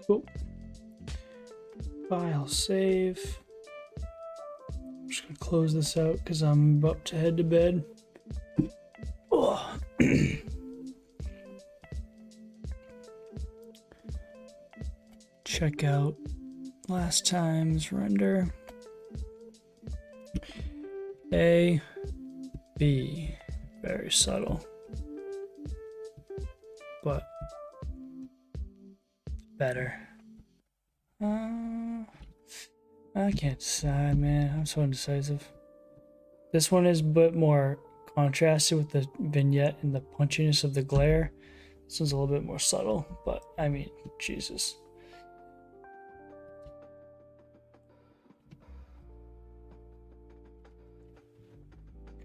Cool. File save. I'm just gonna close this out because I'm about to head to bed. Oh. Check out last time's render. A, B, very subtle, but better. I can't decide, man. I'm so indecisive. This one is a bit more contrasted with the vignette and the punchiness of the glare. This one's a little bit more subtle, but I mean, Jesus.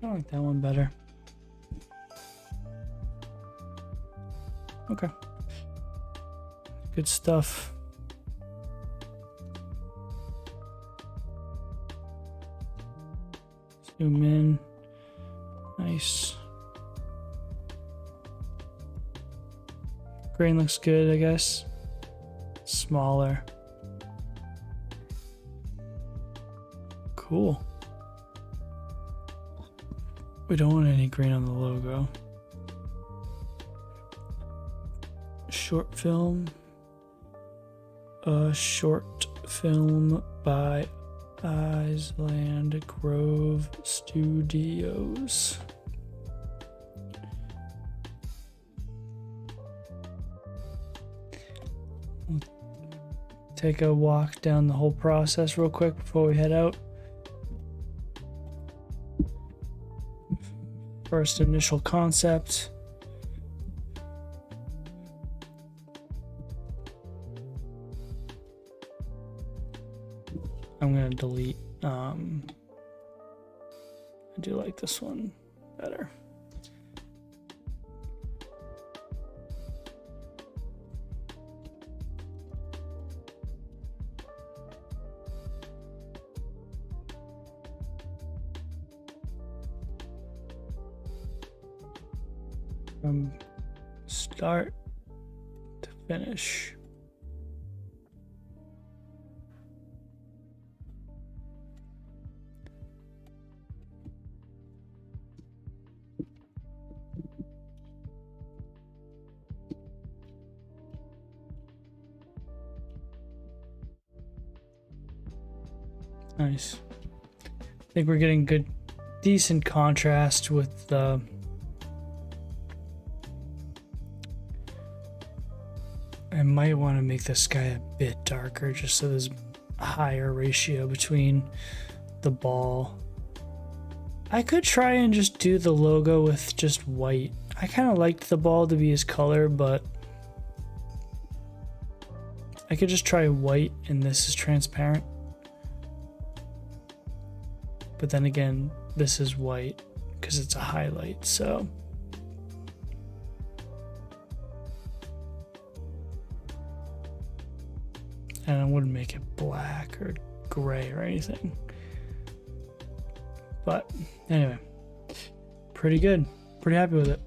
I like that one better. Okay. Good stuff. Zoom in. Nice. Grain looks good, I guess. Smaller. Cool. We don't want any grain on the logo. Short film. A short film by Island Grove Studios. Take a walk down the whole process real quick before we head out. First initial concept. I'm gonna delete, I do like this one better. From start to finish. Nice. I think we're getting good, decent contrast with the I might want to make the sky a bit darker just so there's a higher ratio between the ball. I could try and just do the logo with just white. I kind of liked the ball to be his color, but I could just try white and this is transparent. But then again, this is white because it's a highlight, so. And I wouldn't make it black or gray or anything. But anyway, pretty good. Pretty happy with it.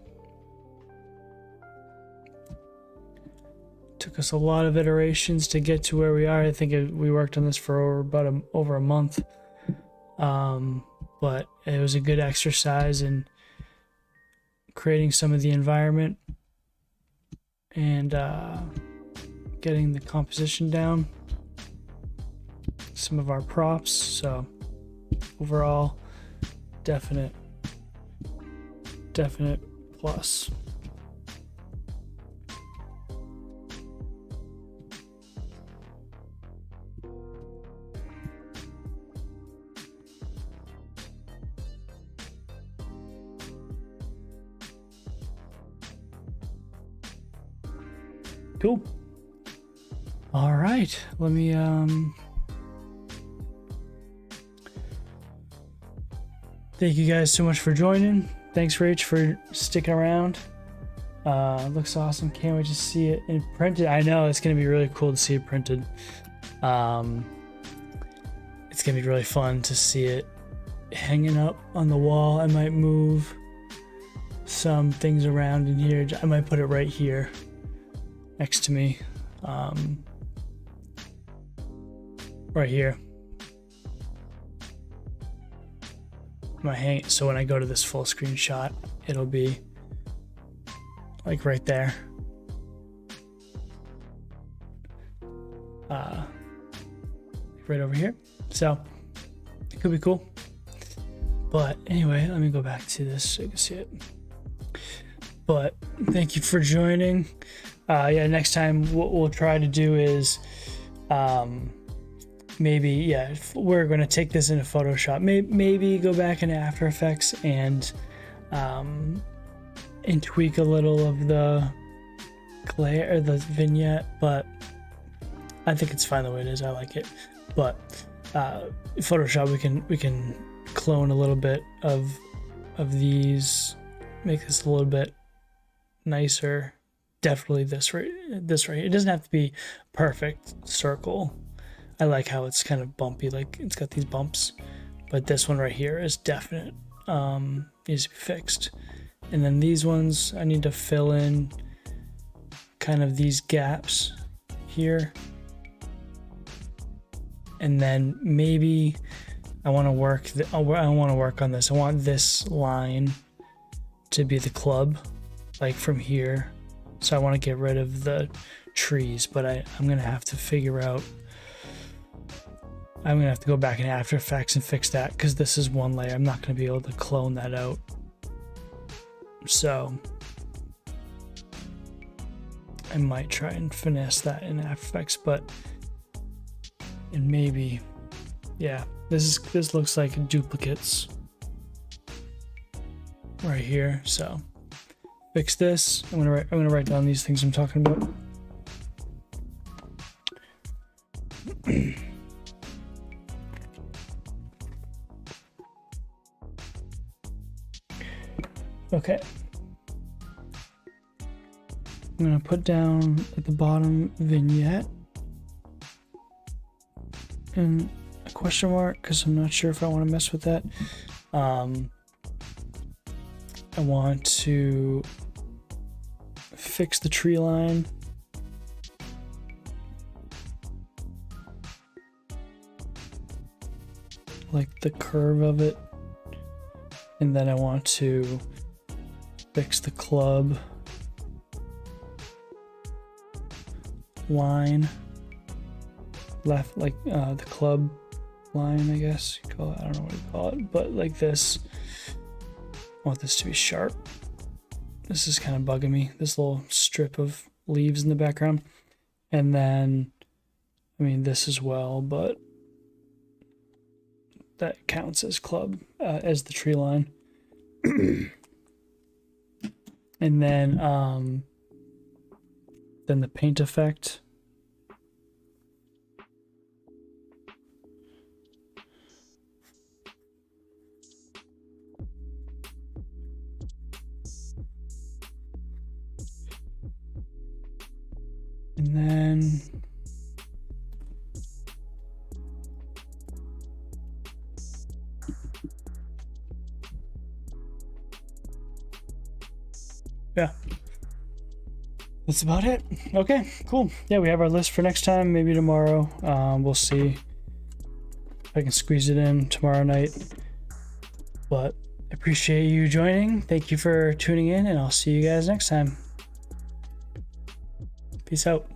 Took us a lot of iterations to get to where we are. I think we worked on this for about over a month. But it was a good exercise in creating some of the environment and getting the composition down, some of our props. So overall, definite plus. Cool. All right, let me thank you guys so much for joining. Thanks, Rach, for sticking around. Looks awesome. Can't wait to see it in printed. I know it's gonna be really cool to see it printed. It's gonna be really fun to see it hanging up on the wall. I might move some things around in here. I might put it right here next to me. Right here. So when I go to this full screen shot, it'll be like right there. Right over here. So it could be cool. But anyway, let me go back to this so you can see it. But thank you for joining. Yeah, next time what we'll try to do is maybe, we're going to take this into Photoshop. Maybe go back into After Effects and tweak a little of the glare or the vignette, but I think it's fine the way it is. I like it. But Photoshop, we can clone a little bit of these, make this a little bit nicer. Definitely this right. It doesn't have to be perfect circle. I like how it's kind of bumpy, like it's got these bumps, but this one right here is definite. Needs to be fixed. And then these ones, I need to fill in kind of these gaps here. And then maybe I want to work. I want to work on this. I want this line to be the club, like from here. So I want to get rid of the trees, but I'm gonna have to figure out. I'm gonna have to go back in After Effects and fix that because this is one layer. I'm not gonna be able to clone that out. So I might try and finesse that in After Effects, and maybe, yeah, this looks like duplicates right here. So fix this. I'm gonna write down these things I'm talking about. Okay. I'm gonna put down at the bottom vignette and a question mark because I'm not sure if I want to mess with that. I want to fix the tree line. Like the curve of it. And then I want to fix the club line left, like the club line, I guess you call it. I don't know what you call it, but like this. I want this to be sharp. This is kind of bugging me, this little strip of leaves in the background. And then, I mean, this as well, but that counts as club, as the tree line. And then the paint effect. And then yeah, that's about it. Okay, cool. Yeah, we have our list for next time, maybe tomorrow. We'll see if I can squeeze it in tomorrow night. But I appreciate you joining. Thank you for tuning in, and I'll see you guys next time. Peace out.